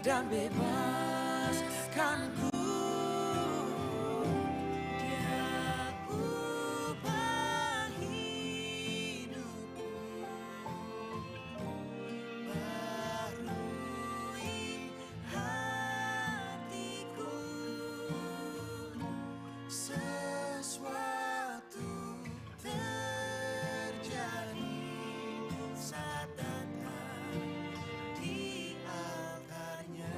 dan bebaskan ku. Dia ubah hidupku, barui hatiku. Sesuatu terjadi saat datang di altarnya.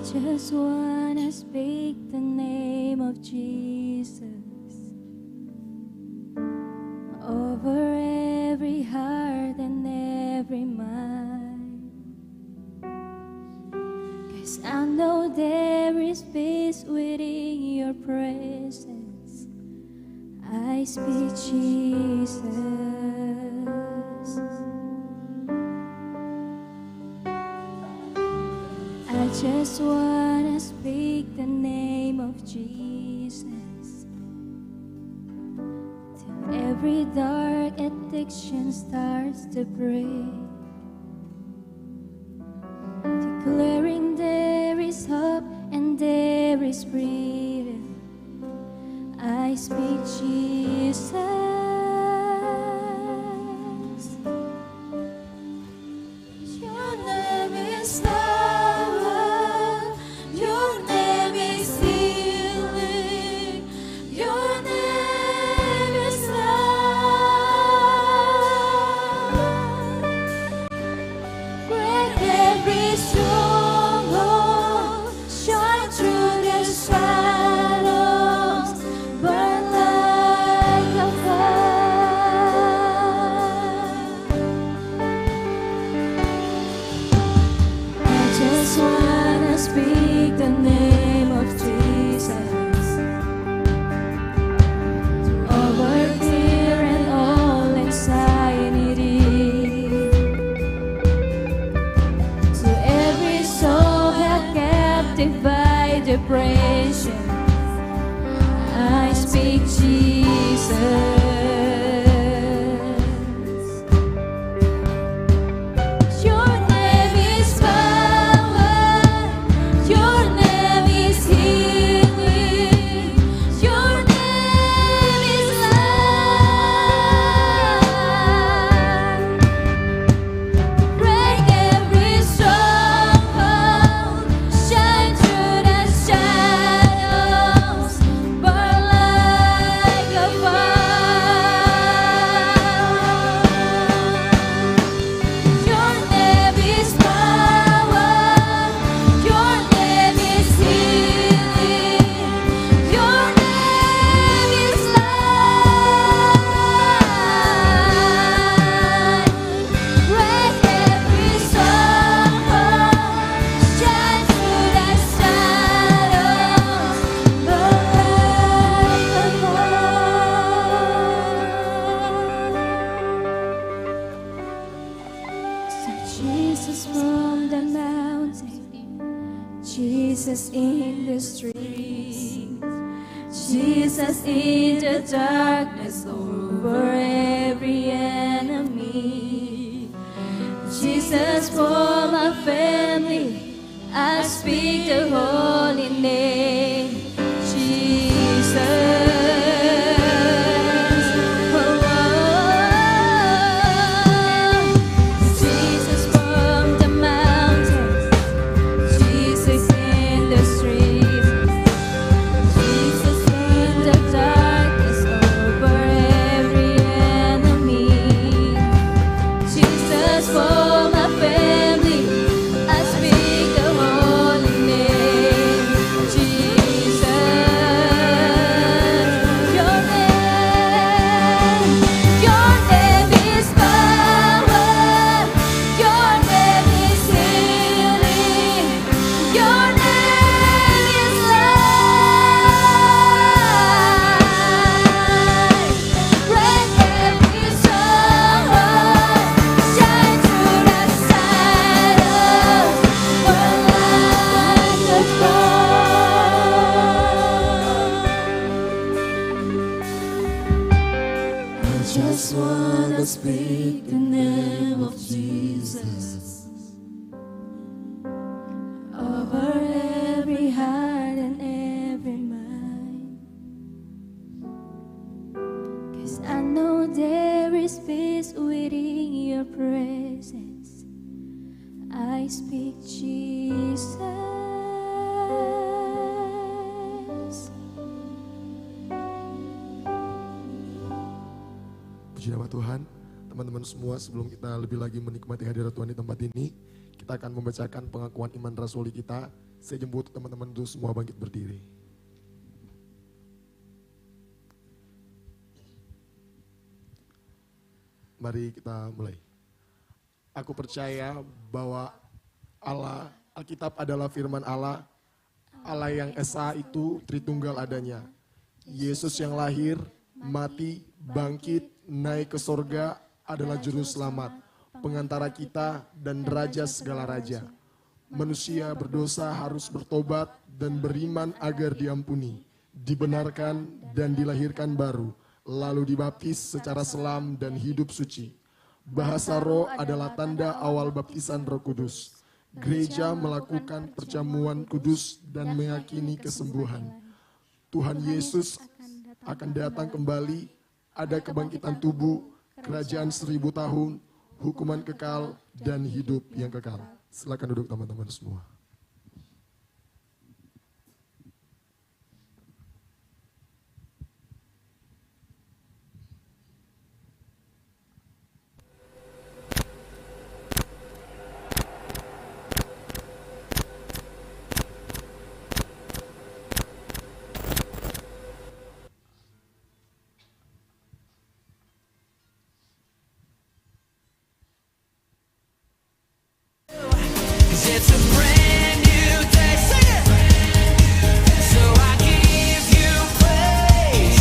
Just wanna speak the name of Jesus over every heart and every mind, 'cause I know there is peace within your presence. I speak Jesus. I just wanna speak the name of Jesus till every dark addiction starts to break, declaring there is hope and there is freedom. I speak Jesus. Your name is love. Your name is healing. Your name is love. Break every stronghold, shine through the shadows, burn like a fire. I just wanna speak the name of Jesus over fear and all anxiety, to every soul held captive by depression. I speak Jesus. Your name is power. Your name is healing. Your name is love. Break every stronghold. Jesus in the street, Jesus in the darkness over every enemy, Jesus for my family, I speak the holy name, Jesus. Just wanna speak the name of Jesus over every heart and every mind, 'cause I know there is peace within your presence. I speak Jesus. Puji nama Tuhan, teman-teman semua, sebelum kita lebih lagi menikmati hadirat Tuhan di tempat ini, kita akan membacakan pengakuan iman rasuli kita. Saya jemput teman-teman itu semua bangkit berdiri. Mari kita mulai. Aku percaya bahwa Allah, Alkitab adalah firman Allah, Allah yang Esa itu Tritunggal adanya. Yesus yang lahir, mati, bangkit, naik ke sorga adalah juru selamat, pengantara kita dan raja segala raja. Manusia berdosa harus bertobat dan beriman agar diampuni, dibenarkan dan dilahirkan baru, lalu dibaptis secara selam dan hidup suci. Bahasa roh adalah tanda awal baptisan Roh Kudus. Gereja melakukan perjamuan kudus dan meyakini kesembuhan. Tuhan Yesus akan datang kembali, ada kebangkitan tubuh, kerajaan 1000 tahun, hukuman kekal, dan hidup yang kekal. Silakan duduk teman-teman semua. It's a brand new day. Sing it. So I give you praise.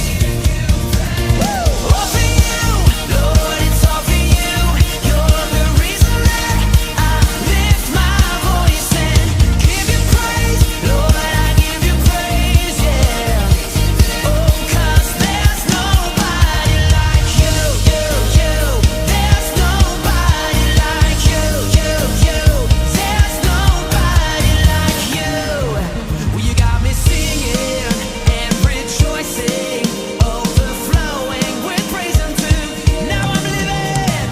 Woo! All for you, Lord, it's all for you. You're the reason that I lift my voice and give you praise. Lord, I give you praise, yeah. Oh, 'cause there's nobody like you, you, you. There's nobody like you, you, you. There's nobody like you. Well, you got me singing and rejoicing, overflowing with praise unto. Now I'm living.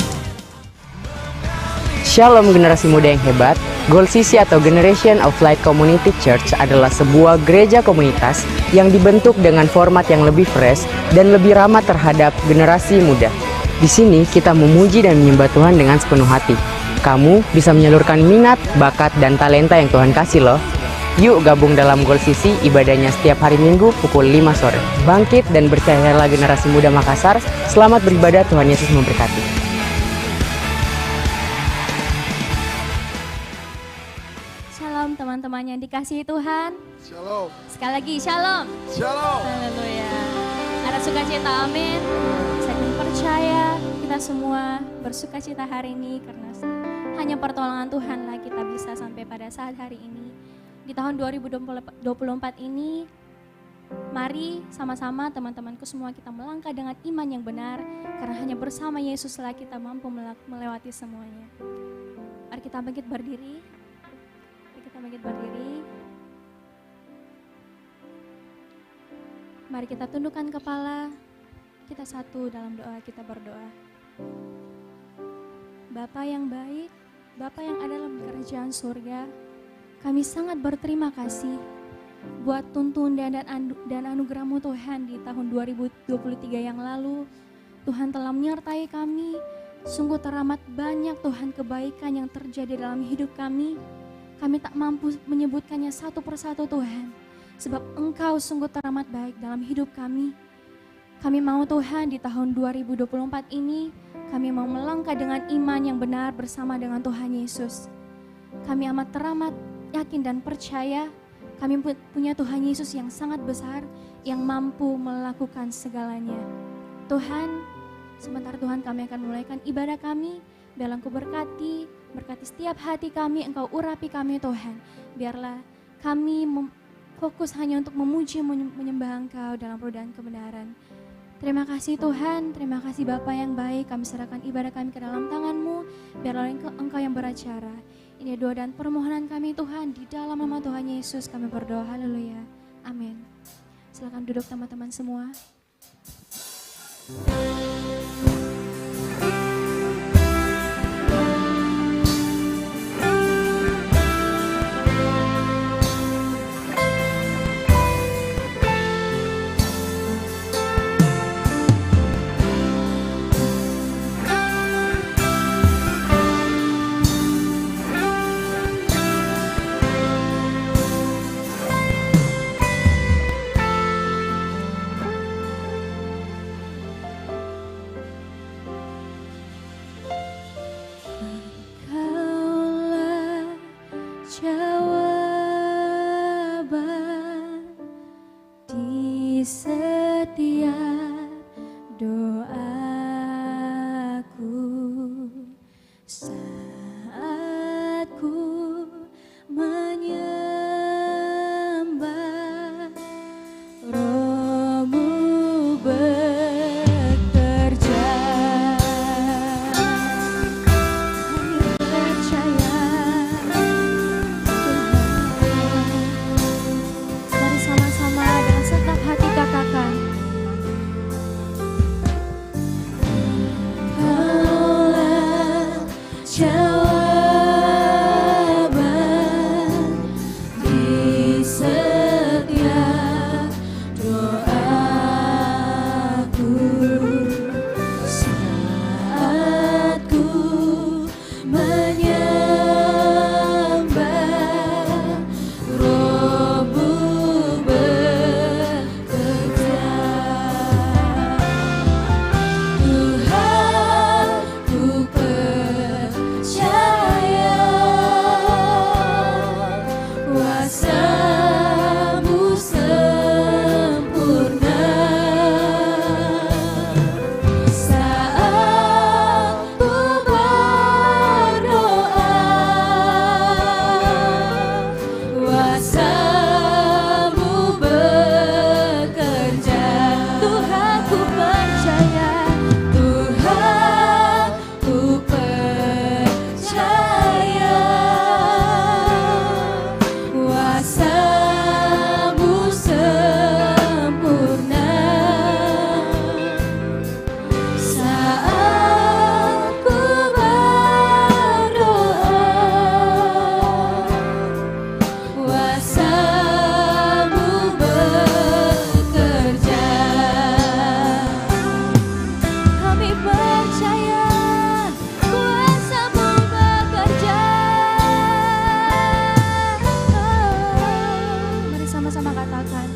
Shalom generasi muda yang hebat, Goal CC atau Generation of Light Community Church adalah sebuah gereja komunitas yang dibentuk dengan format yang lebih fresh dan lebih ramah terhadap generasi muda. Di sini kita memuji dan menyembah Tuhan dengan sepenuh hati. Kamu bisa menyalurkan minat, bakat, dan talenta yang Tuhan kasih loh. Yuk gabung dalam Goal CC, ibadahnya setiap hari Minggu pukul 5 sore. Bangkit dan bercahayalah generasi muda Makassar. Selamat beribadah, Tuhan Yesus memberkati. Shalom teman-teman yang dikasihi Tuhan. Shalom. Sekali lagi shalom. Shalom. Haleluya. Ada sukacita, amin. Saya percaya kita semua bersukacita hari ini karena hanya pertolongan Tuhanlah kita bisa sampai pada saat hari ini. Di tahun 2024 ini, mari sama-sama teman-temanku semua kita melangkah dengan iman yang benar, karena hanya bersama Yesuslah kita mampu melewati semuanya. Mari kita bangkit berdiri. Mari kita tundukkan kepala, kita satu dalam doa, kita berdoa. Bapa yang baik, Bapa yang ada dalam kerajaan surga, kami sangat berterima kasih buat tuntunan dan anugerah-Mu Tuhan di tahun 2023 yang lalu. Tuhan telah menyertai kami, sungguh teramat banyak Tuhan kebaikan yang terjadi dalam hidup kami. Kami tak mampu menyebutkannya satu persatu Tuhan, sebab Engkau sungguh teramat baik dalam hidup kami. Kami mau Tuhan di tahun 2024 ini, kami mau melangkah dengan iman yang benar bersama dengan Tuhan Yesus. Kami amat teramat yakin dan percaya kami punya Tuhan Yesus yang sangat besar, yang mampu melakukan segalanya. Tuhan, sebentar Tuhan kami akan mulaikan ibadah kami, biarlah Engkau berkati setiap hati kami, Engkau urapi kami Tuhan. Biarlah kami fokus hanya untuk memuji, menyembah Engkau dalam roh dan kebenaran. Terima kasih Tuhan, terima kasih Bapa yang baik, kami serahkan ibadah kami ke dalam tangan-Mu, biarlah Engkau yang beracara. Ini doa dan permohonan kami Tuhan, di dalam nama Tuhan Yesus kami berdoa, haleluya, amin. Silakan duduk teman-teman semua. Engkaulah jawaban di setiap doaku saat ku menyembah, Roh-Mu bekerja. Kami percaya Tuhan. Mari sama-sama dengan segenap hati katakan, Engkaulah jawaban di setiap doaku saat ku menyembah, Roh-Mu bekerja. Tuhan, ku percaya kuasa-Mu sempurna saat ku berdoa, kuasa-Mu bekerja. Tuhan, ku percaya, Tuhan, ku percaya kuasa-Mu sempurna saat ku berdoa, kuasa-Mu bekerja. Kami percaya kuasa-Mu bekerja. Mari sama-sama katakan,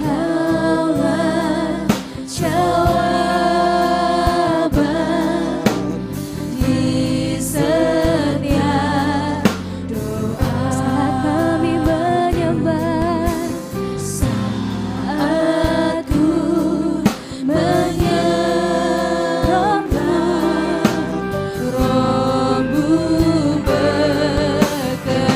Engkaulah jawaban di setiap doa saat kami menyembah, saat ku menyembah, Roh-Mu bekerja.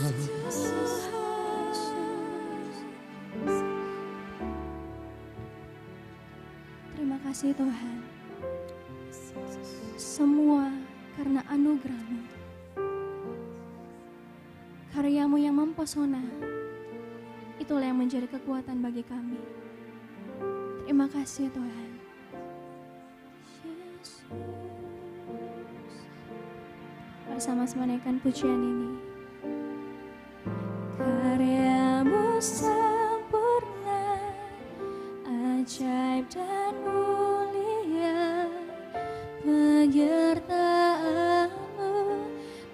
Terima kasih Tuhan. Semua karena anugerah-Mu. Karya-Mu yang mempesona, itulah yang menjadi kekuatan bagi kami. Terima kasih Tuhan. Yesus. Bersama-sama naikkan pujian ini. Karya-Mu sempurna, ajaib dan mulia, penyertaan-Mu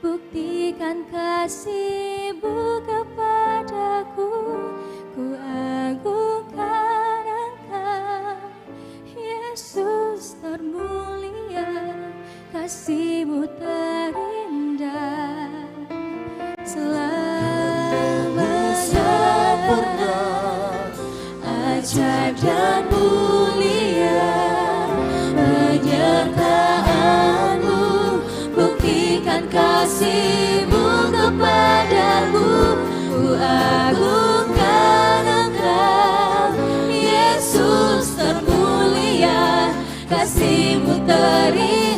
buktikan kasih-Mu kepadaku. Ku agungkan Engkau, Yesus termulia, kasih-Mu terindah selamanya. Ajaib dan mulia, penyertaan-Mu buktikan kasih-Mu kepadaku. Ku agungkan Engkau, Yesus termulia, kasih-Mu terindah.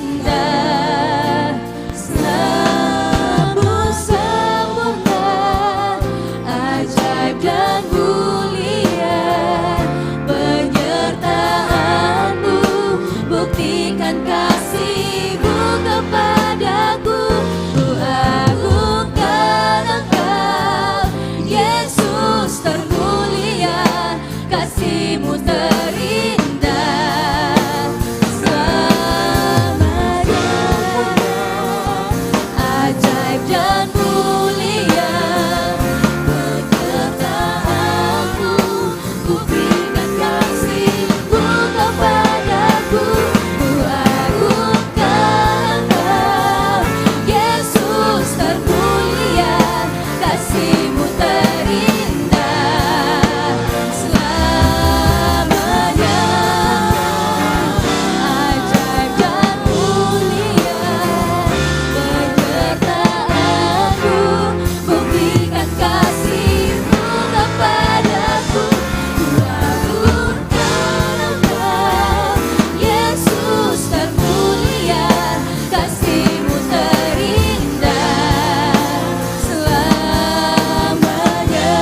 Selalu sempurna, ajaib dan mulia, penyertaan-Mu buktikan kasih-Mu kepadaku. Ku agungkan Engkau, Yesus termulia, kasih-Mu terindah selamanya. Ajaib dan mulia, penyertaan-Mu buktikan kasih-Mu kepadaku. Ku agungkan Engkau, Yesus termulia, kasih-Mu terindah selamanya. Ajaib dan mulia, penyertaan-Mu buktikan kasih-Mu kepadaku. Ku agungkan Engkau, Yesus termulia, kasih-Mu terindah selamanya.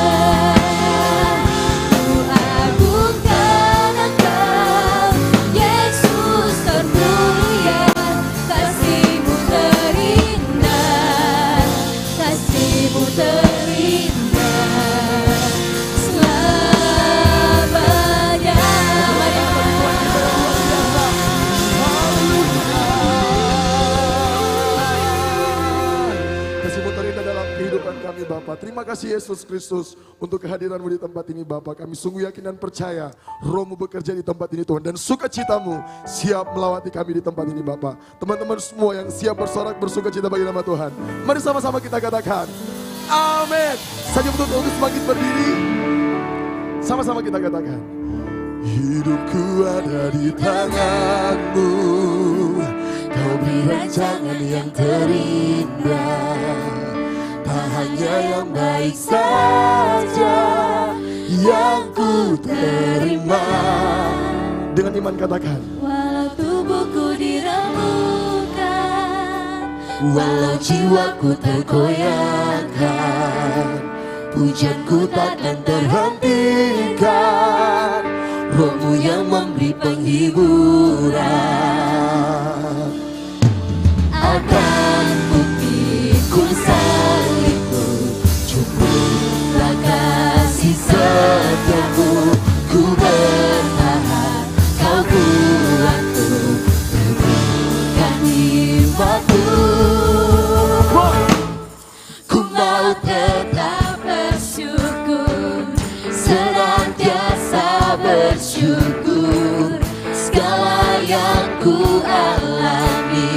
Ku agungkan Engkau, Yesus termulia, kasih-Mu terindah, kasih-Mu terindah selamanya. Kasih-Mu terindah dalam kehidupan kami Bapa. Terima kasih Yesus Kristus untuk kehadiran-Mu di tempat ini Bapa. Kami sungguh yakin dan percaya Roh-Mu bekerja di tempat ini Tuhan. Dan sukacita-Mu siap melawati kami di tempat ini Bapa. Teman-teman semua yang siap bersorak bersukacita bagi nama Tuhan. Mari sama-sama kita katakan amin. Saja betul untuk semakin berdiri. Sama-sama kita katakan, hidupku ada di tangan-Mu, Kau beri rancangan yang terindah. Tak hanya yang baik saja yang ku terima. Dengan iman katakan, Walau tubuhku diremukkan, walau jiwaku tergoyahkan, pujianku takkan terhentikan. Roh-Mu yang memberi penghiburan. Akan ku salibku, cukuplah kasih setiamu. Ku bertahan, Kau kuatku, berikan hikmat-Mu. Ku mau tetap bersyukur, senantiasa bersyukur. Segala yang ku alami,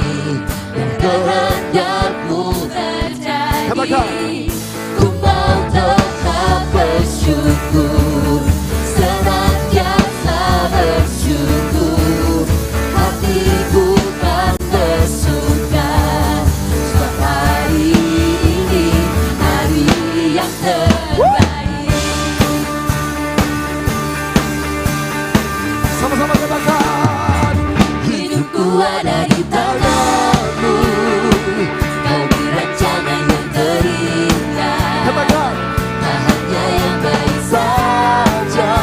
dan kehendak-Mu terjadi. Katakan. Ku mau tetap bersyukur, yang terbaik. Sama-sama katakan, Hidupku ada di tanganmu, kau beri rancangan yang terindah. katakan, Tak hanya yang baik saja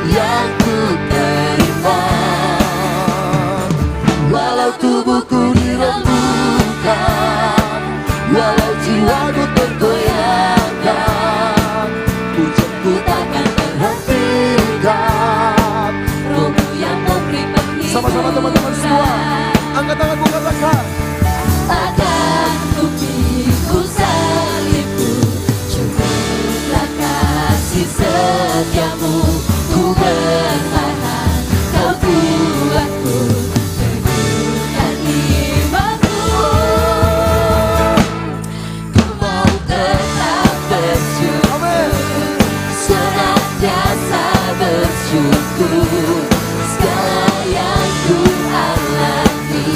yang ku terima. Walau tubuhku dirembukan, walau jiwaku tergoyahkan, pujianku takkan terhentikan. Rohmu yang memberi penghiburan. sama-sama teman-teman semua, angkat tanganmu katakan, Akan ku pikul salibku, cukuplah kasih setiamu. Ku bertahan, kau buatku teguhkan imanku. Ku mau tetap bersyukur, senantiasa bersyukur. Segala yang ku alami,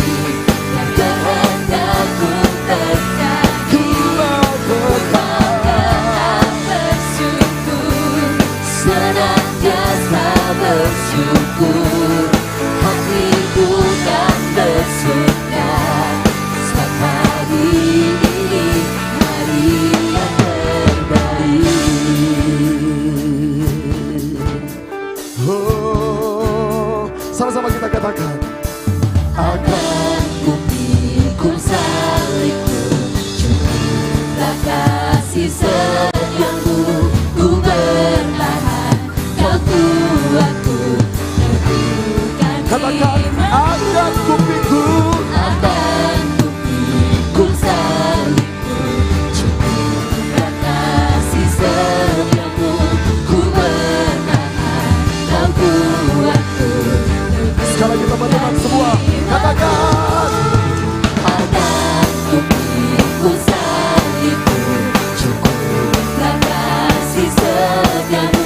yang kehendakku terjadi. Ku mau tetap bersyukur, senantiasa bersyukur. Hatiku kan bersyukur, sebab hari ini hari yang terbaik. oh, sama-sama kita katakan, Akan ku pikul salibku, cukuplah kasih setiamu. Ku bertahan, kau kuatku, teguhkan katakan, imanku. akan ku pikul, Akan ku pikul salibku, cukuplah kasih setiamu. Ku bertahan, kau kuatku, sekali kita teman-teman semua, katakan, akan ku pikul salibku, cukuplah kasih setiamu.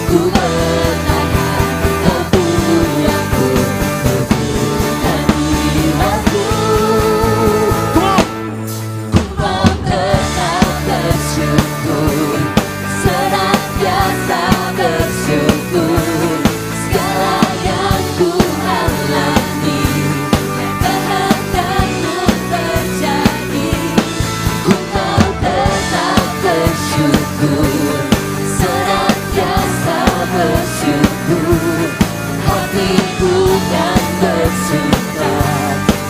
Ku bertahan, kau kuatku, teguhkan imanku. Ku mau tetap bersyukur, senantiasa bersyukur. Segala yang ku alami, yang kehendakmu terjadi. Ku mau tetap bersyukur, senantiasa bersyukur. Hatiku kan bersuka,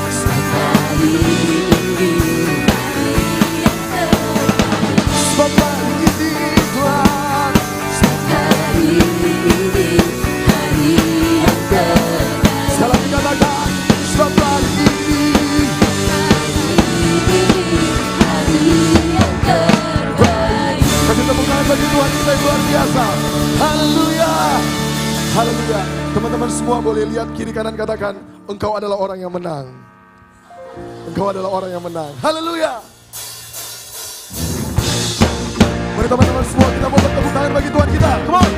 sebab hari ini hari yang terbaik. sebab hari ini Tuhan, Hari ini hari yang terbaik. sekali lagi katakan, sebab hari ini, Hari yang terbaik. kasih tepuk tangan bagi Tuhan kita yang luar biasa. Haleluya, haleluya. Teman-teman semua boleh lihat kiri kanan, katakan, engkau adalah orang yang menang. Engkau adalah orang yang menang. Haleluya. Mari teman-teman semua kita mau bertepuk tangan bagi Tuhan kita. Come on.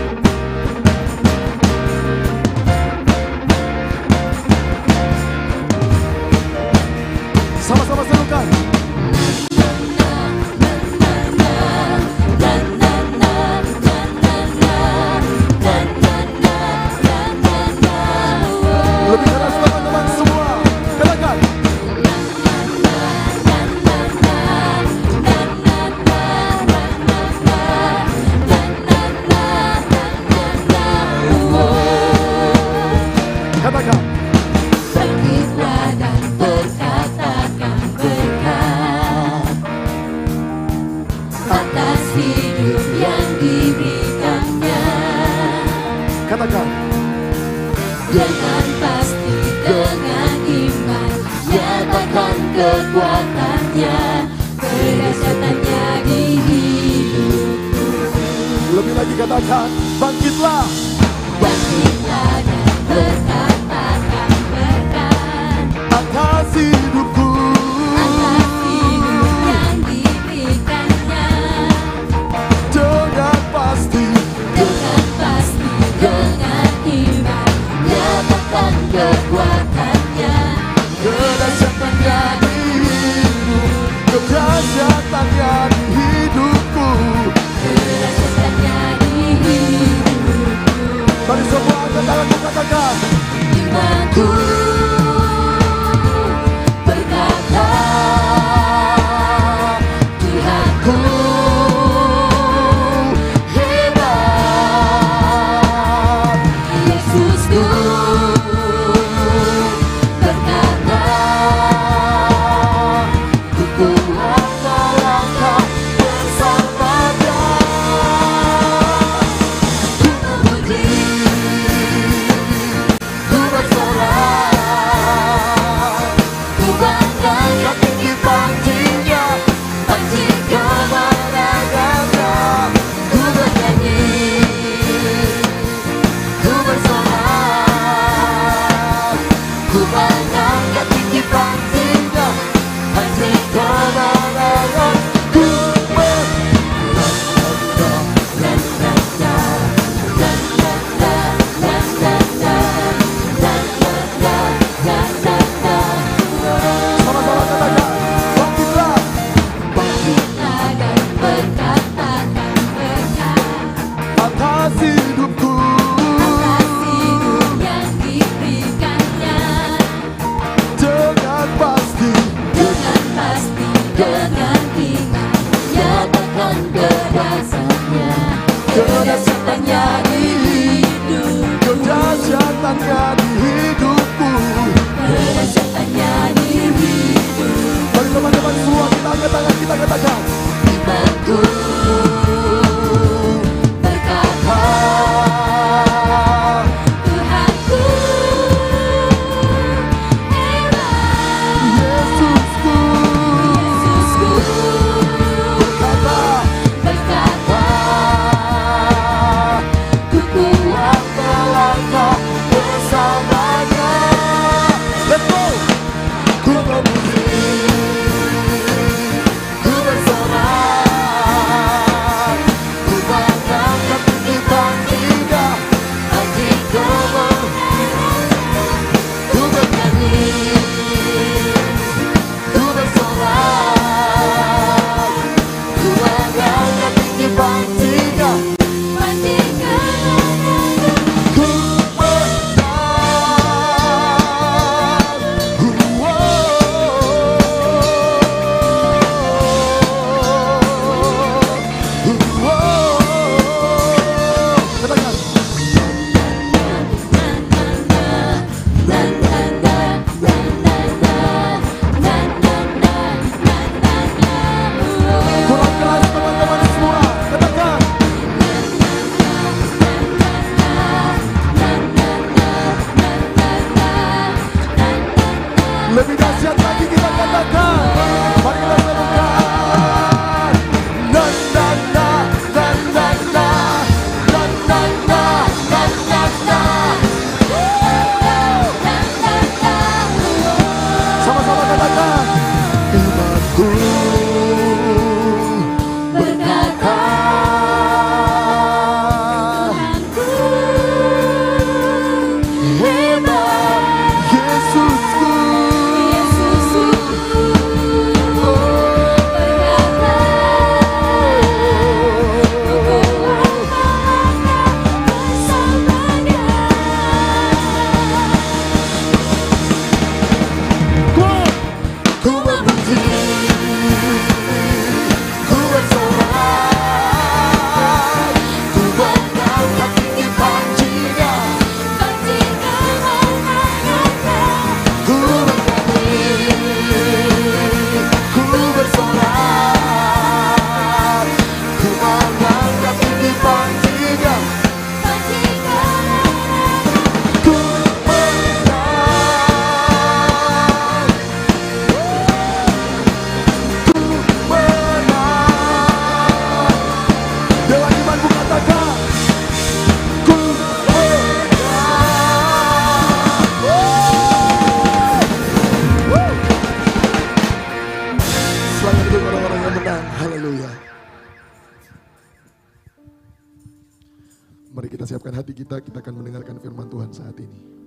Sama-sama serukan. Lebih keras teman-teman semua. Katakan. Katakan. Bangkitlah dan berkatakan berkat atas hidup yang diberikannya. Katakan. Dengan pasti, dengan iman, nyatakan kekuatannya, kedahsyatannya di hidupku. Lebih lagi katakan. Bangkitlah. Bangkitlah dan berkatakan berkat Atas hidupku. atas hidup yang diberikannya. Dengan pasti. Dengan pasti, dengan iman, nyatakan kekuatannya, Kedahsyatannya di hidup. Kedahsyatannya di hidupku. Ku berkata, Tuhanku hebat. Yesusku berkata, ku kuat melangkah bersamanya. Ku memuji, ku bersorak, ku banggakan tinggi panjinya, panji kemenangannya. Ku bernyanyi, ku bersorak, ku banggakan tinggi panjinya, panji kemenangan. Ku sama-sama katakan, bangkitlah, bangkitlah dan berkatakan berkat atas hidupku, atas hidup yang diberikannya, dengan pasti, dengan iman, nyatakan kedahsyatannya, kedahsyatannya di hidup, kedahsyatannya di hidupku, kedahsyatannya di hidup. Mari teman-teman semua kita angkat tangan, kita katakan, imanku berkata, Tuhanku hebat. Yesusku berkata, ku kuat melangkah bersamanya. Let's go! Ku memuji, ku bersorak, ku banggakan tinggi panjinya, panji kemenangan. Ku bernyanyi, ku bersorak, ku banggakan tinggi panjinya, panji kemenangan. Ku kurang keras teman-teman semua, katakan. Lebih dahsyat lagi kita katakan. Mari kita serukan. Na na na na na na na na na na na. Sama-sama katakan. Imanku berkata, hebat. Yesusku ku memuji, ku bersorak, ku banggakan tinggi panjinya, panji kemenangannya. Ku bernyanyi, ku bersorak, ku banggakan tinggi panjinya, panji kemenangan. Ku Dewa imanku katakan, ku selamat untuk orang-orang yang menang. Haleluya. Mari kita siapkan hati kita akan mendengarkan firman Tuhan saat ini.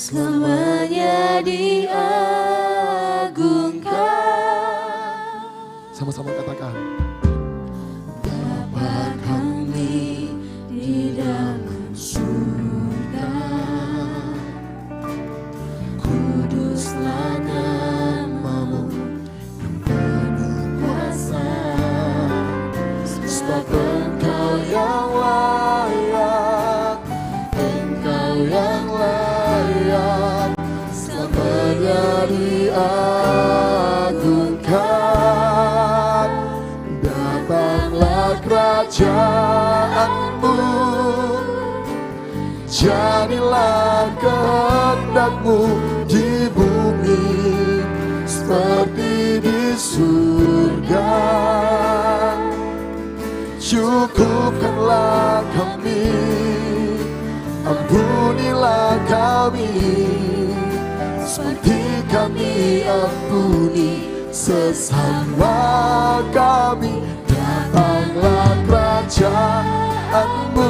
selamanya diagungkan. Sama-sama katakan. Bapa kami di dalam surga, kuduslah namamu yang penuh kuasa, sebab Engkau yang layak, Engkau yang layak, selamanya diagungkan. Datanglah kerajaanmu, jadilah kehendakmu di bumi seperti di surga. Cukupkanlah kami, ampunilah kami, seperti kami ampuni sesama kami. Datanglah kerajaanmu,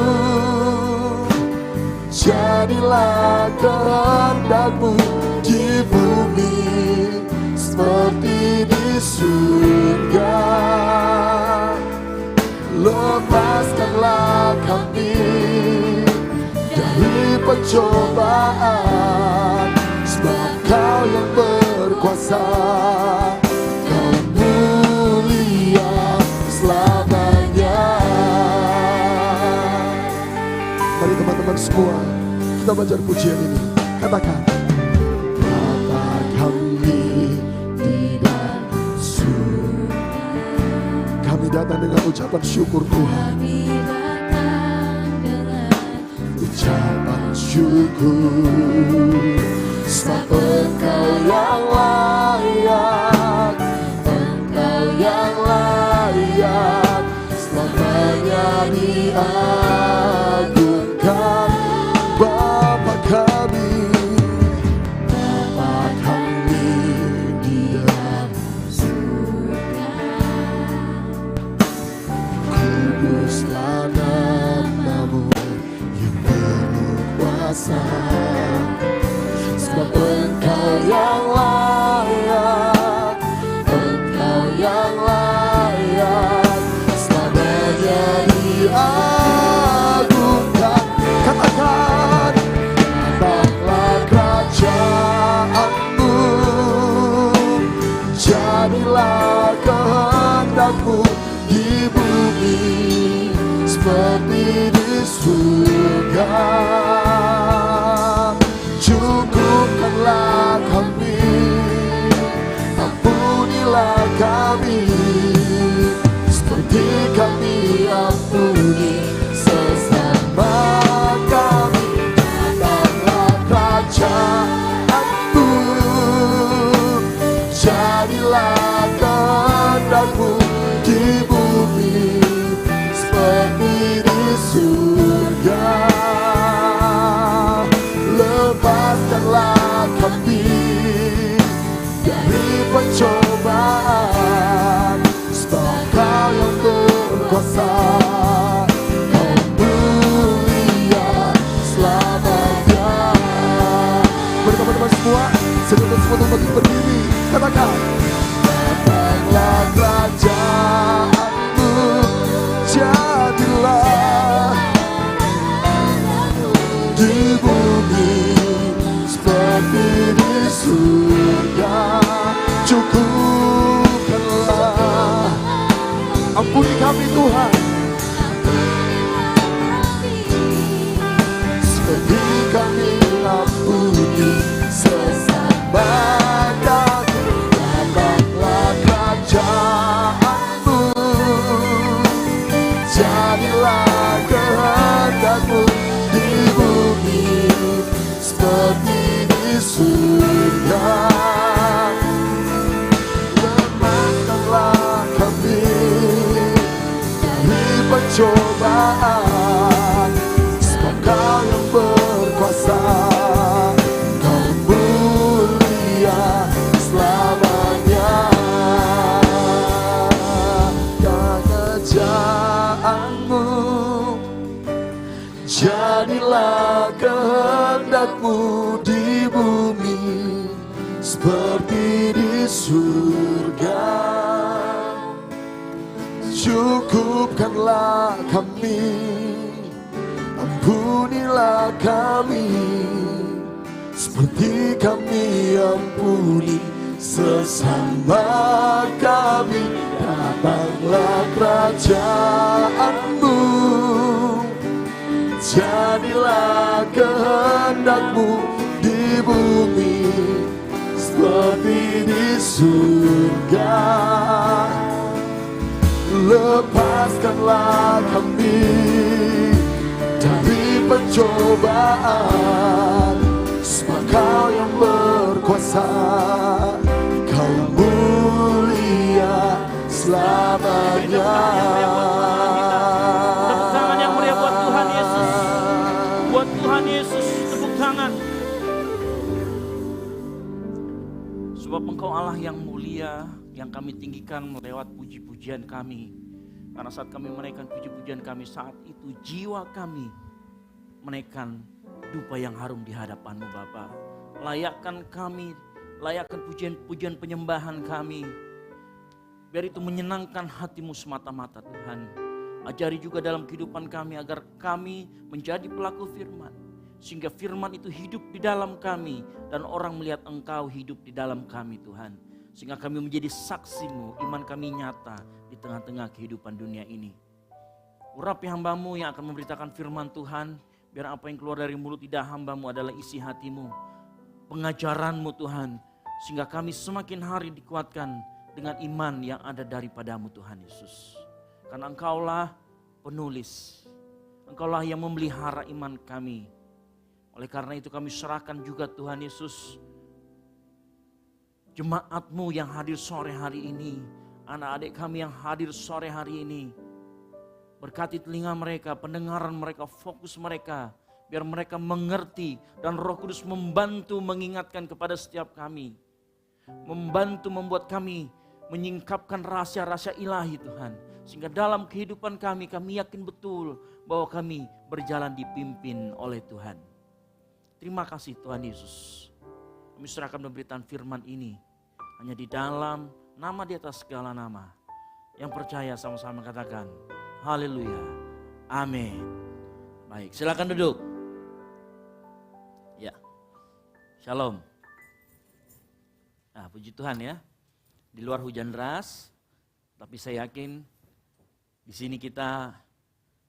jadilah kehendakmu di bumi seperti di surga. Lepaskanlah kami dari pencobaan, sebab Kau yang berkuasa, Kau mulia selamanya. Mari teman-teman semua, kita baca pujian ini. Katakan, Bapa kami di dalam surga. Kami datang dengan ucapan syukur Tuhan. Kami datang dengan ucapan syukur, sebab Engkau yang layak, Engkau yang layak, selamanya diagungkan. Bapa kami di dalam surga, kuduslah namamu yang penuh kuasa, sebab Engkau yang layak, Engkau yang layak, selamanya diagungkan. Katakan, datanglah kerajaanmu, jadilah kehendakmu di bumi seperti di surga. Cukupkanlah kami, ampunilah kami, seperti kami ampuni sesama kami. Datanglah kerajaanmu, jadilah kehendakmu di bumi seperti di surga. Lepaskanlah kami dari pencobaan, sebab Kau yang berkuasa, Kau mulia selamanya. Mari teman-teman semua, silakan semua tempat berdiri. Katakan, datanglah kerajaanmu, jadilah di bumi seperti di surga. Cukupkanlah, ampuni kami Tuhan, seperti kami ampuni sesama kami. Datanglah kerajaanmu, jadilah kehendakmu di bumi seperti di surga. Lepaskanlah kami dari pencobaan, sebab Kau yang berkuasa, Kau mulia selamanya. Kerajaanmu, jadilah kehendakmu seperti di surga. Cukupkanlah kami, ampunilah kami, seperti kami ampuni sesama kami. Datanglah kerajaanmu, jadilah kehendakmu di bumi seperti di surga. Lepaskanlah kami dari pencobaan, sebab Kau yang berkuasa, Kau mulia selamanya. Tepuk tangan yang mulia buat Tuhan Yesus. Buat Tuhan Yesus, tepuk tangan. Sebab Engkau Allah yang mulia, yang kami tinggikan lewat puji-pujian kami. Karena saat kami menaikkan puji-pujian kami, saat itu jiwa kami menaikkan dupa yang harum di hadapan-Mu Bapa. Layakkan kami, layakkan pujian-pujian penyembahan kami. Biar itu menyenangkan hati-Mu semata-mata Tuhan. Ajari juga dalam kehidupan kami agar kami menjadi pelaku firman. Sehingga firman itu hidup di dalam kami dan orang melihat Engkau hidup di dalam kami Tuhan. Sehingga kami menjadi saksi-Mu, iman kami nyata di tengah-tengah kehidupan dunia ini. Urapi hamba-Mu yang akan memberitakan firman Tuhan, biar apa yang keluar dari mulut lidah hamba-Mu adalah isi hati-Mu, pengajaran-Mu Tuhan, sehingga kami semakin hari dikuatkan dengan iman yang ada daripada-Mu Tuhan Yesus. Karena Engkaulah penulis, Engkaulah yang memelihara iman kami. Oleh karena itu kami serahkan juga Tuhan Yesus, jemaat-Mu yang hadir sore hari ini, anak-adik kami yang hadir sore hari ini. Berkati telinga mereka, pendengaran mereka, fokus mereka, biar mereka mengerti dan Roh Kudus membantu mengingatkan kepada setiap kami. Membantu membuat kami menyingkapkan rahasia-rahasia ilahi Tuhan. Sehingga dalam kehidupan kami yakin betul bahwa kami berjalan dipimpin oleh Tuhan. Terima kasih Tuhan Yesus. Kami serahkan pemberitaan firman ini hanya di dalam nama di atas segala nama. Yang percaya sama-sama katakan haleluya, amin. Baik, silakan duduk. Ya, shalom. Nah, puji Tuhan ya. Di luar hujan deras, tapi saya yakin di sini kita,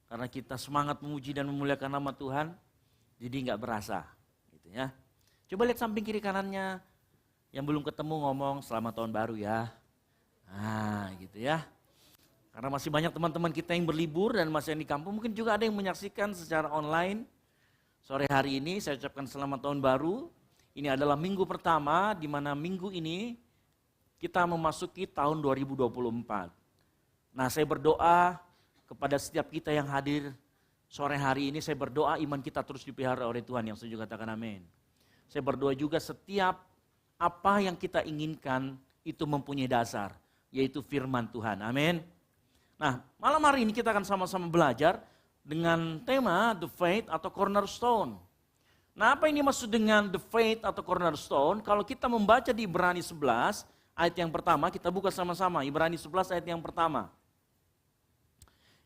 karena kita semangat memuji dan memuliakan nama Tuhan, jadi nggak berasa, gitu ya. Coba lihat samping kiri kanannya, yang belum ketemu ngomong selamat tahun baru ya. Nah, gitu ya. Karena masih banyak teman-teman kita yang berlibur dan masih yang di kampung, mungkin juga ada yang menyaksikan secara online. Sore hari ini saya ucapkan selamat tahun baru. Ini adalah minggu pertama, di mana minggu ini kita memasuki tahun 2024. Nah, saya berdoa kepada setiap kita yang hadir sore hari ini, saya berdoa iman kita terus dipelihara oleh Tuhan, yang setuju katakan amin. Saya berdoa juga setiap apa yang kita inginkan itu mempunyai dasar, yaitu firman Tuhan, amin. Nah, malam hari ini kita akan sama-sama belajar dengan tema The Faith atau Cornerstone. Nah, apa ini maksud dengan The Faith atau Cornerstone? Kalau kita membaca di Ibrani 11, ayat yang pertama, kita buka sama-sama. Ibrani 11 ayat yang pertama.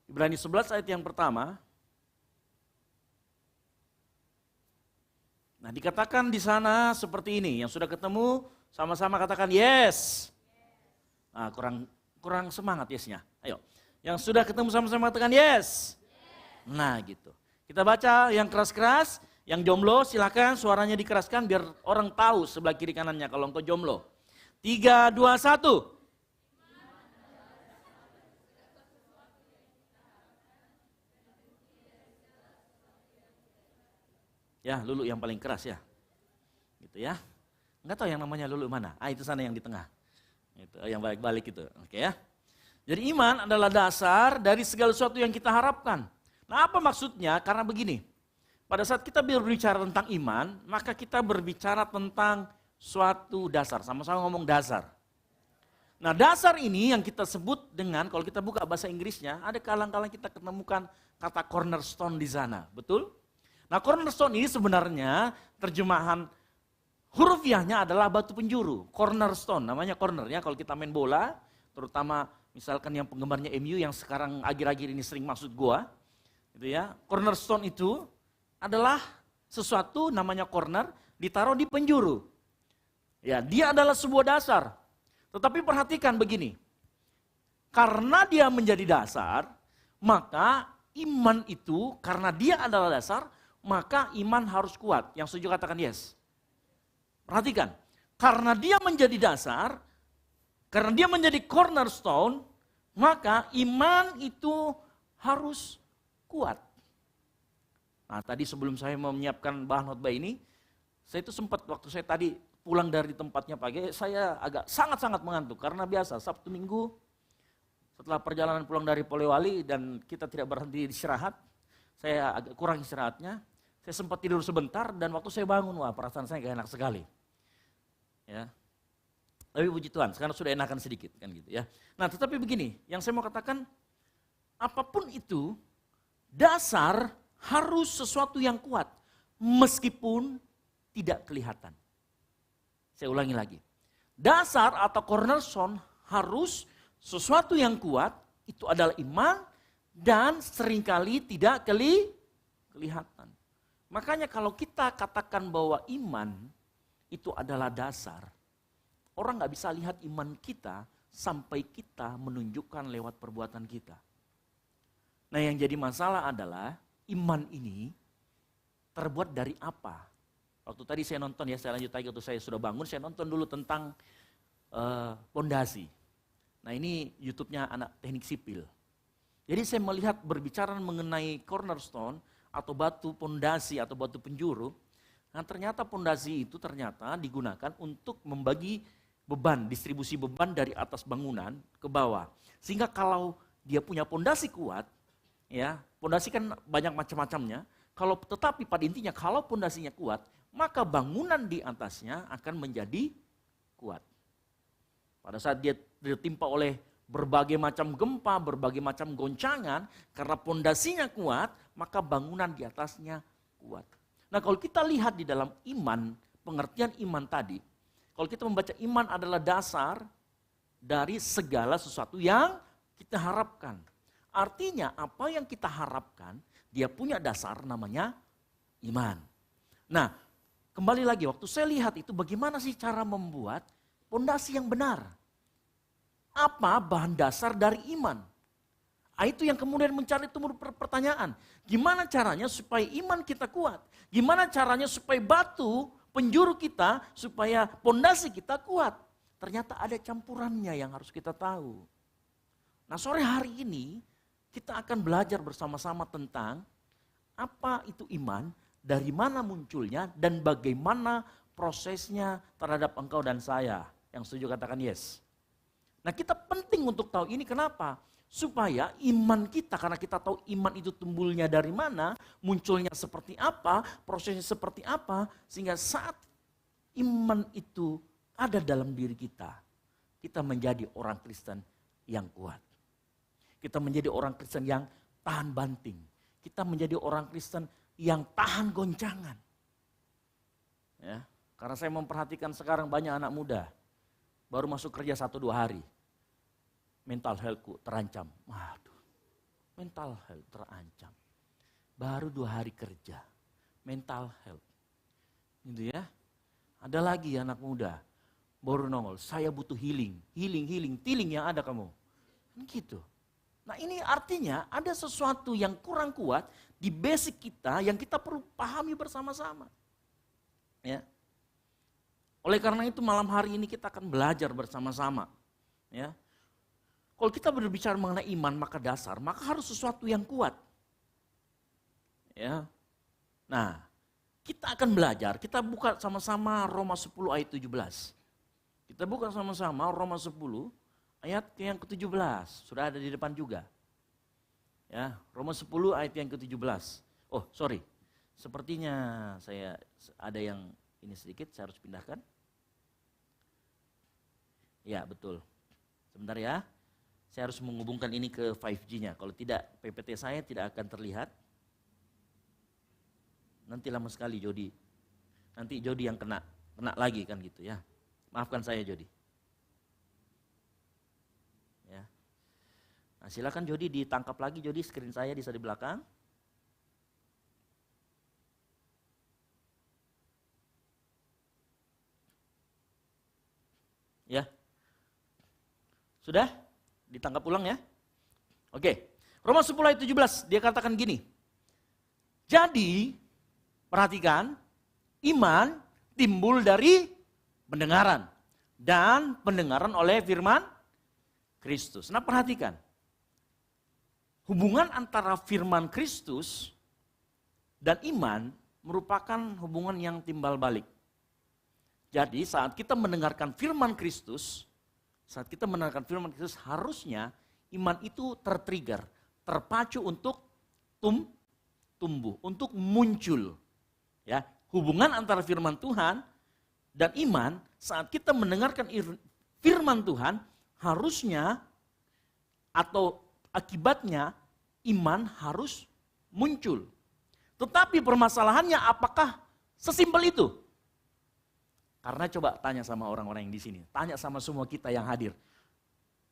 Ibrani 11 ayat yang pertama. Nah, dikatakan di sana seperti ini. Yang sudah ketemu, sama-sama katakan yes. Nah, kurang semangat yesnya. Ayo. Yang sudah ketemu sama-sama katakan yes. Nah, gitu. Kita baca yang keras-keras, yang jomblo silakan suaranya dikeraskan biar orang tahu sebelah kiri kanannya kalau engkau jomblo. 3, 2, 1. Ya, Lulu yang paling keras ya. Gitu ya. Enggak tahu yang namanya Lulu mana. Itu sana yang di tengah. Itu yang balik-balik itu. Oke ya. Jadi iman adalah dasar dari segala sesuatu yang kita harapkan. Nah, apa maksudnya? Karena begini. Pada saat kita berbicara tentang iman, maka kita berbicara tentang suatu dasar. Sama-sama ngomong dasar. Nah, dasar ini yang kita sebut dengan, kalau kita buka bahasa Inggrisnya, ada kadang-kadang kita ketemukan kata cornerstone di sana. Betul? Nah, cornerstone ini sebenarnya terjemahan huruf yahnya adalah batu penjuru, cornerstone, namanya corner ya kalau kita main bola, terutama misalkan yang penggemarnya MU yang sekarang akhir-akhir ini sering maksud gua, gitu ya. Cornerstone itu adalah sesuatu namanya corner ditaruh di penjuru. Ya, dia adalah sebuah dasar. Tetapi perhatikan begini. Karena dia menjadi dasar, maka iman itu karena dia adalah dasar, maka iman harus kuat. Yang setuju katakan yes. Perhatikan, karena dia menjadi dasar, karena dia menjadi cornerstone, maka iman itu harus kuat. Nah tadi sebelum saya menyiapkan bahan khotbah ini, saya itu sempat waktu saya tadi pulang dari tempatnya pagi, saya agak sangat-sangat mengantuk. Karena biasa Sabtu Minggu setelah perjalanan pulang dari Polewali dan kita tidak berhenti istirahat, saya agak kurang istirahatnya. Saya sempat tidur sebentar dan waktu saya bangun, wah perasaan saya gak enak sekali. Ya. Tapi puji Tuhan, sekarang sudah enakan sedikit kan gitu ya. Nah, tetapi begini, yang saya mau katakan apapun itu dasar harus sesuatu yang kuat meskipun tidak kelihatan. Saya ulangi lagi. Dasar atau cornerstone harus sesuatu yang kuat, itu adalah iman dan seringkali tidak kelihatan. Makanya kalau kita katakan bahwa iman itu adalah dasar, orang gak bisa lihat iman kita sampai kita menunjukkan lewat perbuatan kita. Nah yang jadi masalah adalah iman ini terbuat dari apa? Waktu tadi saya nonton ya, saya lanjut lagi waktu saya sudah bangun, saya nonton dulu tentang pondasi. Nah ini YouTube-nya anak teknik sipil. Jadi saya melihat berbicara mengenai cornerstone atau batu pondasi atau batu penjuru. Nah ternyata pondasi itu ternyata digunakan untuk membagi beban, distribusi beban dari atas bangunan ke bawah. Sehingga kalau dia punya pondasi kuat, ya pondasi kan banyak macam-macamnya. Tetapi pada intinya kalau pondasinya kuat, maka bangunan di atasnya akan menjadi kuat. Pada saat dia ditimpa oleh berbagai macam gempa, berbagai macam goncangan, karena pondasinya kuat, maka bangunan di atasnya kuat. Nah kalau kita lihat di dalam iman, pengertian iman tadi, kalau kita membaca iman adalah dasar dari segala sesuatu yang kita harapkan. Artinya apa yang kita harapkan, dia punya dasar namanya iman. Nah kembali lagi waktu saya lihat itu bagaimana sih cara membuat pondasi yang benar. Apa bahan dasar dari iman? Itu yang kemudian mencari tumbuh pertanyaan. Gimana caranya supaya iman kita kuat? Gimana caranya supaya batu penjuru kita, supaya pondasi kita kuat? Ternyata ada campurannya yang harus kita tahu. Nah sore hari ini kita akan belajar bersama-sama tentang apa itu iman, dari mana munculnya, dan bagaimana prosesnya terhadap engkau dan saya. Yang setuju katakan yes. Nah kita penting untuk tahu ini kenapa? Supaya iman kita, karena kita tahu iman itu tumbuhnya dari mana, munculnya seperti apa, prosesnya seperti apa, sehingga saat iman itu ada dalam diri kita, kita menjadi orang Kristen yang kuat. Kita menjadi orang Kristen yang tahan banting. Kita menjadi orang Kristen yang tahan goncangan. Ya, karena saya memperhatikan sekarang banyak anak muda, baru masuk kerja 1-2 hari, mental health-ku terancam. Waduh, mental health terancam. Baru 2 hari kerja, mental health. Gitu ya. Ada lagi anak muda, baru nongol, saya butuh healing, healing yang ada kamu. Gitu. Nah ini artinya ada sesuatu yang kurang kuat di basic kita yang kita perlu pahami bersama-sama. Ya. Oleh karena itu malam hari ini kita akan belajar bersama-sama. Ya. Kalau kita berbicara mengenai iman maka dasar, maka harus sesuatu yang kuat. Ya. Nah, kita akan belajar, kita buka sama-sama Roma 10 ayat 17. Kita buka sama-sama Roma 10 ayat yang ke-17, sudah ada di depan juga. Ya, Roma 10 ayat yang ke-17. Oh, sorry. Sepertinya saya ada yang ini sedikit, saya harus pindahkan. Ya, betul. Sebentar ya. Saya harus menghubungkan ini ke 5G-nya. Kalau tidak, PPT saya tidak akan terlihat. Nanti lama sekali Jody. Nanti Jody yang kena kena lagi kan gitu ya. Maafkan saya Jody. Ya. Nah, silakan Jody ditangkap lagi Jody, screen saya di belakang. Ya. Sudah? Ditangkap ulang ya. Oke. Roma 10 ayat 17 dia katakan gini. Jadi, perhatikan, iman timbul dari pendengaran dan pendengaran oleh firman Kristus. Nah, perhatikan. Hubungan antara firman Kristus dan iman merupakan hubungan yang timbal balik. Jadi saat kita mendengarkan firman Kristus, harusnya iman itu tertrigger, terpacu untuk tumbuh, untuk muncul. Ya, hubungan antara firman Tuhan dan iman saat kita mendengarkan firman Tuhan harusnya atau akibatnya iman harus muncul. Tetapi permasalahannya apakah sesimpel itu? Karena coba tanya sama orang-orang yang di sini, tanya sama semua kita yang hadir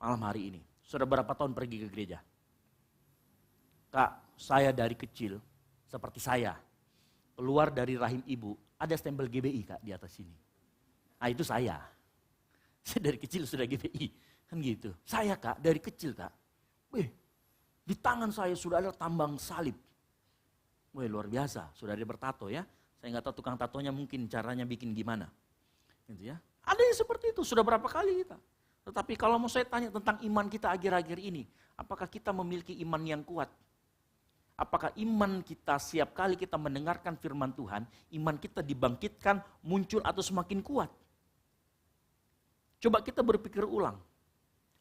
malam hari ini. Sudah berapa tahun pergi ke gereja? Kak, saya dari kecil seperti saya keluar dari rahim ibu ada stempel GBI Kak di atas sini. Nah itu saya. Saya dari kecil sudah GBI kan gitu. Saya Kak dari kecil Kak. Wih, di tangan saya sudah ada tambang salib. Wih luar biasa, sudah ada bertato ya. Saya nggak tahu tukang tatonya mungkin caranya bikin gimana. Gitu ya. Ada yang seperti itu, sudah berapa kali kita. Tetapi kalau mau saya tanya tentang iman kita akhir-akhir ini, apakah kita memiliki iman yang kuat? Apakah iman kita setiap kali kita mendengarkan firman Tuhan, iman kita dibangkitkan, muncul atau semakin kuat? Coba kita berpikir ulang.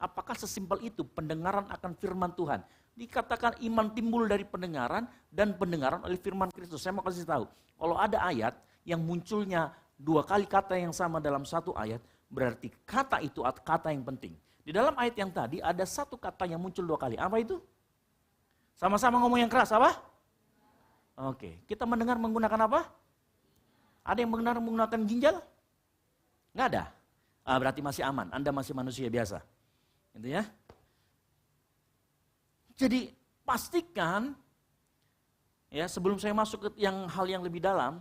Apakah sesimpel itu pendengaran akan firman Tuhan? Dikatakan iman timbul dari pendengaran dan pendengaran oleh firman Kristus. Saya mau kasih tahu, kalau ada ayat yang munculnya 2 kali kata yang sama dalam satu ayat, berarti kata itu kata yang penting. Di dalam ayat yang tadi ada satu kata yang muncul 2 kali. Apa itu? Sama-sama ngomong yang keras, apa? Oke, kita mendengar menggunakan apa? Ada yang mendengar menggunakan ginjal? Nggak ada. Berarti masih aman, Anda masih manusia biasa. Gitu ya. Jadi pastikan, ya sebelum saya masuk ke hal yang lebih dalam,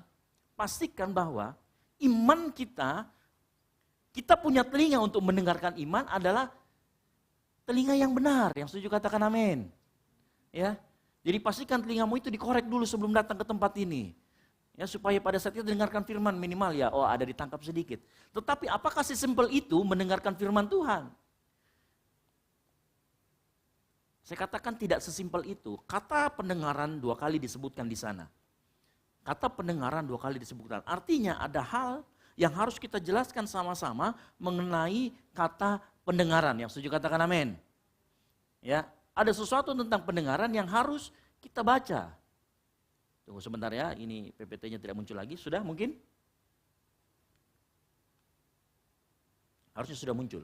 pastikan bahwa iman kita punya telinga untuk mendengarkan iman adalah telinga yang benar. Yang setuju katakan amin. Ya, jadi pastikan telingamu itu dikorek dulu sebelum datang ke tempat ini. Ya, supaya pada saat kita dengarkan firman minimal ya, oh ada ditangkap sedikit. Tetapi apakah sesimpel itu mendengarkan firman Tuhan? Saya katakan tidak sesimpel itu. Kata pendengaran 2 kali disebutkan di sana. Kata pendengaran 2 kali disebutkan. Artinya ada hal yang harus kita jelaskan sama-sama mengenai kata pendengaran. Yang setuju katakan amin. Ya, ada sesuatu tentang pendengaran yang harus kita baca. Tunggu sebentar ya, ini PPT-nya tidak muncul lagi. Sudah mungkin? Harusnya sudah muncul.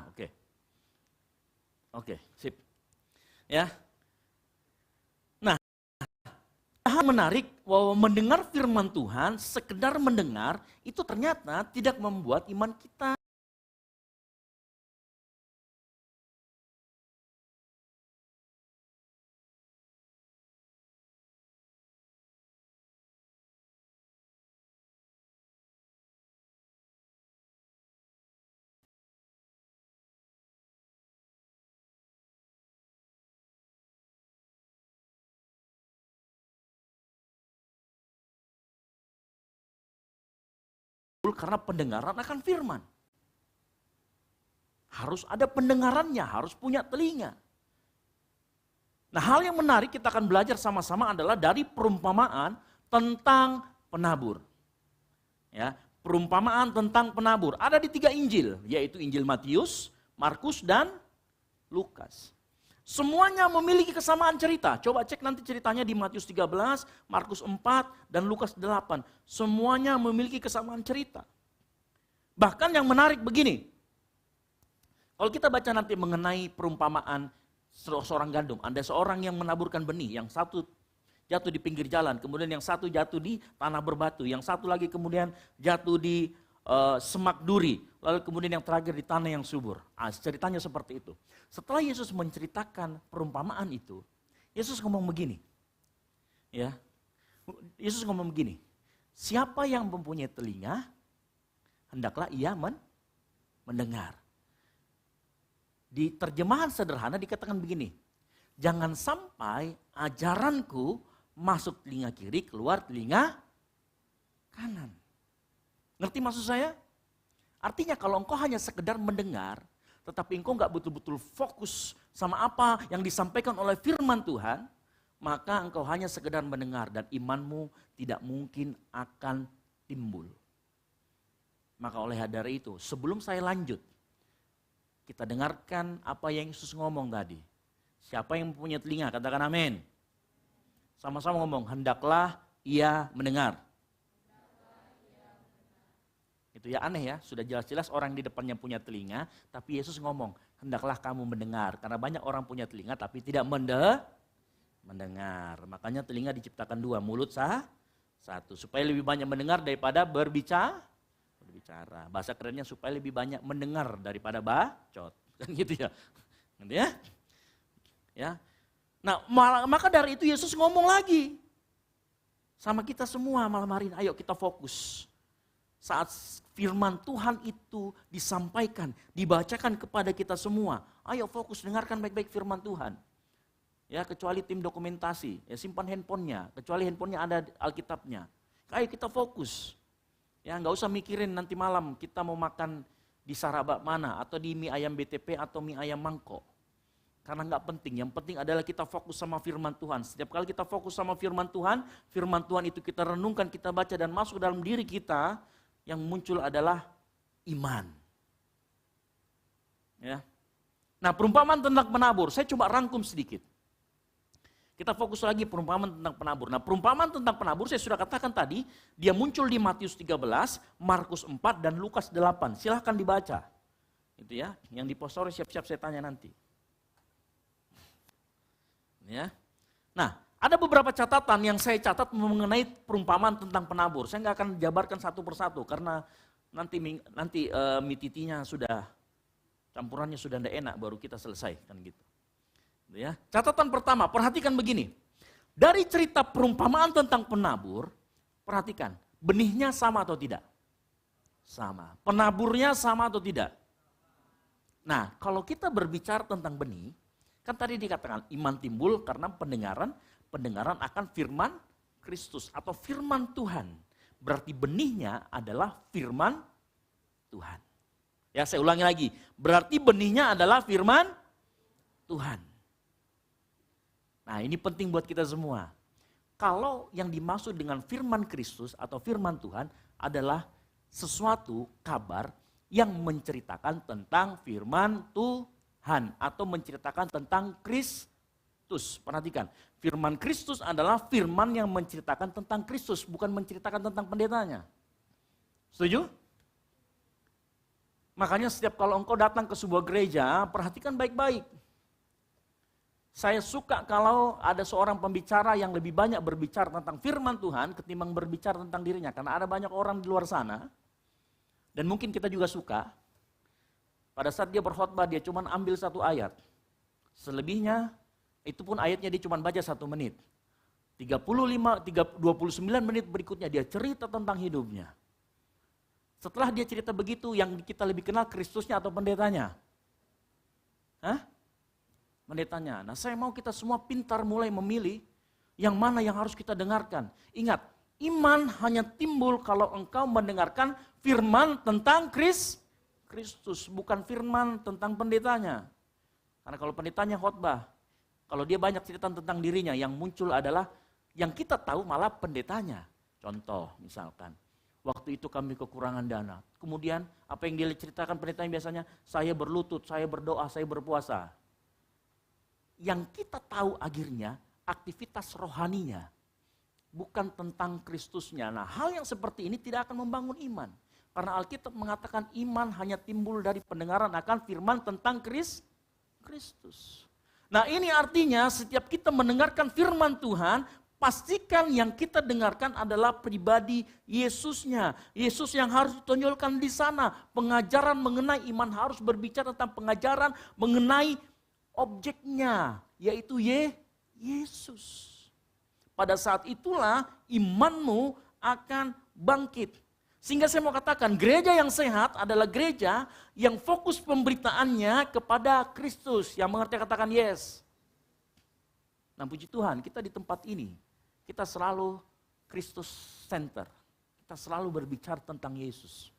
Oke. Oke, sip. Ya. Nah, hal menarik bahwa mendengar firman Tuhan, sekedar mendengar, itu ternyata tidak membuat iman kita karena pendengaran akan firman. Harus ada pendengarannya, harus punya telinga. Nah, hal yang menarik kita akan belajar sama-sama adalah dari perumpamaan tentang penabur. Ya, perumpamaan tentang penabur. Ada di 3 Injil, yaitu Injil Matius, Markus, dan Lukas. Semuanya memiliki kesamaan cerita. Coba cek nanti ceritanya di Matius 13, Markus 4, dan Lukas 8. Semuanya memiliki kesamaan cerita. Bahkan yang menarik begini, kalau kita baca nanti mengenai perumpamaan seorang gandum, ada seorang yang menaburkan benih, yang satu jatuh di pinggir jalan, kemudian yang satu jatuh di tanah berbatu, yang satu lagi kemudian jatuh di semak duri, lalu kemudian yang terakhir di tanah yang subur. Ceritanya seperti itu. Setelah Yesus menceritakan perumpamaan itu, Yesus ngomong begini, ya, Yesus ngomong begini, siapa yang mempunyai telinga, hendaklah ia mendengar. Di terjemahan sederhana dikatakan begini, jangan sampai ajaranku masuk telinga kiri, keluar telinga kanan. Ngerti maksud saya? Artinya kalau engkau hanya sekedar mendengar, tetapi engkau nggak betul-betul fokus sama apa yang disampaikan oleh firman Tuhan, maka engkau hanya sekedar mendengar dan imanmu tidak mungkin akan timbul. Maka oleh dari itu, sebelum saya lanjut, kita dengarkan apa yang Yesus ngomong tadi. Siapa yang mempunyai telinga, katakan amin. Sama-sama ngomong, hendaklah ia mendengar. Itu ya aneh ya, sudah jelas-jelas orang di depannya punya telinga, tapi Yesus ngomong, hendaklah kamu mendengar. Karena banyak orang punya telinga tapi tidak mendengar. Makanya telinga diciptakan dua, mulut satu. Supaya lebih banyak mendengar daripada berbicara. Bahasa kerennya supaya lebih banyak mendengar daripada bacot. Kan gitu ya. Gitu ya. Ya. Nah, maka dari itu Yesus ngomong lagi sama kita semua malam hari ini, ayo kita fokus. Saat firman Tuhan itu disampaikan, dibacakan kepada kita semua, ayo fokus dengarkan baik-baik firman Tuhan. Ya, kecuali tim dokumentasi, ya simpan handphonenya, kecuali handphonenya ada Alkitabnya. Ayo kita fokus. Ya, nggak usah mikirin nanti malam kita mau makan di Sarabak mana, atau di mie ayam BTP atau mie ayam mangkok. Karena nggak penting, yang penting adalah kita fokus sama firman Tuhan. Setiap kali kita fokus sama firman Tuhan itu kita renungkan, kita baca dan masuk dalam diri kita, yang muncul adalah iman. Ya. Nah, perumpamaan tentang penabur, saya coba rangkum sedikit. Kita fokus lagi perumpamaan tentang penabur. Nah, perumpamaan tentang penabur saya sudah katakan tadi, dia muncul di Matius 13, Markus 4, dan Lukas 8. Silahkan dibaca. Itu ya, yang di poster siap-siap saya tanya nanti. Ya. Nah, ada beberapa catatan yang saya catat mengenai perumpamaan tentang penabur. Saya nggak akan jabarkan satu persatu karena nanti mititinya sudah, campurannya sudah tidak enak, baru kita selesai kan gitu. Ya. Catatan pertama, perhatikan begini. Dari cerita perumpamaan tentang penabur, perhatikan, benihnya sama atau tidak? Sama. Penaburnya sama atau tidak? Nah, kalau kita berbicara tentang benih, kan tadi dikatakan iman timbul karena pendengaran akan firman Kristus atau firman Tuhan. Berarti benihnya adalah firman Tuhan. Ya, saya ulangi lagi. Berarti benihnya adalah firman Tuhan. Nah, ini penting buat kita semua. Kalau yang dimaksud dengan firman Kristus atau firman Tuhan adalah sesuatu kabar yang menceritakan tentang firman Tuhan atau menceritakan tentang Kristus. Perhatikan, firman Kristus adalah firman yang menceritakan tentang Kristus, bukan menceritakan tentang pendetanya. Setuju? Makanya setiap kalau engkau datang ke sebuah gereja, perhatikan baik-baik. Saya suka kalau ada seorang pembicara yang lebih banyak berbicara tentang firman Tuhan ketimbang berbicara tentang dirinya. Karena ada banyak orang di luar sana, dan mungkin kita juga suka, pada saat dia berkhotbah dia cuma ambil satu ayat. Selebihnya, itu pun ayatnya dia cuma baca 1 menit. 29 menit berikutnya dia cerita tentang hidupnya. Setelah dia cerita begitu, yang kita lebih kenal Kristusnya atau pendetanya? Hah? Pendetanya. Nah, saya mau kita semua pintar mulai memilih yang mana yang harus kita dengarkan. Ingat, iman hanya timbul kalau engkau mendengarkan firman tentang Kristus, bukan firman tentang pendetanya. Karena kalau pendetanya khotbah, kalau dia banyak cerita tentang dirinya, yang muncul adalah yang kita tahu malah pendetanya. Contoh misalkan, waktu itu kami kekurangan dana. Kemudian apa yang dia ceritakan pendetanya biasanya, saya berlutut, saya berdoa, saya berpuasa. Yang kita tahu akhirnya aktivitas rohaninya, bukan tentang Kristusnya. Nah, hal yang seperti ini tidak akan membangun iman. Karena Alkitab mengatakan iman hanya timbul dari pendengaran akan firman tentang Kristus. Nah ini artinya setiap kita mendengarkan firman Tuhan, pastikan yang kita dengarkan adalah pribadi Yesusnya. Yesus yang harus ditonjolkan di sana. Pengajaran mengenai iman harus berbicara tentang pengajaran mengenai objeknya, yaitu Yesus. Pada saat itulah imanmu akan bangkit. Sehingga saya mau katakan gereja yang sehat adalah gereja yang fokus pemberitaannya kepada Kristus. Yang mengerti katakan yes. Nah puji Tuhan kita di tempat ini, kita selalu Kristus center. Kita selalu berbicara tentang Yesus.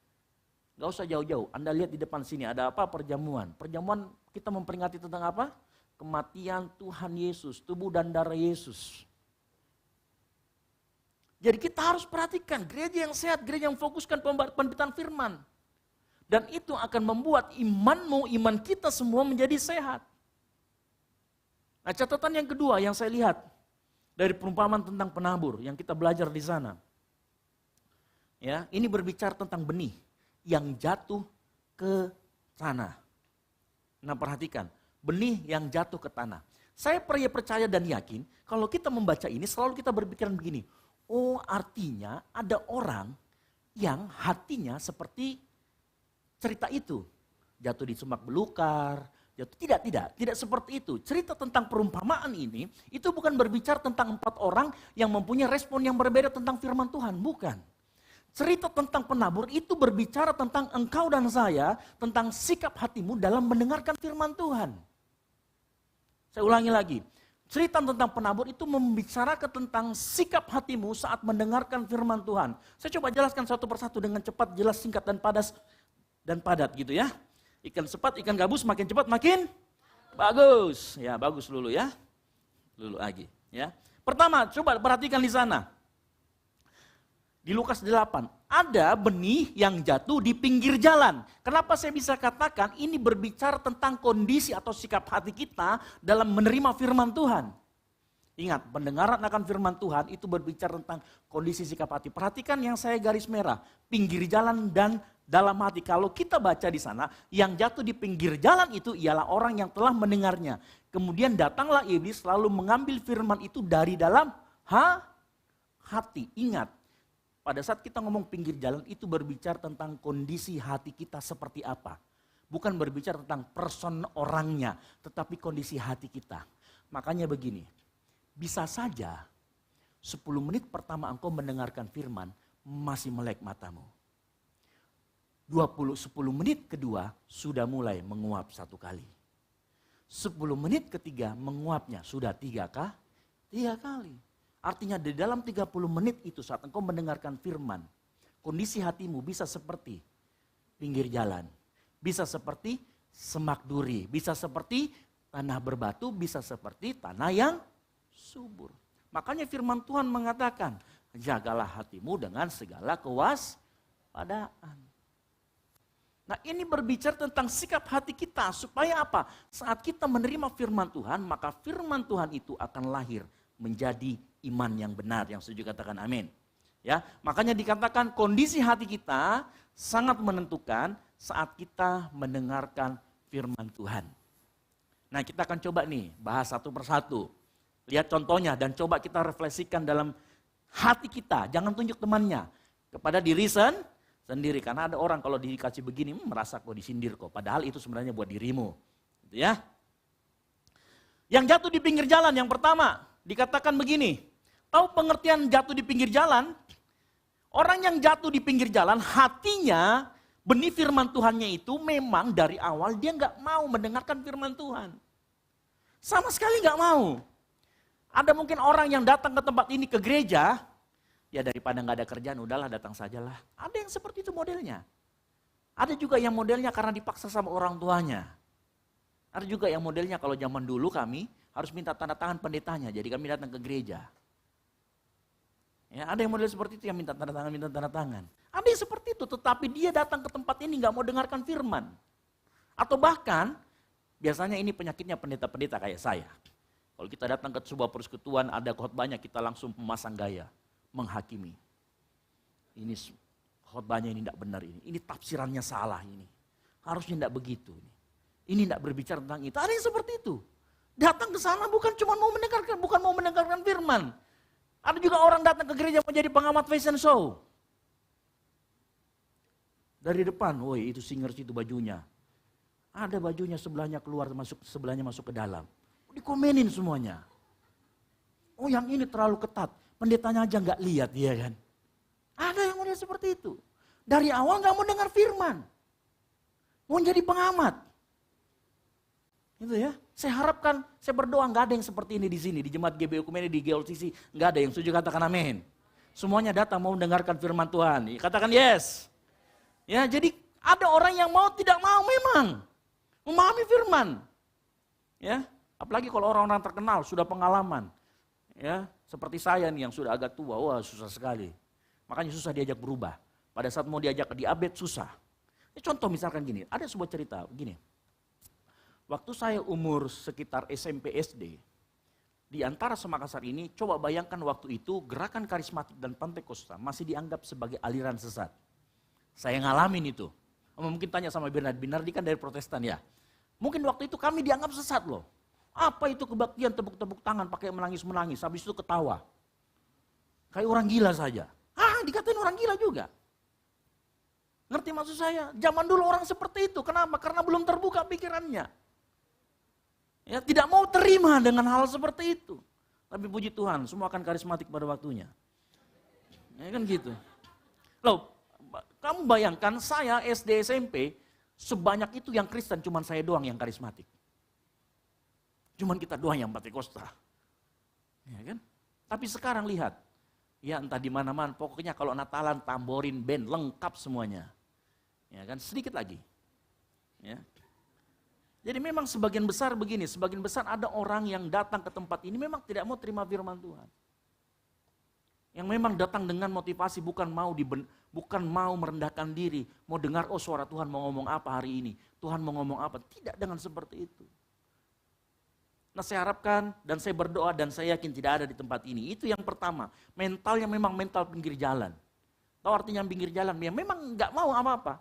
Gak usah jauh-jauh, Anda lihat di depan sini ada apa? Perjamuan. Perjamuan kita memperingati tentang apa? Kematian Tuhan Yesus, tubuh dan darah Yesus. Jadi kita harus perhatikan gereja yang sehat, gereja yang fokuskan pemberitaan firman. Dan itu akan membuat imanmu, iman kita semua menjadi sehat. Nah catatan yang kedua yang saya lihat dari perumpamaan tentang penabur yang kita belajar di sana. Ya, ini berbicara tentang benih yang jatuh ke tanah. Nah perhatikan, benih yang jatuh ke tanah. Saya percaya dan yakin kalau kita membaca ini selalu kita berpikiran begini. Oh artinya ada orang yang hatinya seperti cerita itu. Jatuh di semak belukar, jatuh. Tidak seperti itu. Cerita tentang perumpamaan ini, itu bukan berbicara tentang 4 orang yang mempunyai respon yang berbeda tentang firman Tuhan, bukan. Cerita tentang penabur itu berbicara tentang engkau dan saya, tentang sikap hatimu dalam mendengarkan firman Tuhan. Saya ulangi lagi. Cerita tentang penabur itu membicarakan tentang sikap hatimu saat mendengarkan firman Tuhan. Saya coba jelaskan satu persatu dengan cepat, jelas, singkat, dan padat gitu ya. Ikan cepat, ikan gabus, makin cepat makin bagus. Ya bagus dulu ya. Dulu lagi ya. Pertama coba perhatikan di sana. Di Lukas 8, ada benih yang jatuh di pinggir jalan. Kenapa saya bisa katakan ini berbicara tentang kondisi atau sikap hati kita dalam menerima firman Tuhan. Ingat, pendengaran akan firman Tuhan itu berbicara tentang kondisi sikap hati. Perhatikan yang saya garis merah, pinggir jalan dan dalam hati. Kalau kita baca di sana, yang jatuh di pinggir jalan itu ialah orang yang telah mendengarnya. Kemudian datanglah iblis lalu mengambil firman itu dari dalam hati. Ingat. Pada saat kita ngomong pinggir jalan itu berbicara tentang kondisi hati kita seperti apa. Bukan berbicara tentang person orangnya, tetapi kondisi hati kita. Makanya begini, bisa saja 10 menit pertama engkau mendengarkan firman masih melek matamu. 10 menit kedua sudah mulai menguap 1 kali. 10 menit ketiga menguapnya sudah 3 kali. Artinya di dalam 30 menit itu saat engkau mendengarkan firman, kondisi hatimu bisa seperti pinggir jalan, bisa seperti semak duri, bisa seperti tanah berbatu, bisa seperti tanah yang subur. Makanya firman Tuhan mengatakan, jagalah hatimu dengan segala kewaspadaan. Nah ini berbicara tentang sikap hati kita, supaya apa? Saat kita menerima firman Tuhan, maka firman Tuhan itu akan lahir menjadi iman yang benar, yang setuju katakan amin. Ya, makanya dikatakan kondisi hati kita sangat menentukan saat kita mendengarkan firman Tuhan. Nah, kita akan coba nih bahas satu persatu. Lihat contohnya dan coba kita refleksikan dalam hati kita. Jangan tunjuk temannya kepada diri sendiri, karena ada orang kalau dikasih begini merasa kok disindir kok, padahal itu sebenarnya buat dirimu. Gitu ya. Yang jatuh di pinggir jalan yang pertama dikatakan begini. Tahu pengertian jatuh di pinggir jalan? Orang yang jatuh di pinggir jalan, hatinya benih firman Tuhannya itu memang dari awal dia nggak mau mendengarkan firman Tuhan. Sama sekali nggak mau. Ada mungkin orang yang datang ke tempat ini ke gereja, ya daripada nggak ada kerjaan, udahlah datang sajalah. Ada yang seperti itu modelnya. Ada juga yang modelnya karena dipaksa sama orang tuanya. Ada juga yang modelnya kalau zaman dulu kami harus minta tanda tangan pendetanya, jadi kami datang ke gereja. Ya, ada yang model seperti itu yang minta tanda tangan. Ada yang seperti itu, tetapi dia datang ke tempat ini nggak mau dengarkan firman. Atau bahkan, biasanya ini penyakitnya pendeta-pendeta kayak saya. Kalau kita datang ke sebuah persekutuan, ada khotbahnya kita langsung memasang gaya, menghakimi. Ini khotbahnya ini tidak benar ini tafsirannya salah ini. Harusnya tidak begitu. Ini tidak berbicara tentang itu. Ada yang seperti itu. Datang ke sana bukan cuma mau mendengarkan firman. Ada juga orang datang ke gereja menjadi pengamat fashion show. Dari depan, woi itu singers itu bajunya. Ada bajunya sebelahnya keluar, sebelahnya masuk ke dalam. Dikomenin semuanya. Oh yang ini terlalu ketat, pendetanya aja nggak lihat dia kan. Ada yang model seperti itu. Dari awal nggak mau dengar firman. Mau jadi pengamat. Gitu ya. Saya harapkan, saya berdoa nggak ada yang seperti ini di sini. Di Jemaat GBU Kumene, di GLCC. Nggak ada yang setuju, katakan amin. Semuanya datang mau mendengarkan firman Tuhan. Katakan yes. Ya, jadi ada orang yang mau tidak mau memang. Memahami firman. Ya, apalagi kalau orang-orang terkenal, sudah pengalaman. Ya, seperti saya nih yang sudah agak tua, wah susah sekali. Makanya susah diajak berubah. Pada saat mau diajak diupdate susah. Ini contoh misalkan gini, ada sebuah cerita begini. Waktu saya umur sekitar SMP SD, di antara Semakassar ini, coba bayangkan waktu itu gerakan karismatik dan Pantekosta masih dianggap sebagai aliran sesat. Saya ngalamin itu. Mungkin tanya sama Bernardi kan dari Protestan ya. Mungkin waktu itu kami dianggap sesat loh. Apa itu kebaktian tepuk-tepuk tangan pakai menangis-menangis, habis itu ketawa. Kayak orang gila saja. Dikatain orang gila juga. Ngerti maksud saya? Zaman dulu orang seperti itu. Kenapa? Karena belum terbuka pikirannya. Ya, tidak mau terima dengan hal seperti itu. Tapi puji Tuhan, semua akan karismatik pada waktunya. Ya kan gitu. Loh, kamu bayangkan saya SD SMP, sebanyak itu yang Kristen, cuman saya doang yang karismatik. Cuman kita doang yang Pantekosta. Ya kan? Tapi sekarang lihat, ya entah di mana-mana, pokoknya kalau Natalan, tamborin, band, lengkap semuanya. Ya kan, sedikit lagi. Ya. Jadi memang sebagian besar begini, sebagian besar ada orang yang datang ke tempat ini memang tidak mau terima firman Tuhan. Yang memang datang dengan motivasi bukan mau merendahkan diri, mau dengar oh suara Tuhan mau ngomong apa hari ini, Tuhan mau ngomong apa, tidak dengan seperti itu. Nah saya harapkan dan saya berdoa dan saya yakin tidak ada di tempat ini. Itu yang pertama, mentalnya memang mental pinggir jalan. Tahu artinya pinggir jalan? Ya memang nggak mau apa-apa.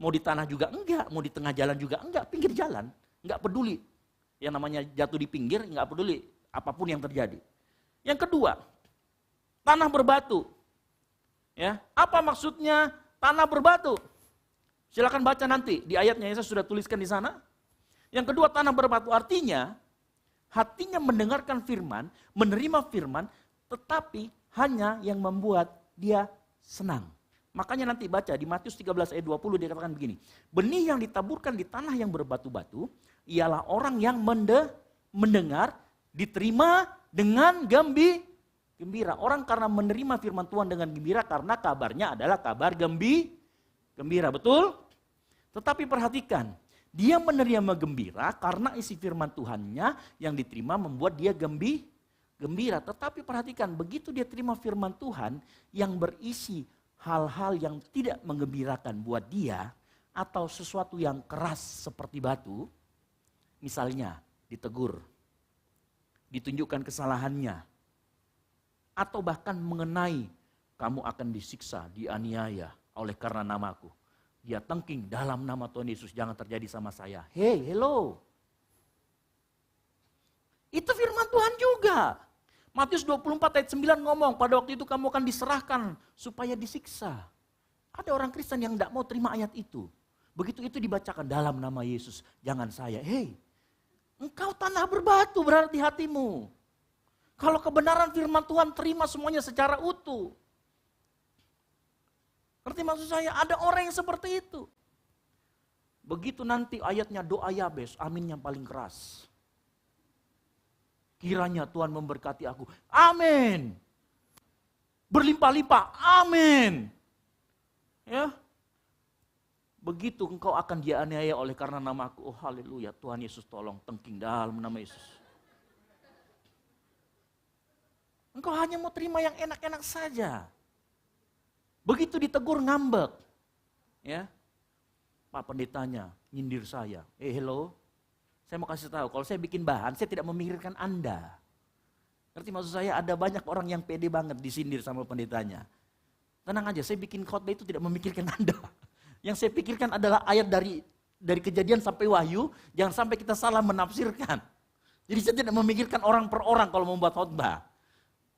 Mau di tanah juga enggak, mau di tengah jalan juga enggak, pinggir jalan. Enggak peduli. Yang namanya jatuh di pinggir, enggak peduli apapun yang terjadi. Yang kedua, tanah berbatu. Ya, apa maksudnya tanah berbatu? Silakan baca nanti di ayatnya yang saya sudah tuliskan di sana. Yang kedua, tanah berbatu artinya hatinya mendengarkan firman, menerima firman, tetapi hanya yang membuat dia senang. Makanya nanti baca di Matius 13 ayat 20 dia katakan begini. Benih yang ditaburkan di tanah yang berbatu-batu ialah orang yang mendengar, diterima dengan gembira. Orang karena menerima firman Tuhan dengan gembira karena kabarnya adalah kabar gembira. Betul? Tetapi perhatikan, dia menerima gembira karena isi firman Tuhannya yang diterima membuat dia gembira. Tetapi perhatikan, begitu dia terima firman Tuhan yang berisi hal-hal yang tidak menggembirakan buat dia atau sesuatu yang keras seperti batu, misalnya ditegur, ditunjukkan kesalahannya, atau bahkan mengenai kamu akan disiksa, dianiaya oleh karena namaku. Dia tengking dalam nama Tuhan Yesus, jangan terjadi sama saya. Hey, hello. Itu firman Tuhan juga. Matius 24 ayat 9 ngomong, pada waktu itu kamu akan diserahkan supaya disiksa. Ada orang Kristen yang tidak mau terima ayat itu. Begitu itu dibacakan dalam nama Yesus, jangan saya. Hey, engkau tanah berbatu berarti hatimu. Kalau kebenaran firman Tuhan terima semuanya secara utuh. Ngerti maksud saya? Ada orang yang seperti itu. Begitu nanti ayatnya doa Yabes, amin yang paling keras. Kiranya Tuhan memberkati aku. Amin. Berlimpah-limpah. Amin. Ya. Begitu engkau akan dianiaya oleh karena namaku. Oh haleluya, Tuhan Yesus tolong tengking dalam nama Yesus. Engkau hanya mau terima yang enak-enak saja. Begitu ditegur ngambek. Ya. Pak pendetanya nyindir saya. Hello. Saya mau kasih tahu, kalau saya bikin bahan, saya tidak memikirkan Anda. Ngerti maksud saya? Ada banyak orang yang pede banget disindir sama pendetanya. Tenang aja, saya bikin khotbah itu tidak memikirkan Anda. Yang saya pikirkan adalah ayat dari Kejadian sampai Wahyu, jangan sampai kita salah menafsirkan. Jadi saya tidak memikirkan orang per orang kalau membuat khotbah.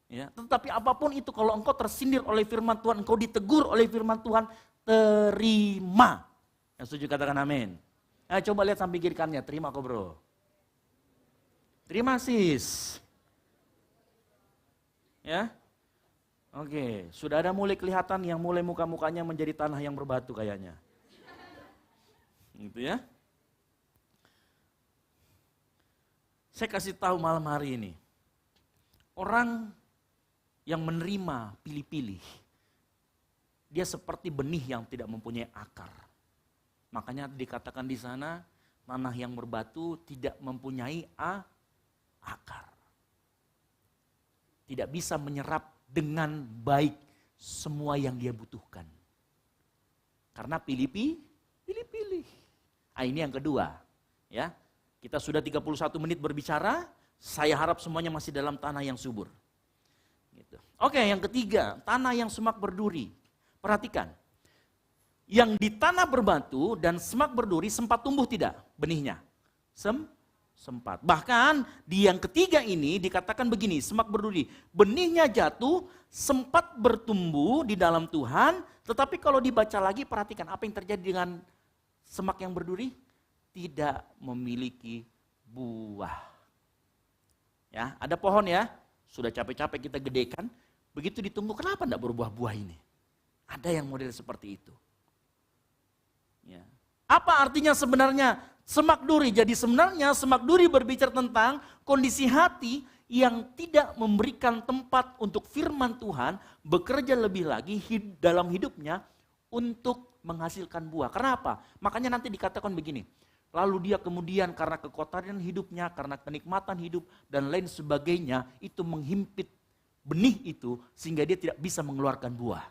Ya, tetapi apapun itu, kalau engkau tersindir oleh firman Tuhan, engkau ditegur oleh firman Tuhan, terima. Yang setuju katakan amin. Nah, coba lihat samping kiri kanannya, terima kok bro. Terima sis. Ya, oke, sudah ada mulai kelihatan yang mulai muka-mukanya menjadi tanah yang berbatu kayaknya. Gitu ya. Saya kasih tahu malam hari ini, orang yang menerima pilih-pilih, dia seperti benih yang tidak mempunyai akar. Makanya dikatakan di sana, tanah yang berbatu tidak mempunyai akar. Tidak bisa menyerap dengan baik semua yang dia butuhkan. Karena pilih-pilih. Nah, ini yang kedua. Ya, kita sudah 31 menit berbicara, saya harap semuanya masih dalam tanah yang subur. Gitu. Oke, yang ketiga, tanah yang semak berduri. Perhatikan, yang di tanah berbatu dan semak berduri sempat tumbuh tidak benihnya? Sempat. Bahkan di yang ketiga ini dikatakan begini, semak berduri. Benihnya jatuh, sempat bertumbuh di dalam Tuhan, tetapi kalau dibaca lagi perhatikan apa yang terjadi dengan semak yang berduri? Tidak memiliki buah. Ya, ada pohon ya, sudah capek-capek kita gedekan, begitu ditunggu kenapa tidak berbuah-buah ini? Ada yang model seperti itu. Ya. Apa artinya sebenarnya semak duri? Jadi sebenarnya semak duri berbicara tentang kondisi hati yang tidak memberikan tempat untuk firman Tuhan bekerja lebih lagi dalam hidupnya untuk menghasilkan buah. Kenapa? Makanya nanti dikatakan begini, lalu dia kemudian karena kekotoran hidupnya, karena kenikmatan hidup dan lain sebagainya, itu menghimpit benih itu sehingga dia tidak bisa mengeluarkan buah.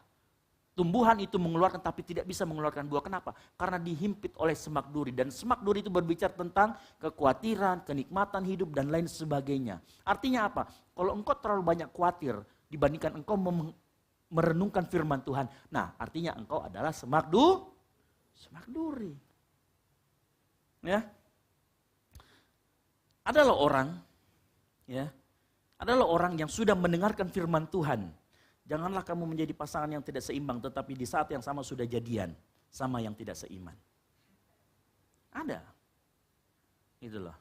Tumbuhan itu mengeluarkan tapi tidak bisa mengeluarkan buah. Kenapa? Karena dihimpit oleh semak duri. Dan semak duri itu berbicara tentang kekhawatiran, kenikmatan hidup dan lain sebagainya. Artinya apa? Kalau engkau terlalu banyak khawatir dibandingkan engkau merenungkan firman Tuhan. Nah, artinya engkau adalah semak duri. Ya. Adalah orang yang sudah mendengarkan firman Tuhan. Janganlah kamu menjadi pasangan yang tidak seimbang, tetapi di saat yang sama sudah jadian sama yang tidak seiman. Ada. Itulah.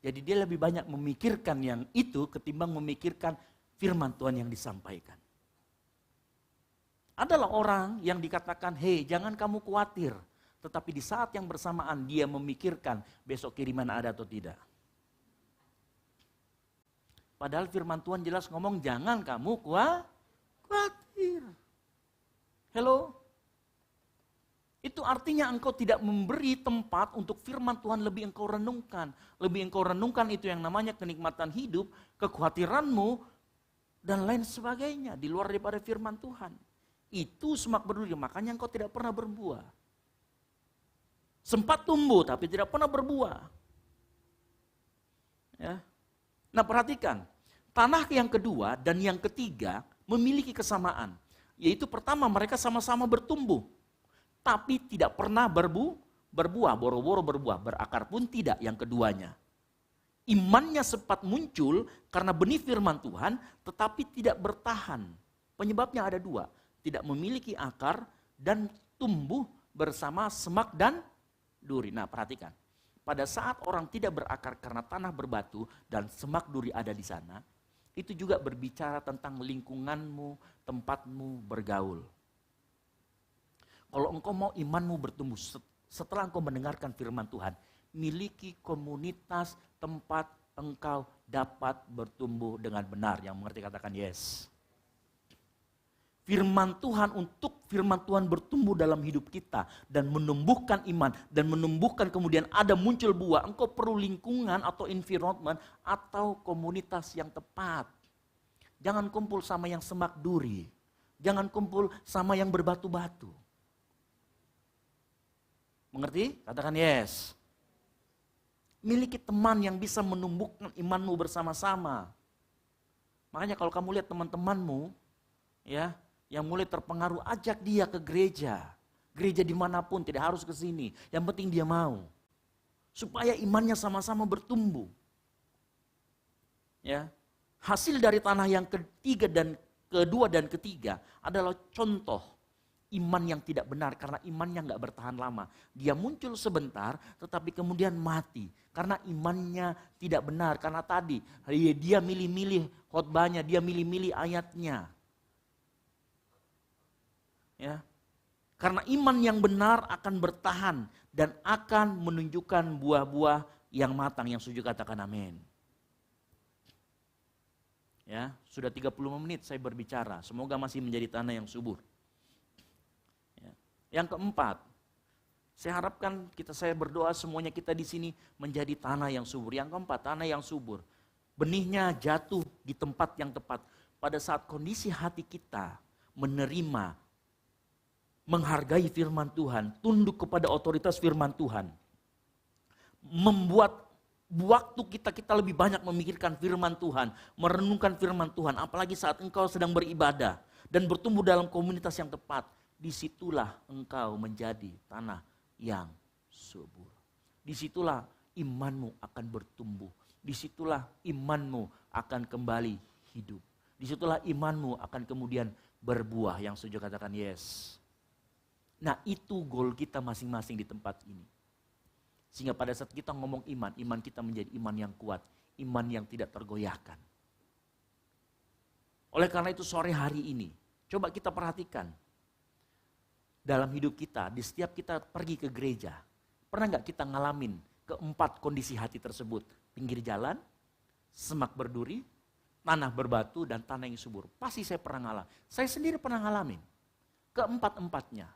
Jadi dia lebih banyak memikirkan yang itu ketimbang memikirkan firman Tuhan yang disampaikan. Adalah orang yang dikatakan, hei jangan kamu khawatir. Tetapi di saat yang bersamaan dia memikirkan besok kiriman ada atau tidak. Padahal firman Tuhan jelas ngomong jangan kamu khawatir. Hello? Itu artinya engkau tidak memberi tempat untuk firman Tuhan lebih engkau renungkan. Lebih engkau renungkan itu yang namanya kenikmatan hidup, kekhawatiranmu, dan lain sebagainya. Di luar daripada firman Tuhan. Itu semak berduri, makanya engkau tidak pernah berbuah. Sempat tumbuh tapi tidak pernah berbuah. Ya. Nah perhatikan, tanah yang kedua dan yang ketiga memiliki kesamaan. Yaitu pertama mereka sama-sama bertumbuh. Tapi tidak pernah berbuah, boro-boro berbuah. Berakar pun tidak yang keduanya. Imannya sempat muncul karena benih firman Tuhan tetapi tidak bertahan. Penyebabnya ada dua. Tidak memiliki akar dan tumbuh bersama semak dan duri. Nah perhatikan. Pada saat orang tidak berakar karena tanah berbatu dan semak duri ada di sana, itu juga berbicara tentang lingkunganmu, tempatmu bergaul. Kalau engkau mau imanmu bertumbuh, setelah engkau mendengarkan firman Tuhan, miliki komunitas tempat engkau dapat bertumbuh dengan benar. Yang mengerti katakan yes. Firman Tuhan, untuk firman Tuhan bertumbuh dalam hidup kita dan menumbuhkan iman dan menumbuhkan kemudian ada muncul buah, engkau perlu lingkungan atau environment atau komunitas yang tepat. Jangan kumpul sama yang semak duri, jangan kumpul sama yang berbatu-batu. Mengerti? Katakan yes. Miliki teman yang bisa menumbuhkan imanmu bersama-sama. Makanya kalau kamu lihat teman-temanmu, ya, yang mulai terpengaruh, ajak dia ke gereja. Gereja dimanapun, tidak harus ke sini. Yang penting dia mau. Supaya imannya sama-sama bertumbuh. Ya, hasil dari tanah yang kedua dan ketiga adalah contoh iman yang tidak benar karena imannya nggak bertahan lama. Dia muncul sebentar tetapi kemudian mati karena imannya tidak benar. Karena tadi dia milih-milih khotbahnya, dia milih-milih ayatnya. Ya. Karena iman yang benar akan bertahan dan akan menunjukkan buah-buah yang matang. Yang setuju katakan amin. Ya, sudah 35 menit saya berbicara. Semoga masih menjadi tanah yang subur. Ya. Yang keempat, saya harapkan saya berdoa semuanya kita di sini menjadi tanah yang subur. Yang keempat, tanah yang subur. Benihnya jatuh di tempat yang tepat. Pada saat kondisi hati kita menerima, menghargai firman Tuhan, tunduk kepada otoritas firman Tuhan. Membuat waktu kita lebih banyak memikirkan firman Tuhan, merenungkan firman Tuhan, apalagi saat engkau sedang beribadah dan bertumbuh dalam komunitas yang tepat, disitulah engkau menjadi tanah yang subur. Disitulah imanmu akan bertumbuh, disitulah imanmu akan kembali hidup, disitulah imanmu akan kemudian berbuah. Yang setuju katakan yes. Nah itu goal kita masing-masing di tempat ini. Sehingga pada saat kita ngomong iman, iman kita menjadi iman yang kuat, iman yang tidak tergoyahkan. Oleh karena itu sore hari ini, coba kita perhatikan. Dalam hidup kita, di setiap kita pergi ke gereja, pernah gak kita ngalamin keempat kondisi hati tersebut? Pinggir jalan, semak berduri, tanah berbatu, dan tanah yang subur. Pasti saya pernah ngalamin. Saya sendiri pernah ngalamin. Keempat-empatnya.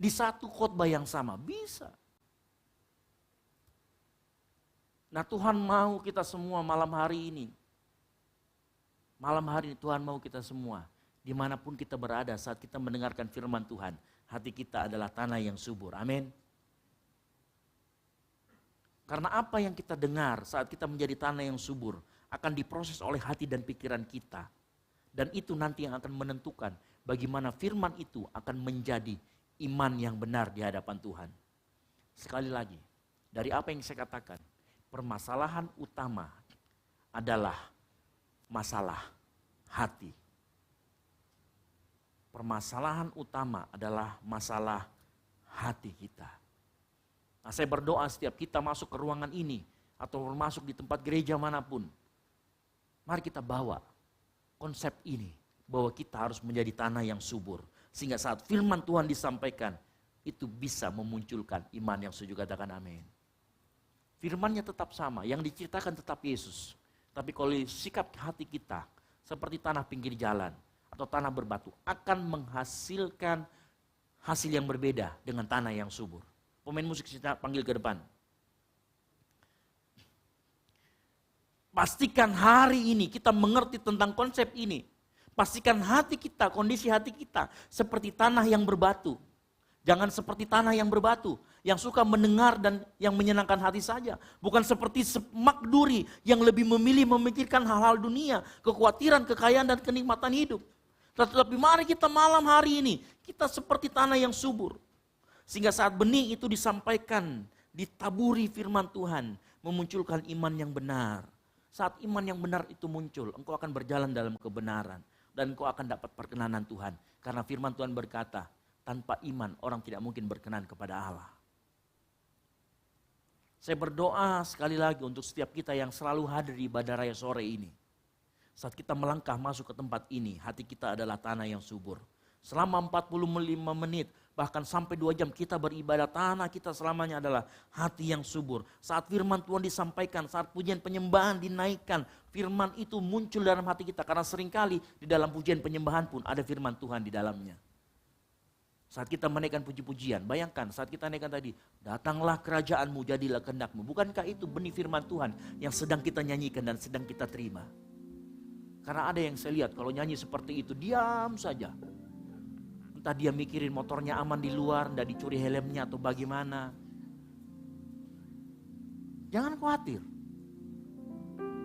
Di satu khotbah yang sama, bisa. Nah Tuhan mau kita semua malam hari ini. Malam hari ini Tuhan mau kita semua. Dimanapun kita berada saat kita mendengarkan firman Tuhan. Hati kita adalah tanah yang subur. Amin. Karena apa yang kita dengar saat kita menjadi tanah yang subur. Akan diproses oleh hati dan pikiran kita. Dan itu nanti yang akan menentukan bagaimana firman itu akan menjadi iman yang benar di hadapan Tuhan. Sekali lagi, dari apa yang saya katakan, permasalahan utama adalah masalah hati. Permasalahan utama adalah masalah hati kita. Nah, saya berdoa setiap kita masuk ke ruangan ini atau masuk di tempat gereja manapun, mari kita bawa konsep ini bahwa kita harus menjadi tanah yang subur. Sehingga saat firman Tuhan disampaikan, itu bisa memunculkan iman yang setuju katakan amin. Firmannya tetap sama, yang diceritakan tetap Yesus. Tapi kalau sikap hati kita seperti tanah pinggir jalan atau tanah berbatu akan menghasilkan hasil yang berbeda dengan tanah yang subur. Pemain musik kita panggil ke depan. Pastikan hari ini kita mengerti tentang konsep ini. Pastikan hati kita, kondisi hati kita seperti tanah yang berbatu. Jangan seperti tanah yang berbatu, yang suka mendengar dan yang menyenangkan hati saja. Bukan seperti semak duri yang lebih memilih memikirkan hal-hal dunia, kekhawatiran, kekayaan dan kenikmatan hidup. Tetapi mari kita malam hari ini, kita seperti tanah yang subur. Sehingga saat benih itu disampaikan, ditaburi firman Tuhan, memunculkan iman yang benar. Saat iman yang benar itu muncul, engkau akan berjalan dalam kebenaran. Dan engkau akan dapat perkenanan Tuhan. Karena firman Tuhan berkata, tanpa iman orang tidak mungkin berkenan kepada Allah. Saya berdoa sekali lagi untuk setiap kita yang selalu hadir di ibadah raya sore ini. Saat kita melangkah masuk ke tempat ini, hati kita adalah tanah yang subur. Selama 45 menit, bahkan sampai 2 jam kita beribadah, tanah kita selamanya adalah hati yang subur. Saat firman Tuhan disampaikan, saat pujian penyembahan dinaikkan, firman itu muncul dalam hati kita. Karena seringkali di dalam pujian penyembahan pun ada firman Tuhan di dalamnya. Saat kita menaikkan puji-pujian, bayangkan saat kita naikkan tadi, datanglah kerajaanmu, jadilah kehendakmu. Bukankah itu benih firman Tuhan yang sedang kita nyanyikan dan sedang kita terima? Karena ada yang saya lihat kalau nyanyi seperti itu, diam saja. Entah dia mikirin motornya aman di luar, enggak dicuri helmnya atau bagaimana. Jangan khawatir.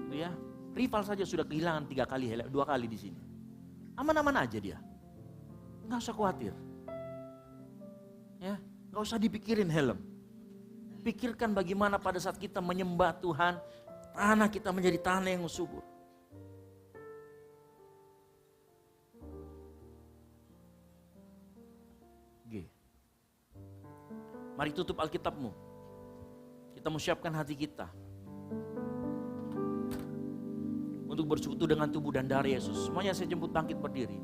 Gitu ya. Rival saja sudah kehilangan 2 kali di sini. Aman-aman aja dia. Nggak usah khawatir. Ya, nggak usah dipikirin helm. Pikirkan bagaimana pada saat kita menyembah Tuhan, tanah kita menjadi tanah yang subur. Mari tutup Alkitabmu. Kita mau siapkan hati kita untuk bersekutu dengan tubuh dan darah Yesus. Semuanya saya jemput bangkit berdiri.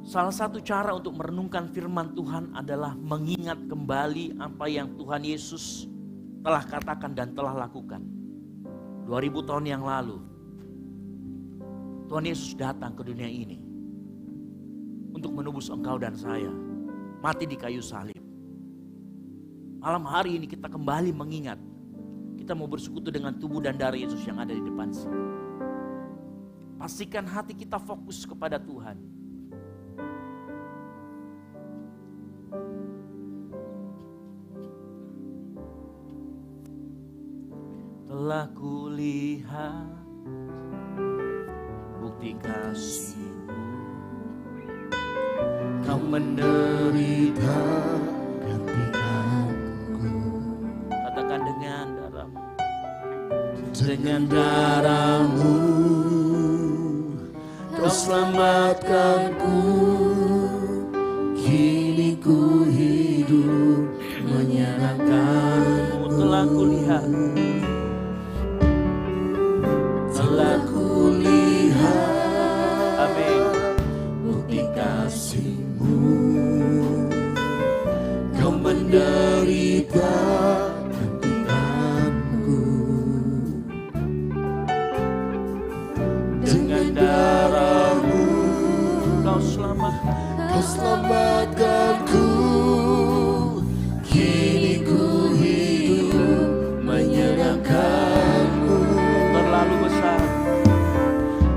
Salah satu cara untuk merenungkan firman Tuhan adalah mengingat kembali apa yang Tuhan Yesus telah katakan dan telah lakukan. 2000 tahun yang lalu, Tuhan Yesus datang ke dunia ini untuk menebus engkau dan saya, mati di kayu salib. Malam hari ini kita kembali mengingat, kita mau bersekutu dengan tubuh dan darah Yesus yang ada di depan sini. Pastikan hati kita fokus kepada Tuhan. Telah kulihat bukti kasih-Mu, Kau menderita gantikanku. Katakan dengan darah-Mu. Dengan darah-Mu Kau selamatkanku. Kini ku hidup menyenangkan-Mu. Telah kulihat, telah kulihat, amin, bukti kasih-Mu. Kau menderita gantikanku. Dengan darah-Mu Kau selamatkanku. Kini ku hidup menyenangkan-Mu. Terlalu besar,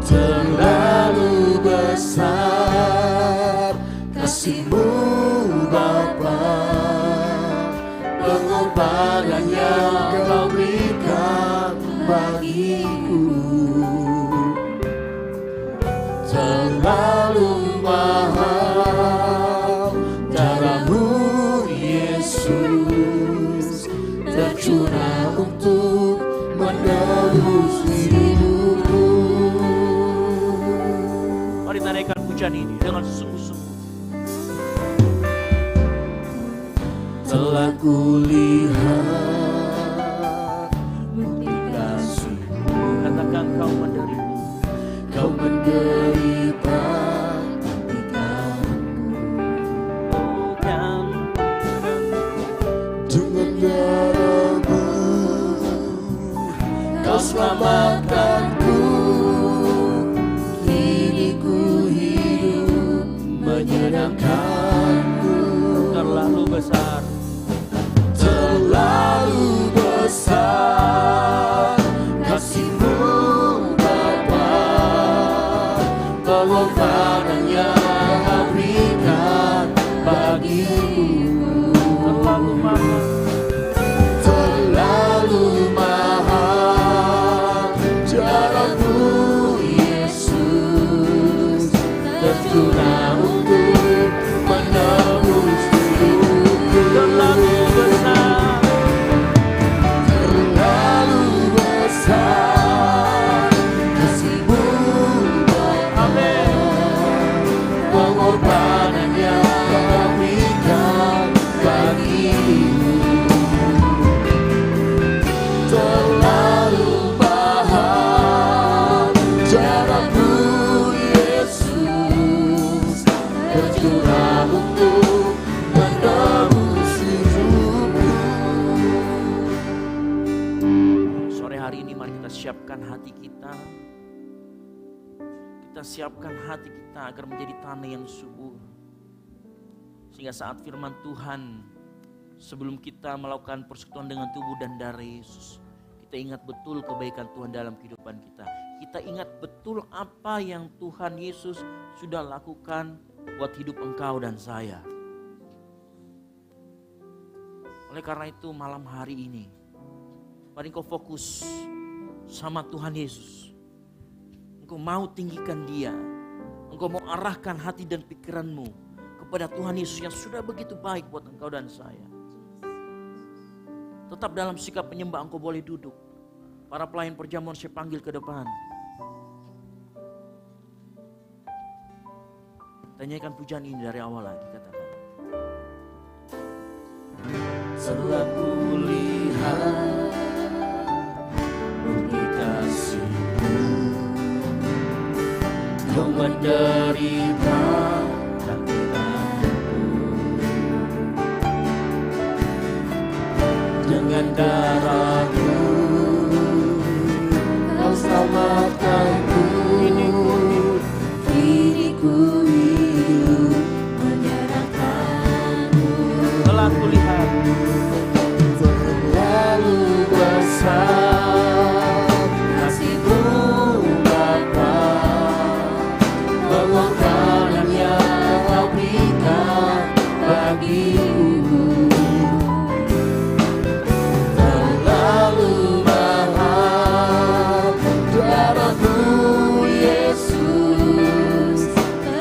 terlalu besar kasih-Mu Bapa, pengorbanan yang Kau berikan bagiku. Terlalu mahal darah-Mu Yesus, tercurah untuk menebus hidupku. Mari naikkan pujian ini dengan sungguh-sungguh. Telah kulihat bukti kasih-Mu. Katakan Kau menderita. Kau menderita gantikanku. Dengan darah-Mu Kau selamatkanku. Kini ku hidup menyenangkan-Mu. Terlalu besar, terlalu besar kasih-Mu Bapa, pengorbanan yang Kau berikan bagiku. Terlalu mahal, terlalu mahal darah-Mu Yesus, tercurah untuk menebus hidupku. Terlalu besar, terlalu besar kasih-Mu Bapa, pengorbanan yang Kau berikan bagiku. Terlalu mahal darah-Mu Yesus, tercurah untuk menebus hidupku. Sore hari ini mari kita siapkan hati kita. Kita siapkan hati kita agar menjadi tanah yang subur. Sehingga saat firman Tuhan, sebelum kita melakukan persekutuan dengan tubuh dan darah Yesus, kita ingat betul kebaikan Tuhan dalam kehidupan kita. Kita ingat betul apa yang Tuhan Yesus sudah lakukan buat hidup engkau dan saya. Oleh karena itu malam hari ini, mari kau fokus sama Tuhan Yesus. engkau mau tinggikan dia. Engkau mau arahkan hati dan pikiranmu kepada Tuhan Yesus yang sudah begitu baik buat engkau dan saya. Tetap dalam sikap penyembah, engkau boleh duduk. Para pelayan perjamuan saya panggil ke depan. Tanyakan pujian ini dari awal lagi, katakan. Setelah kulihat bukti kasih-Mu, Kau menderita sakit-Ku, dengan darah-Mu Kau selamatkan-Ku. Kini ku hidup menyerahkan-Mu. Telah kulihat terlalu besar kasih-Mu Bapa, pengorbanan yang Kau berikan bagiku. Terlalu mahal darah-Mu Yesus,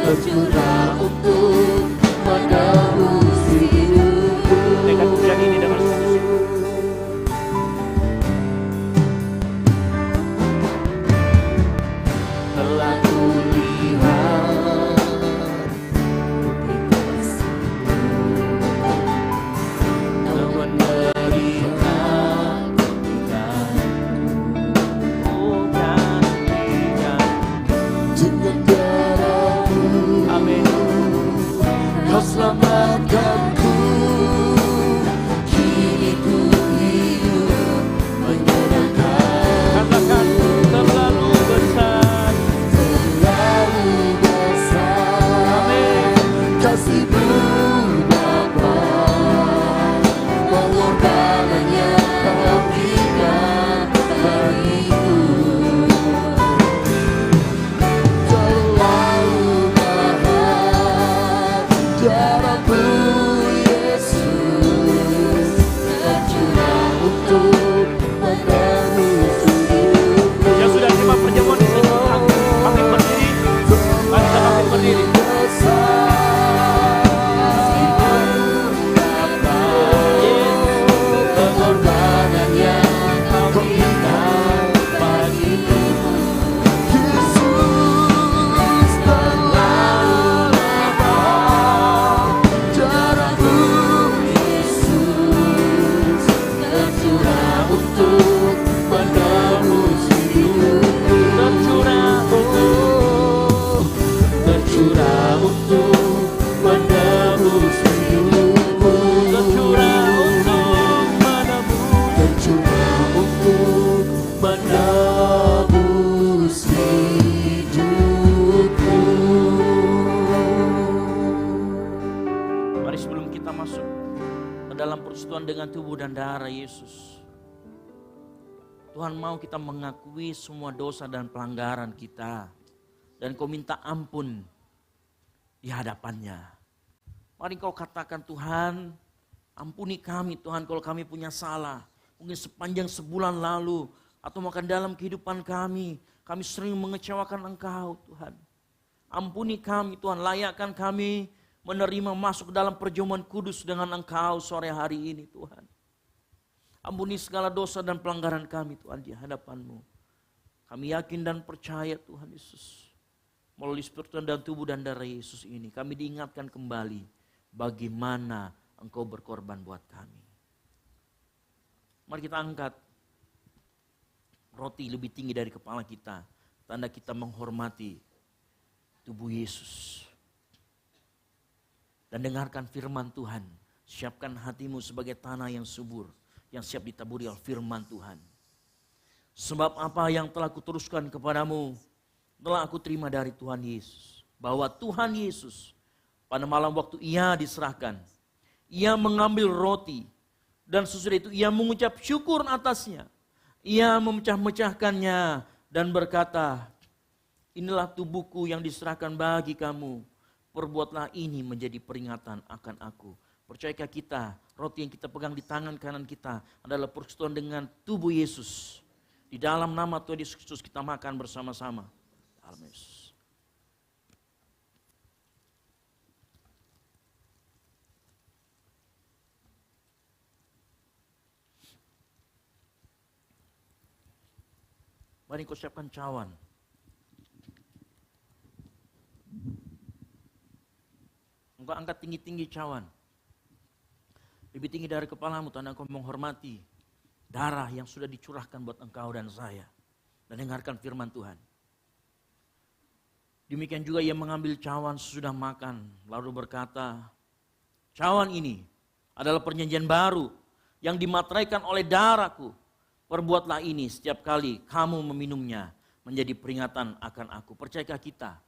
tercurah untuk menebus hidupku. Naikkan pujian ini dengan sungguh-sungguh. Telah kulihat bukti kasih-Mu, Kau menderita sakit-Ku, dengan darah-Mu, amin, Kau selamatkan-Ku. Kini ku hidup menyerahkan. Katakan, terlalu besar, terlalu besar, amin, kasih-Mu Bapa, pengorbanan yang Kau berikan bagiku. Terlalu mahal darah-Mu Yesus, tercurah untuk menebus hidupku. Yang sudah terima perjamuan di sini, bangkit berdiri. Mari kita bangkit berdiri. Pengorbanan yang Kau berikan bagiku. Yesus, terlalu mahal darah-Mu Yesus, tercurah untuk menebus hidupku. Tercurah untuk menebus hidupku. Tercurah untuk menebus hidupku. Mari sebelum kita masuk ke dalam persekutuan dengan tubuh dan darah Yesus, Tuhan mau kita mengakui semua dosa dan pelanggaran kita, dan Kau minta ampun di hadapannya. Mari kau katakan, Tuhan, ampuni kami Tuhan kalau kami punya salah. Mungkin sepanjang sebulan lalu atau bahkan dalam kehidupan kami sering mengecewakan Engkau Tuhan. Ampuni kami Tuhan, layakkan kami menerima masuk dalam perjamuan kudus dengan Engkau sore hari ini Tuhan. Ampuni segala dosa dan pelanggaran kami Tuhan di hadapan-Mu. Kami yakin dan percaya Tuhan Yesus, melalui persekutuan dan tubuh dan darah Yesus ini kami diingatkan kembali bagaimana Engkau berkorban buat kami. Mari kita angkat roti lebih tinggi dari kepala kita, tanda kita menghormati tubuh Yesus. Dan dengarkan firman Tuhan, siapkan hatimu sebagai tanah yang subur, yang siap ditaburi oleh firman Tuhan. Sebab apa yang telah kuteruskan kepadamu, telah aku terima dari Tuhan Yesus. Bahwa Tuhan Yesus pada malam waktu Ia diserahkan, Ia mengambil roti, dan sesudah itu Ia mengucap syukur atasnya. Ia memecah-mecahkannya dan berkata, inilah tubuhku yang diserahkan bagi kamu. Perbuatlah ini menjadi peringatan akan aku. Percayakah kita, roti yang kita pegang di tangan kanan kita adalah persekutuan dengan tubuh Yesus. Di dalam nama Tuhan Yesus Kristus kita makan bersama-sama. Dalam nama Yesus. Mari kau siapkan cawan. Engkau angkat tinggi-tinggi cawan. Lebih tinggi dari kepalamu, tanda engkau menghormati darah yang sudah dicurahkan buat engkau dan saya. Dan dengarkan firman Tuhan. Demikian juga ia mengambil cawan sesudah makan. Lalu berkata, cawan ini adalah perjanjian baru yang dimateraikan oleh darahku. Perbuatlah ini setiap kali kamu meminumnya menjadi peringatan akan aku. Percayakah kita?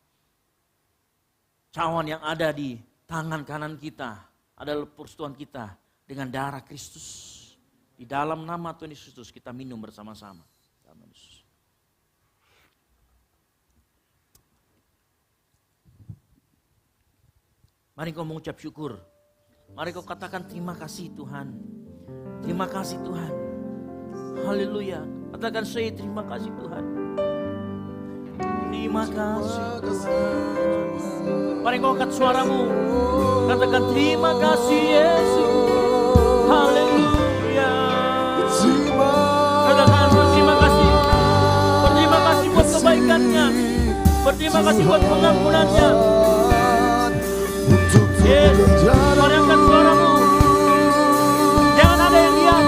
Cawan yang ada di tangan kanan kita adalah persekutuan kita dengan darah Kristus. Di dalam nama Tuhan Yesus Kristus kita minum bersama-sama. Dalam nama Yesus. Mari kau mengucap syukur. Mari kau katakan terima kasih Tuhan. Terima kasih Tuhan. Haleluya. Katakan saya terima kasih Tuhan. Terima kasih. Mari kau angkat suaramu. Katakan terima kasih Yesus. Haleluya. Katakan berterima kasih. Berterima kasih buat kebaikannya. Berterima kasih buat pengampunannya. Yes. Mari angkat suaramu. Jangan ada yang diam.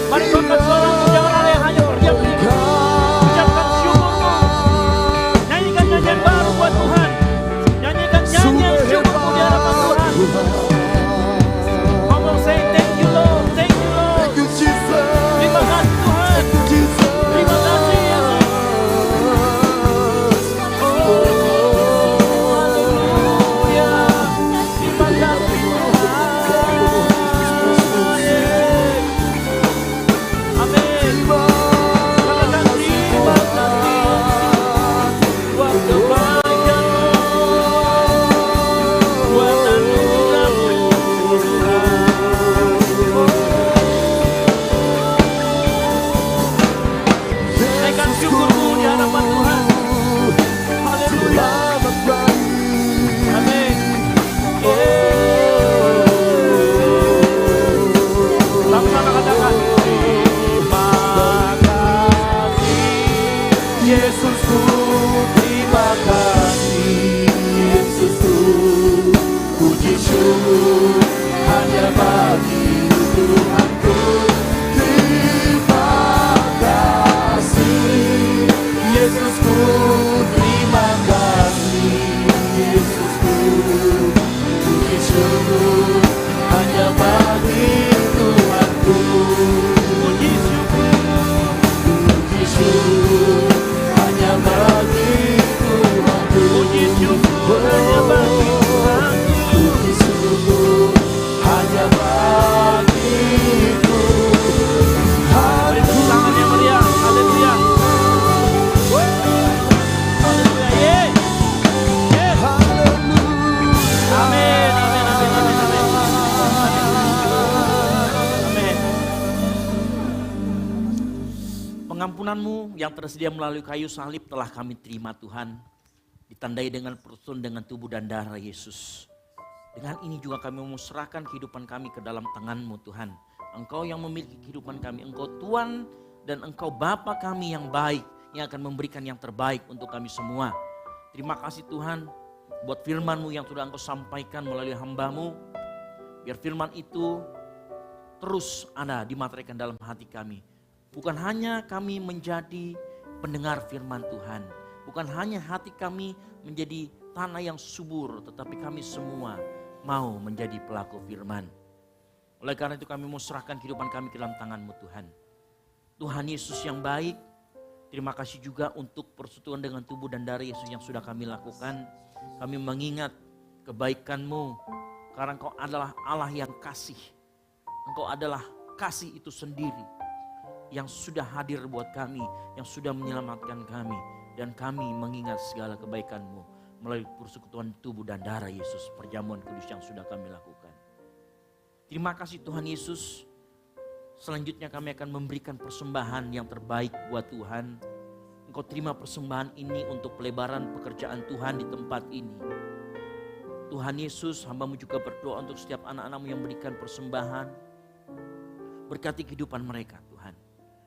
Mari kau angkat suaramu. Jangan ada yang hanya berdiam diri. Ucapkan syukurmu. Nyanyikan nyanyian baru buat Tuhan. Nyanyikan nyanyian syukurmu di hadapan Tuhan. Ngomong say thank you Lord. Thank you Lord. Terima kasih Tuhan. Terima kasih Yesus. Pengampunanmu yang tersedia melalui kayu salib telah kami terima Tuhan. Ditandai dengan persetujuan dengan tubuh dan darah Yesus. Dengan ini juga kami memusrahkan kehidupan kami ke dalam tangan-Mu Tuhan. Engkau yang memiliki kehidupan kami. Engkau Tuhan dan Engkau Bapa kami yang baik. Yang akan memberikan yang terbaik untuk kami semua. Terima kasih Tuhan buat firman-Mu yang sudah Engkau sampaikan melalui hamba-Mu. Biar firman itu terus ada dimateraikan dalam hati kami. Bukan hanya kami menjadi pendengar firman Tuhan. Bukan hanya hati kami menjadi tanah yang subur. Tetapi kami semua mau menjadi pelaku firman. Oleh karena itu kami mau serahkan kehidupan kami ke dalam tangan-Mu Tuhan. Tuhan Yesus yang baik. Terima kasih juga untuk persekutuan dengan tubuh dan darah Yesus yang sudah kami lakukan. Kami mengingat kebaikan-Mu. Karena Engkau adalah Allah yang kasih. Engkau adalah kasih itu sendiri. Yang sudah hadir buat kami, yang sudah menyelamatkan kami. Dan kami mengingat segala kebaikan-Mu melalui persekutuan tubuh dan darah Yesus, perjamuan kudus yang sudah kami lakukan. Terima kasih Tuhan Yesus. Selanjutnya kami akan memberikan persembahan yang terbaik buat Tuhan. Engkau terima persembahan ini untuk pelebaran pekerjaan Tuhan di tempat ini. Tuhan Yesus, hamba-Mu juga berdoa untuk setiap anak-anak-Mu yang memberikan persembahan. Berkati kehidupan mereka Tuhan.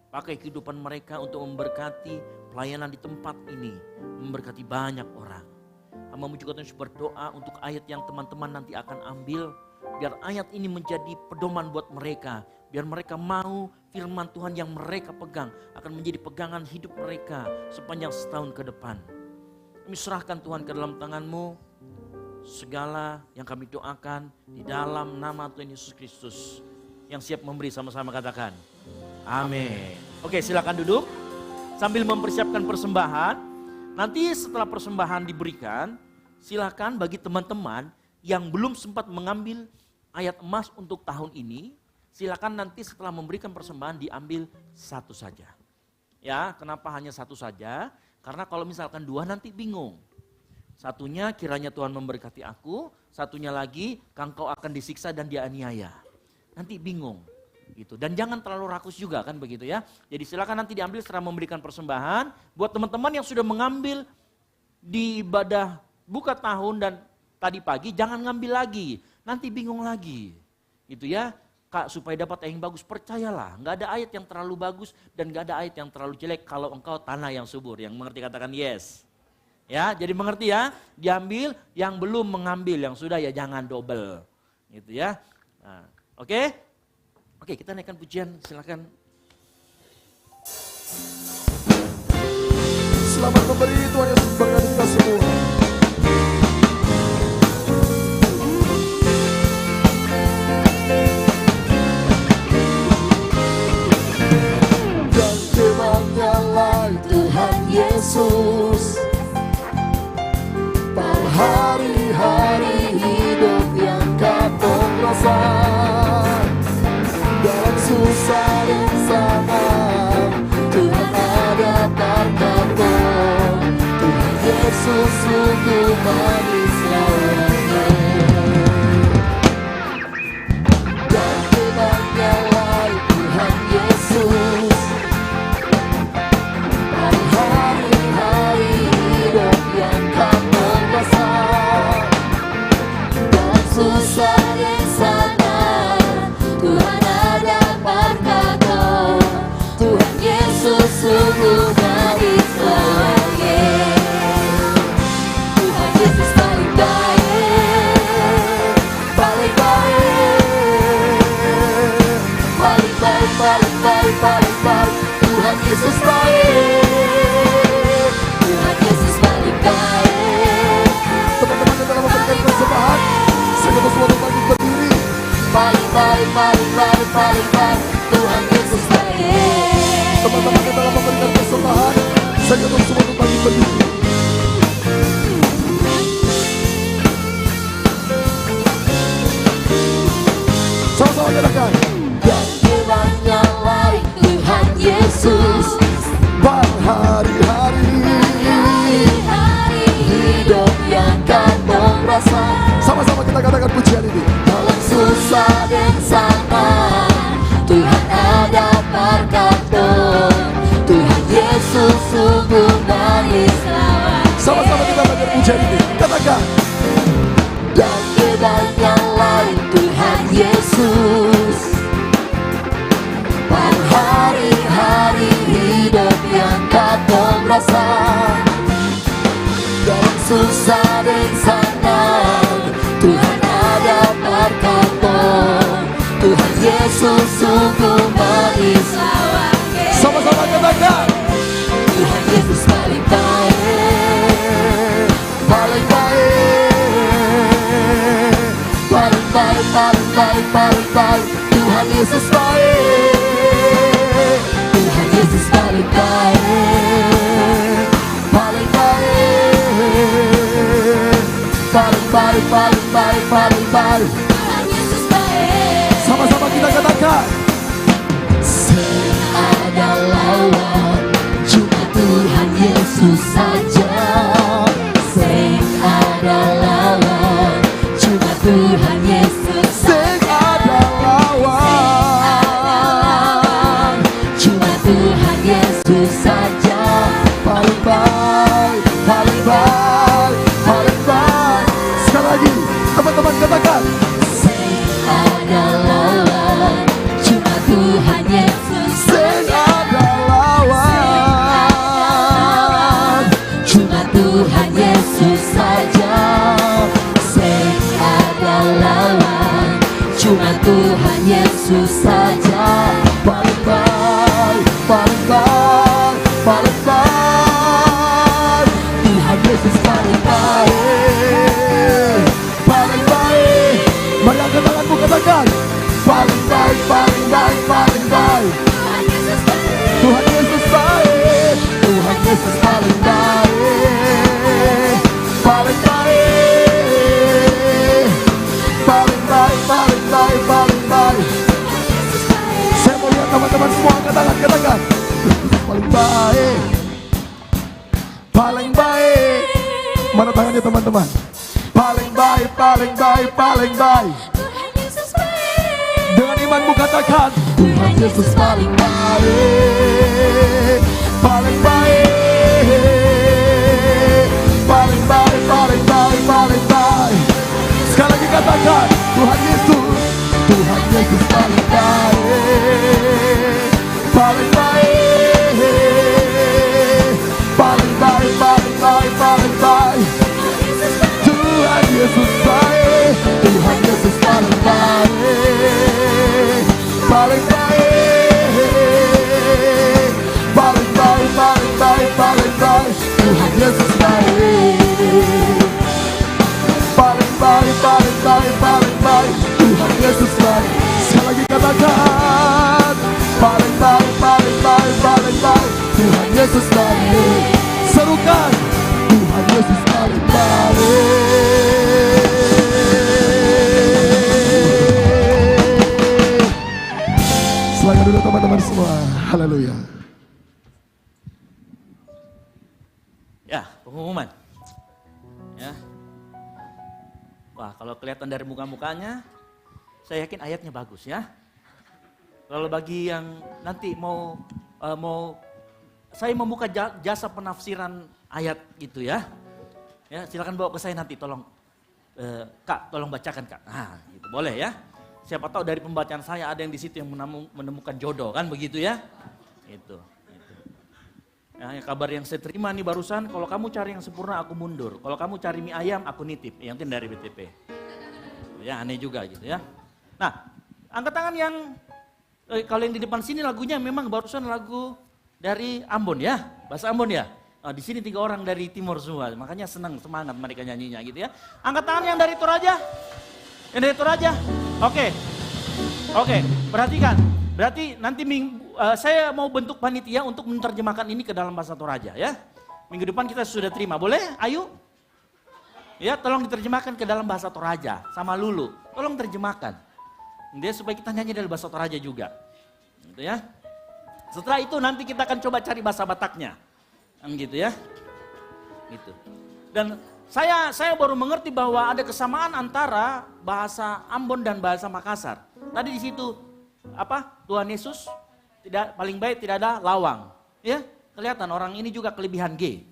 Pakai kehidupan mereka untuk memberkati pelayanan di tempat ini. Memberkati banyak orang. Hamba-Mu juga terus berdoa untuk ayat yang teman-teman nanti akan ambil. Biar ayat ini menjadi pedoman buat mereka. Biar mereka mau firman Tuhan yang mereka pegang akan menjadi pegangan hidup mereka sepanjang setahun ke depan. Kami serahkan Tuhan ke dalam tangan-Mu. Segala yang kami doakan di dalam nama Tuhan Yesus Kristus. Yang siap memberi sama-sama katakan. Amin. Oke, silakan duduk. Sambil mempersiapkan persembahan. Nanti setelah persembahan diberikan, silakan bagi teman-teman yang belum sempat mengambil ayat emas untuk tahun ini, silakan nanti setelah memberikan persembahan diambil satu saja. Ya, kenapa hanya satu saja? Karena kalau misalkan dua nanti bingung. Satunya kiranya Tuhan memberkati aku, satunya lagi engkau akan disiksa dan dianiaya. Nanti bingung gitu. Dan jangan terlalu rakus juga kan begitu ya. Jadi silakan nanti diambil setelah memberikan persembahan. Buat teman-teman yang sudah mengambil di ibadah buka tahun dan tadi pagi, jangan ngambil lagi. Nanti bingung lagi gitu ya. Kak, supaya dapat yang bagus, percayalah. Nggak ada ayat yang terlalu bagus dan nggak ada ayat yang terlalu jelek kalau engkau tanah yang subur. Yang mengerti katakan yes. Ya, jadi mengerti ya. Diambil, yang belum mengambil, yang sudah ya jangan double. Gitu ya. Nah, oke? Oke, kita naikkan pujian, silakan. Selamat memberi, Tuhan Yesus berkati kita semua. Dan terangkanlah Tuhan Yesus pada hari-hari hidup yang kau rasa. Dalam susah dan senang Tuhan ada berkat-Mu. Tuhan Yesus sungguh manis lawannya. Dan tenanglah Tuhan Yesus pada hari-hari hidup yang kau rasa. Dalam susah dan senang Tuhan ada berkat-Mu. Tuhan Yesus sungguh manis lawannya. Tuhan Yesus paling baik, paling baik, paling baik, paling baik, paling baik. Tuhan Yesus baik, Tuhan Yesus paling baik. Teman-teman yang telah memberikan persembahan, saya minta semua bangkit berdiri. Paling baik, paling baik, paling baik. Tuhan Yesus baik. Teman-teman yang telah memberikan persembahan, saya minta semua bangkit berdiri. Sama-sama katakan. Dan kiranya lain Tuhan Yesus berhari-hari hidup yang kau rasa. Sama-sama kita katakan pujian ini. Dalam susah dan senang Tuhan ada berkat-Mu. Tuhan Yesus sungguh manis lawannya. Sama-sama kita katakan pujian ini. Katakan. Dan kiranya lain Tuhan Yesus pada hari-hari hidup yang kau rasa. Dalam susah dan senang Tuhan ada berkat-Mu. Tuhan Yesus sungguh manis lawannya. Sama-sama katakan. Tuhan Yesus paling baik, paling baik, paling baik, paling baik, paling baik. Tuhan Yesus baik, Tuhan Yesus paling baik, paling baik, paling baik, paling baik, paling baik. Tuhan Yesus baik. Sama-sama kita katakan. Sing ada lawan, cuma Tuhan Yesus saja. Sing ada lawan, cuma Tuhan Yesus. Sing ada lawan, cuma Tuhan Yesus saja. katakan. Ada lawan, cuma Tuhan Yesus Sing ada lawan, cuma Tuhan Yesus saja. Sing ada lawan, cuma Tuhan Yesus saja. paling baik, paling baik, paling baik. Tuhan Yesus paling baik, paling baik. Mari angkat tanganmu katakan, paling baik, paling baik, paling baik. Tuhan Yesus baik. Tuhan Yesus baik, Tuhan Yesus paling baik, paling baik, paling baik, paling baik, paling baik. Saya mau lihat teman-teman semua angkat tangan, katakan, paling baik, paling baik. Mana tangannya teman-teman? Paling baik, paling baik, paling baik. Tuhan Yesus baik. Dengan imanmu katakan, Tuhan Yesus paling baik, paling baik, paling baik, paling baik, paling baik. Sekali lagi katakan, Tuhan Yesus, Tuhan Yesus paling baik, paling baik, paling baik, paling baik, paling baik. Tuhan Yesus baik, Tuhan Yesus paling baik, paling baik, paling baik, paling baik, paling baik. Tuhan Yesus baik, paling baik, paling baik, paling baik. Tuhan Yesus baik. Sekali lagi katakan, paling baik, paling baik, paling baik. Tuhan Yesus baik. Serukan, Tuhan Yesus paling baik. Silakan duduk teman-teman semua. Haleluya. Ya, pengumuman. Ya. Wah, kalau kelihatan dari muka-mukanya, saya yakin ayatnya bagus ya. Kalau bagi yang nanti mau saya membuka jasa penafsiran ayat gitu ya. Ya, silakan bawa ke saya nanti, tolong Kak, tolong bacakan Kak. Nah, gitu boleh ya. Siapa tahu dari pembacaan saya ada yang di situ yang menemukan jodoh kan begitu ya. Itu. Ya, kabar yang saya terima nih barusan, kalau kamu cari yang sempurna aku mundur. Kalau kamu cari mie ayam aku nitip, yang penting dari BTP. Ya aneh juga gitu ya. Nah, angkat tangan yang kalau yang di depan sini lagunya memang barusan lagu dari Ambon ya, bahasa Ambon ya. Nah, di sini 3 orang dari timur semua, makanya senang semangat mereka nyanyinya gitu ya. Angkat tangan yang dari Toraja, yang dari Toraja. Oke, perhatikan. Berarti nanti saya mau bentuk panitia untuk menerjemahkan ini ke dalam bahasa Toraja ya. Minggu depan kita sudah terima, boleh? Ayo. Ya, tolong diterjemahkan ke dalam bahasa Toraja sama Lulu. Tolong terjemahkan. Dia supaya kita nyanyi dari bahasa Toraja juga. Gitu ya. Setelah itu nanti kita akan coba cari bahasa Bataknya. Gitu ya. Gitu. Dan saya baru mengerti bahwa ada kesamaan antara bahasa Ambon dan bahasa Makassar. Tadi di situ Tuhan Yesus tidak paling baik tidak ada lawang. Ya, kelihatan orang ini juga kelebihan G.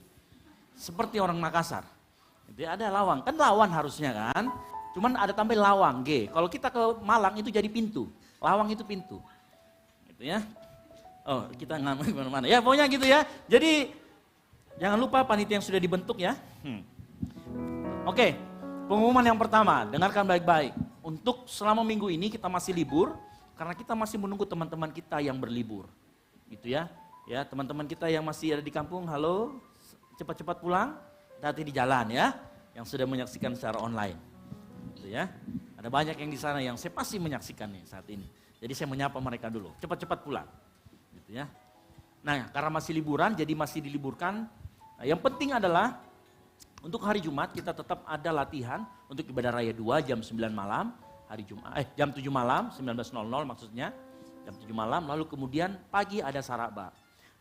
Seperti orang Makassar. Jadi ada lawang, kan lawan harusnya kan. Cuman ada tambah lawang G. Kalau kita ke Malang itu jadi pintu. Lawang itu pintu. Gitu ya. Oh, kita nggak kemana-mana. Ya pokoknya gitu ya. Jadi jangan lupa panitia yang sudah dibentuk ya. Oke, pengumuman yang pertama, dengarkan baik-baik. Untuk selama minggu ini kita masih libur, karena kita masih menunggu teman-teman kita yang berlibur. Gitu ya. Ya, teman-teman kita yang masih ada di kampung, halo, cepat-cepat pulang, hati di jalan ya, yang sudah menyaksikan secara online. Gitu ya. Ada banyak yang di sana yang saya pasti menyaksikan nih saat ini. Jadi saya menyapa mereka dulu, cepat-cepat pulang. Gitu ya. Nah, karena masih liburan, jadi masih diliburkan. Nah, yang penting adalah untuk hari Jumat kita tetap ada latihan untuk ibadah raya 2 jam 9 malam, hari Jumat jam 7 malam 19.00 maksudnya, jam 7 malam, lalu kemudian pagi ada saraba.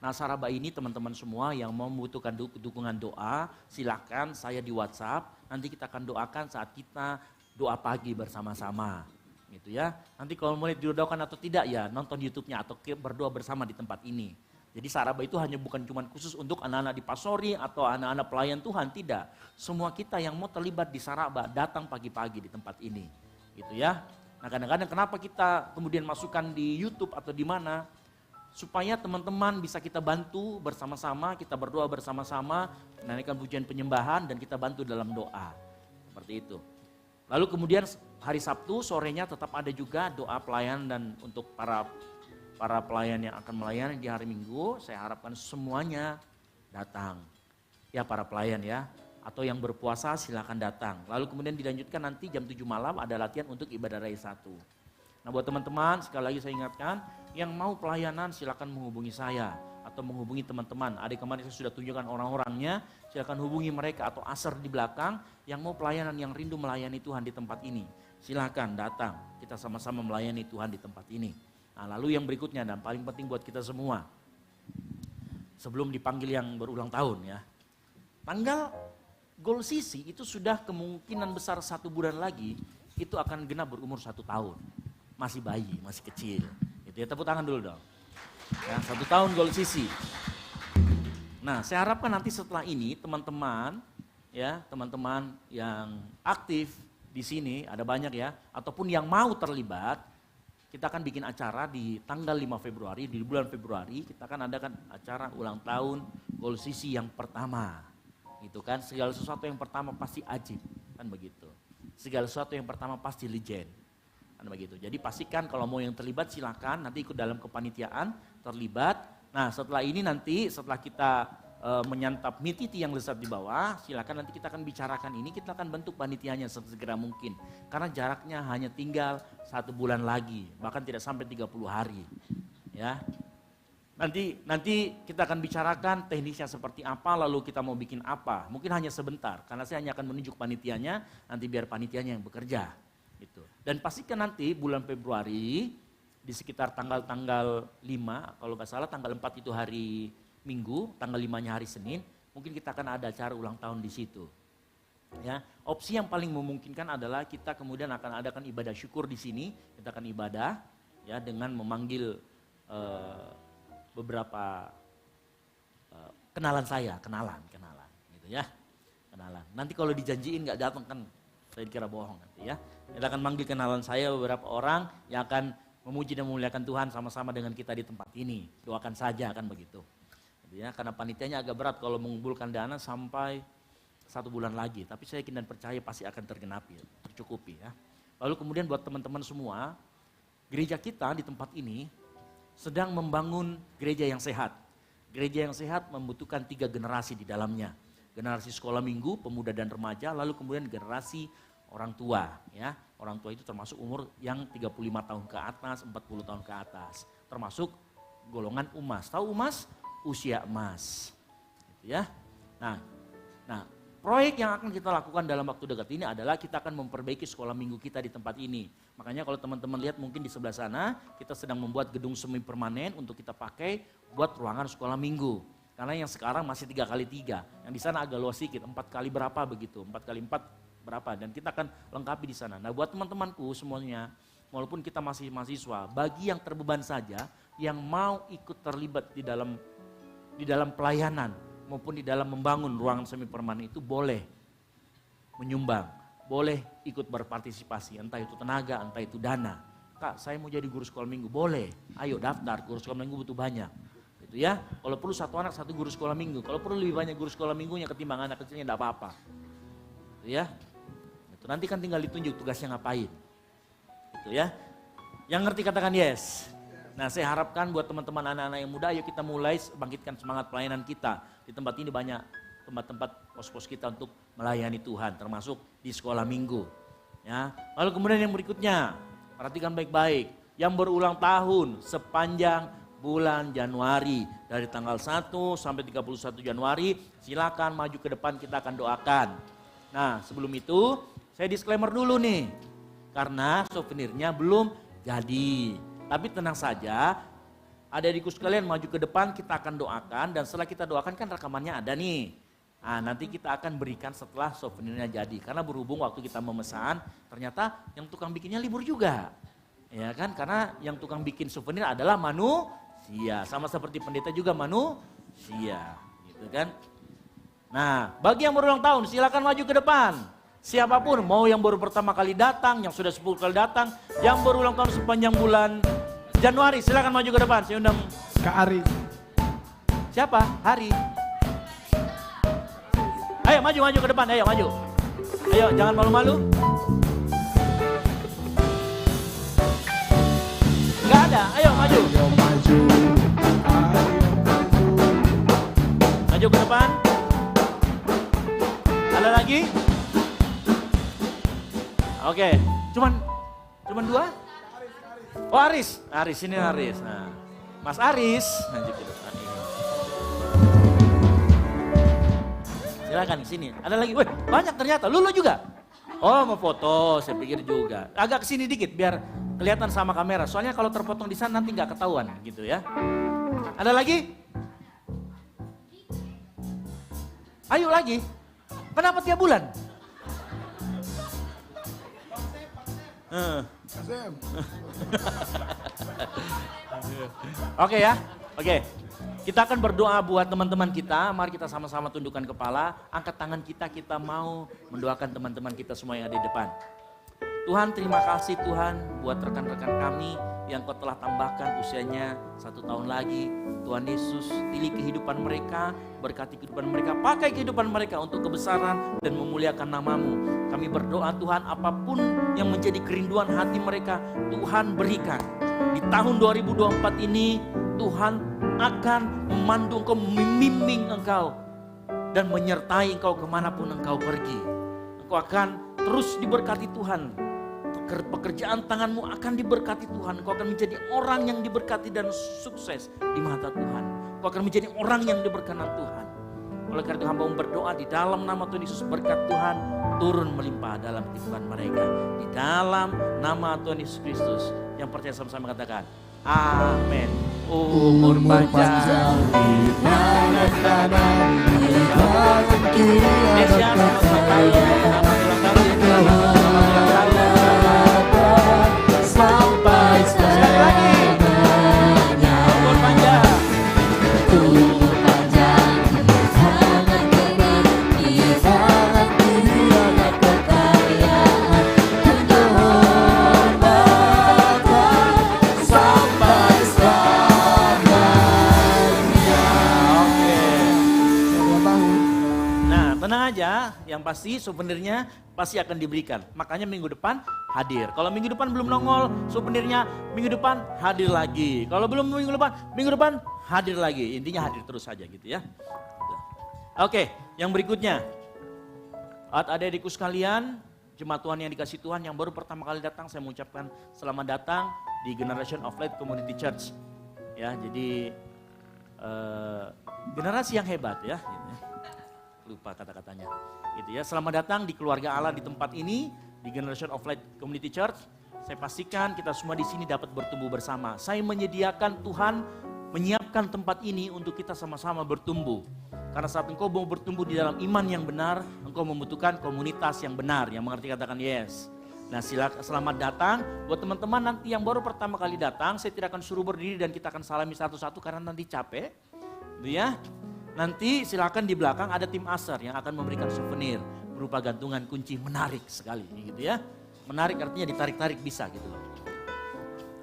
Nah, saraba ini teman-teman semua yang membutuhkan dukungan doa, silakan saya di WhatsApp, nanti kita akan doakan saat kita doa pagi bersama-sama. Gitu ya. Nanti kalau mulai didoakan atau tidak ya nonton YouTube-nya atau berdoa bersama di tempat ini. Jadi saraba itu hanya bukan cuma khusus untuk anak-anak di pasori atau anak-anak pelayan Tuhan, tidak. Semua kita yang mau terlibat di saraba datang pagi-pagi di tempat ini. gitu ya. Nah kadang-kadang kenapa kita kemudian masukkan di YouTube atau di mana, supaya teman-teman bisa kita bantu bersama-sama, kita berdoa bersama-sama, menaikkan pujian penyembahan dan kita bantu dalam doa. Seperti itu. Lalu kemudian hari Sabtu sorenya tetap ada juga doa pelayan dan untuk para pelayan yang akan melayani di hari Minggu, saya harapkan semuanya datang. Ya para pelayan ya, atau yang berpuasa silakan datang. Lalu kemudian dilanjutkan nanti jam 7 malam ada latihan untuk ibadah raya 1. Nah buat teman-teman sekali lagi saya ingatkan, yang mau pelayanan silakan menghubungi saya atau menghubungi teman-teman. Adik kemarin saya sudah tunjukkan orang-orangnya, silakan hubungi mereka atau Aser di belakang yang mau pelayanan, yang rindu melayani Tuhan di tempat ini. Silakan datang, kita sama-sama melayani Tuhan di tempat ini. Nah lalu yang berikutnya dan paling penting buat kita semua, sebelum dipanggil yang berulang tahun ya, tanggal Goal Sisi itu sudah kemungkinan besar 1 bulan lagi itu akan genap berumur 1 tahun. Masih bayi, masih kecil. Itu ya, tepuk tangan dulu dong. Ya, 1 tahun Goal Sisi. Nah, saya harapkan nanti setelah ini teman-teman ya, teman-teman yang aktif di sini ada banyak ya, ataupun yang mau terlibat, kita akan bikin acara di tanggal 5 Februari, di bulan Februari kita akan adakan acara ulang tahun Goal Sisi yang pertama. Gitu kan, segala sesuatu yang pertama pasti ajib, kan begitu. Segala sesuatu yang pertama pasti legend. Kan begitu. Jadi pastikan kalau mau yang terlibat silakan nanti ikut dalam kepanitiaan, terlibat. Nah, setelah ini nanti setelah kita menyantap mie titi yang lezat di bawah, silakan nanti kita akan bicarakan ini, kita akan bentuk panitianya segera mungkin. Karena jaraknya hanya tinggal 1 bulan lagi, bahkan tidak sampai 30 hari. Ya. Nanti kita akan bicarakan teknisnya seperti apa, lalu kita mau bikin apa. Mungkin hanya sebentar, karena saya hanya akan menunjuk panitianya, nanti biar panitianya yang bekerja. Gitu. Dan pastikan nanti bulan Februari, di sekitar tanggal 5, kalau nggak salah tanggal 4 itu hari Minggu, tanggal 5-nya hari Senin, mungkin kita akan ada acara ulang tahun di situ. Ya, opsi yang paling memungkinkan adalah kita kemudian akan adakan ibadah syukur di sini, kita akan ibadah ya dengan memanggil beberapa kenalan gitu ya, kenalan. Nanti kalau dijanjiin nggak datang kan saya dikira bohong nanti ya. Kita akan manggil kenalan saya beberapa orang yang akan memuji dan memuliakan Tuhan sama-sama dengan kita di tempat ini. Doakan saja kan begitu. Gitu ya, karena panitianya agak berat kalau mengumpulkan dana sampai 1 bulan lagi. Tapi saya yakin dan percaya pasti akan tergenapi, tercukupi ya. Lalu kemudian buat teman-teman semua, gereja kita di tempat ini sedang membangun gereja yang sehat. Gereja yang sehat membutuhkan 3 generasi di dalamnya. Generasi sekolah minggu, pemuda dan remaja, lalu kemudian generasi orang tua. Ya. Orang tua itu termasuk umur yang 35 tahun ke atas, 40 tahun ke atas. Termasuk golongan umas. Tahu umas? Usia emas. Gitu ya. Nah, proyek yang akan kita lakukan dalam waktu dekat ini adalah kita akan memperbaiki sekolah minggu kita di tempat ini. Makanya kalau teman-teman lihat mungkin di sebelah sana kita sedang membuat gedung semi permanen untuk kita pakai buat ruangan sekolah minggu. Karena yang sekarang masih 3x3, yang di sana agak luas sedikit, 4x berapa begitu, 4x4 berapa, dan kita akan lengkapi di sana. Nah buat teman-temanku semuanya, walaupun kita masih mahasiswa, bagi yang terbeban saja, yang mau ikut terlibat di dalam pelayanan, maupun di dalam membangun ruangan semi permanen itu boleh menyumbang, boleh ikut berpartisipasi, entah itu tenaga, entah itu dana. Kak, saya mau jadi guru sekolah minggu, boleh, ayo daftar, guru sekolah minggu butuh banyak. Gitu ya, kalau perlu 1 anak 1 guru sekolah minggu, kalau perlu lebih banyak guru sekolah minggunya ketimbang anak kecilnya enggak apa-apa. Gitu ya. Itu nanti kan tinggal ditunjuk tugasnya ngapain. Gitu ya. Yang ngerti katakan yes. Nah saya harapkan buat teman-teman anak-anak yang muda, ayo kita mulai bangkitkan semangat pelayanan kita. Di tempat ini banyak tempat-tempat pos-pos kita untuk melayani Tuhan, termasuk di sekolah minggu. Ya. Lalu kemudian yang berikutnya, perhatikan baik-baik. Yang berulang tahun sepanjang bulan Januari. Dari tanggal 1 sampai 31 Januari, silakan maju ke depan, kita akan doakan. Nah sebelum itu, saya disclaimer dulu nih. Karena souvenirnya belum jadi. Tapi tenang saja, adik-adikku sekalian maju ke depan, kita akan doakan, dan setelah kita doakan kan rekamannya ada nih. Nah, nanti kita akan berikan setelah souvenirnya jadi, karena berhubung waktu kita memesan, ternyata yang tukang bikinnya libur juga. Ya kan, karena yang tukang bikin souvenir adalah manusia, sama seperti pendeta juga manusia, gitu kan. Nah, bagi yang berulang tahun silakan maju ke depan. Siapapun, mau yang baru pertama kali datang, yang sudah 10 kali datang, yang berulang tahun sepanjang bulan Januari, silakan maju ke depan. Saya undang Kak Ari. siapa? Hari. Ayo maju ke depan, ayo maju. Ayo jangan malu-malu. Enggak ada, ayo maju. Maju. Maju ke depan. Ada lagi? Oke, cuman dua? Oh Aris, ini Aris. Nah, Mas Aris, maju ke depan ini. Silakan sini. Ada lagi? Wih, banyak ternyata. Lu juga? Oh, mau foto, saya pikir juga. Agak kesini dikit biar kelihatan sama kamera. Soalnya kalau terpotong di sana nanti nggak ketahuan gitu ya. Ada lagi? Ayo lagi. Kenapa tiap bulan? Oke ya, oke. Kita akan berdoa buat teman-teman kita. Mari kita sama-sama tundukkan kepala, angkat tangan kita mau mendoakan teman-teman kita semua yang ada di depan. Tuhan, terima kasih Tuhan buat rekan-rekan kami yang Kau telah tambahkan usianya 1 tahun lagi. Tuhan Yesus, pilih kehidupan mereka, berkati kehidupan mereka, pakai kehidupan mereka untuk kebesaran dan memuliakan nama-Mu. Kami berdoa Tuhan, apapun yang menjadi kerinduan hati mereka, Tuhan berikan. Di tahun 2024 ini, Tuhan akan memandu Engkau, membimbing Engkau, dan menyertai Engkau kemanapun Engkau pergi. Engkau akan terus diberkati Tuhan. Pekerjaan tanganmu akan diberkati Tuhan. Engkau akan menjadi orang yang diberkati dan sukses di mata Tuhan. Engkau akan menjadi orang yang diberkenan Tuhan. Oleh karena itu hamba berdoa di dalam nama Tuhan Yesus, berkat Tuhan turun melimpah dalam kehidupan mereka. Di dalam nama Tuhan Yesus Kristus, yang percaya sama-sama katakan amin. Umur panjang di tangan kanan, Indonesia selamat tahun, sampai sekali lagi. Umur panjang. Tenang aja, yang pasti souvenirnya pasti akan diberikan. Makanya minggu depan hadir. Kalau minggu depan belum nongol, souvenirnya minggu depan hadir lagi. Kalau belum minggu depan hadir lagi. Intinya hadir terus saja gitu ya. Oke, yang berikutnya. Adik-adikku sekalian, jemaat Tuhan yang dikasih Tuhan yang baru pertama kali datang, saya mengucapkan selamat datang di Generation of Light Community Church. Ya, jadi generasi yang hebat ya. Lupa kata-katanya gitu ya. Selamat datang di keluarga Allah di tempat ini, di Generation of Light Community Church. Saya pastikan kita semua di sini dapat bertumbuh bersama. Saya menyediakan, Tuhan menyiapkan tempat ini untuk kita sama-sama bertumbuh. Karena saat engkau mau bertumbuh di dalam iman yang benar, engkau membutuhkan komunitas yang benar, yang mengerti katakan yes. Nah, silakan, selamat datang buat teman-teman nanti yang baru pertama kali datang. Saya tidak akan suruh berdiri dan kita akan salami satu-satu karena nanti capek, gitu ya. Nanti silakan di belakang ada tim asar yang akan memberikan souvenir berupa gantungan kunci menarik sekali, gitu ya. Menarik artinya ditarik-tarik bisa gitu loh.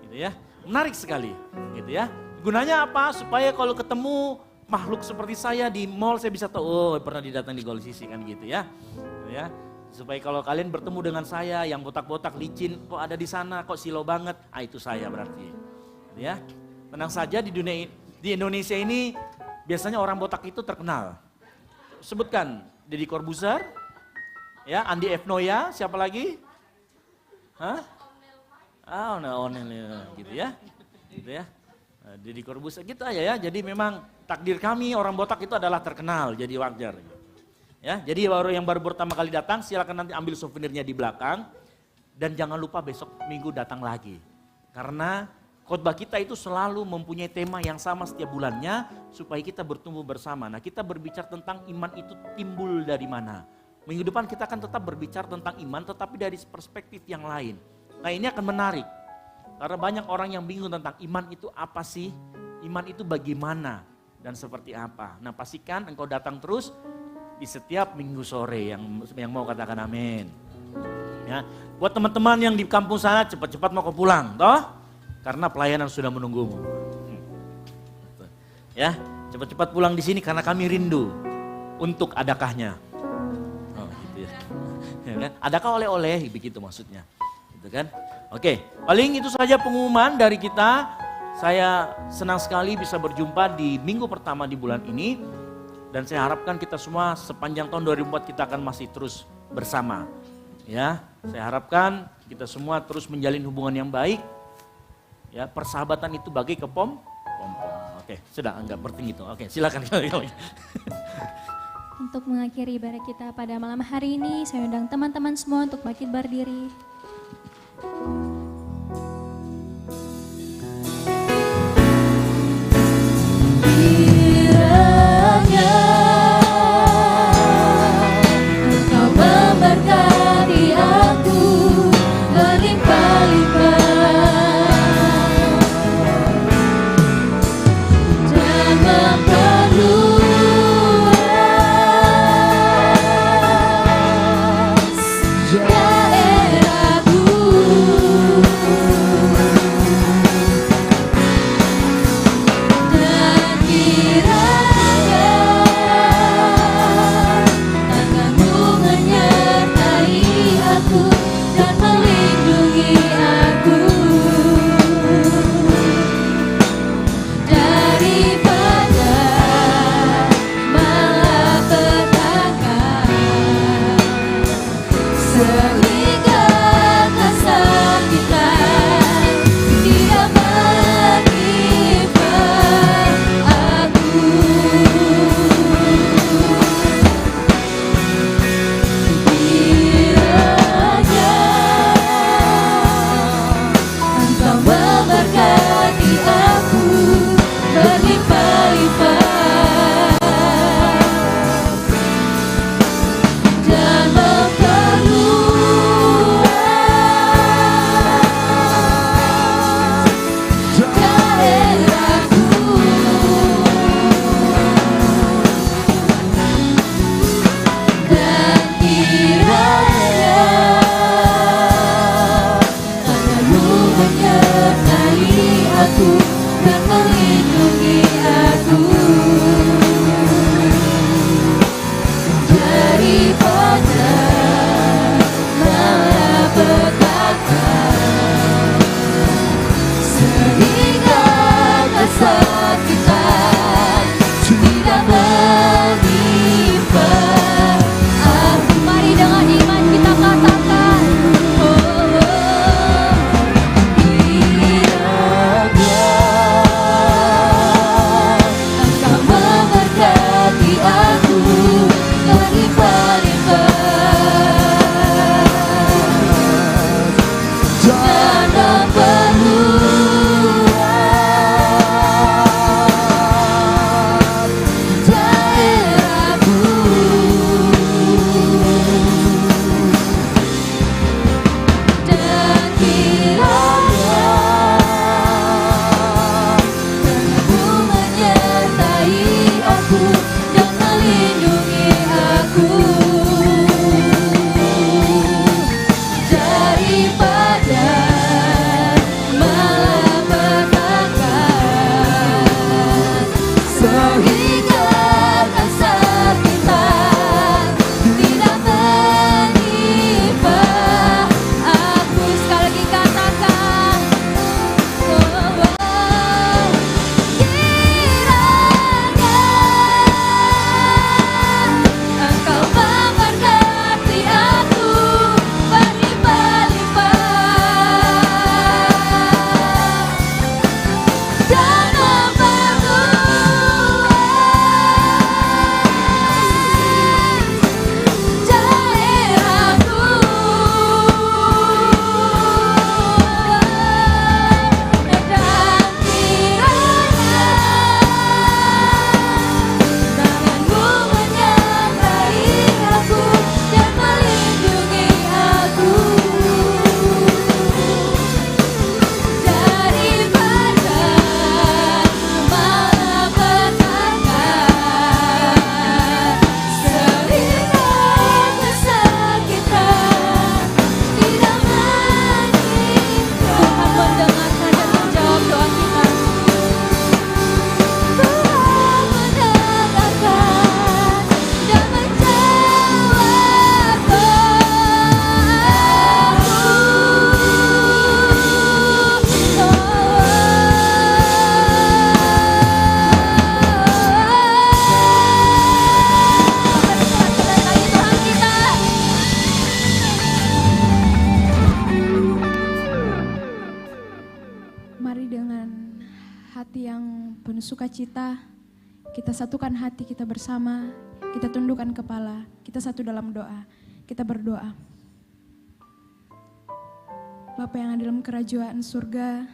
Gitu ya. Menarik sekali, gitu ya. Gunanya apa? Supaya kalau ketemu makhluk seperti saya di mall saya bisa tahu, oh pernah didatangi di Gold Sisi kan gitu ya. Gitu ya. Supaya kalau kalian bertemu dengan saya yang botak-botak licin, kok ada di sana, kok silau banget, itu saya berarti. Gitu ya. Tenang saja di Indonesia ini biasanya orang botak itu terkenal. Sebutkan, Deddy Corbuzier, ya, Andi F. Noya, siapa lagi? Hah? Gitu ya. Gitu ya. Deddy Corbuzier gitu aja ya. Jadi memang takdir kami orang botak itu adalah terkenal, jadi wajar. Ya, jadi yang baru pertama kali datang silakan nanti ambil souvenirnya di belakang dan jangan lupa besok minggu datang lagi. Karena khotbah kita itu selalu mempunyai tema yang sama setiap bulannya supaya kita bertumbuh bersama. Nah, kita berbicara tentang iman itu timbul dari mana. Minggu depan kita akan tetap berbicara tentang iman tetapi dari perspektif yang lain. Nah, ini akan menarik. Karena banyak orang yang bingung tentang iman itu apa sih? Iman itu bagaimana dan seperti apa? Nah, pastikan engkau datang terus di setiap minggu sore yang mau katakan amin. Ya, buat teman-teman yang di kampung sana cepat-cepat mau pulang, toh? Karena pelayanan sudah menunggumu. Ya, cepat-cepat pulang di sini karena kami rindu untuk adakahnya. Oh, gitu ya. Ya kan? Adakah oleh-oleh begitu maksudnya. Gitu kan? Oke, paling itu saja pengumuman dari kita. Saya senang sekali bisa berjumpa di minggu pertama di bulan ini. Dan saya harapkan kita semua sepanjang tahun 2004 kita akan masih terus bersama. Ya, saya harapkan kita semua terus menjalin hubungan yang baik. Ya, persahabatan itu bagi pom-pom. Oke, sudah anggap penting itu. Oke, silakan. Untuk mengakhiri ibadah kita pada malam hari ini, saya undang teman-teman semua untuk bangkit berdiri. Kiranya Engkau memberkati aku berlimpah-limpah dan memperluas daerahku. Dan kiranya tanganmu menyertai aku dan melindungi aku daripada malapetaka, sehingga kesakitan tidak menimpa aku. Kiranya Engkau memberkati aku berlimpah-limpah dan memperluas daerahku. Dan kiranya tanganmu menyertai aku dan melindungi aku daripada malapetaka, sehingga kesakitan tidak menimpa aku. Mari dengan iman kita katakan, oh, kiranya hati yang penuh sukacita, kita satukan hati kita bersama, kita tundukkan kepala, kita satu dalam doa, kita berdoa. Bapa yang ada dalam kerajaan surga,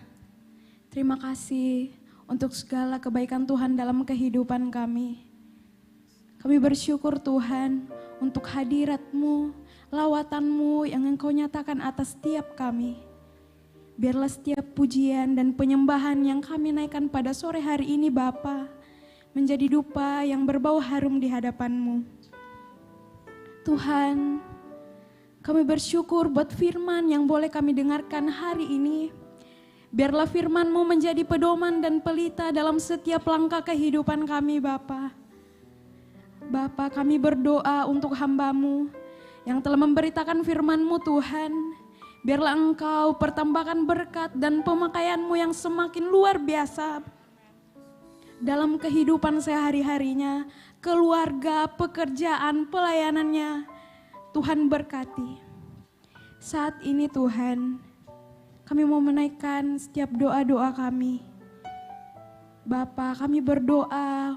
terima kasih untuk segala kebaikan Tuhan dalam kehidupan kami. Kami bersyukur Tuhan untuk hadirat-Mu, lawatan-Mu yang Engkau nyatakan atas setiap kami. Biarlah setiap pujian dan penyembahan yang kami naikkan pada sore hari ini Bapa, menjadi dupa yang berbau harum di hadapan-Mu. Tuhan, kami bersyukur buat firman yang boleh kami dengarkan hari ini. Biarlah firman-Mu menjadi pedoman dan pelita dalam setiap langkah kehidupan kami Bapa. Bapa, kami berdoa untuk hamba-Mu yang telah memberitakan firman-Mu Tuhan. Biarlah Engkau pertambahkan berkat dan pemakaian-Mu yang semakin luar biasa dalam kehidupan sehari-harinya, keluarga, pekerjaan, pelayanannya. Tuhan berkati. Saat ini Tuhan, kami mau menaikkan setiap doa-doa kami. Bapa, kami berdoa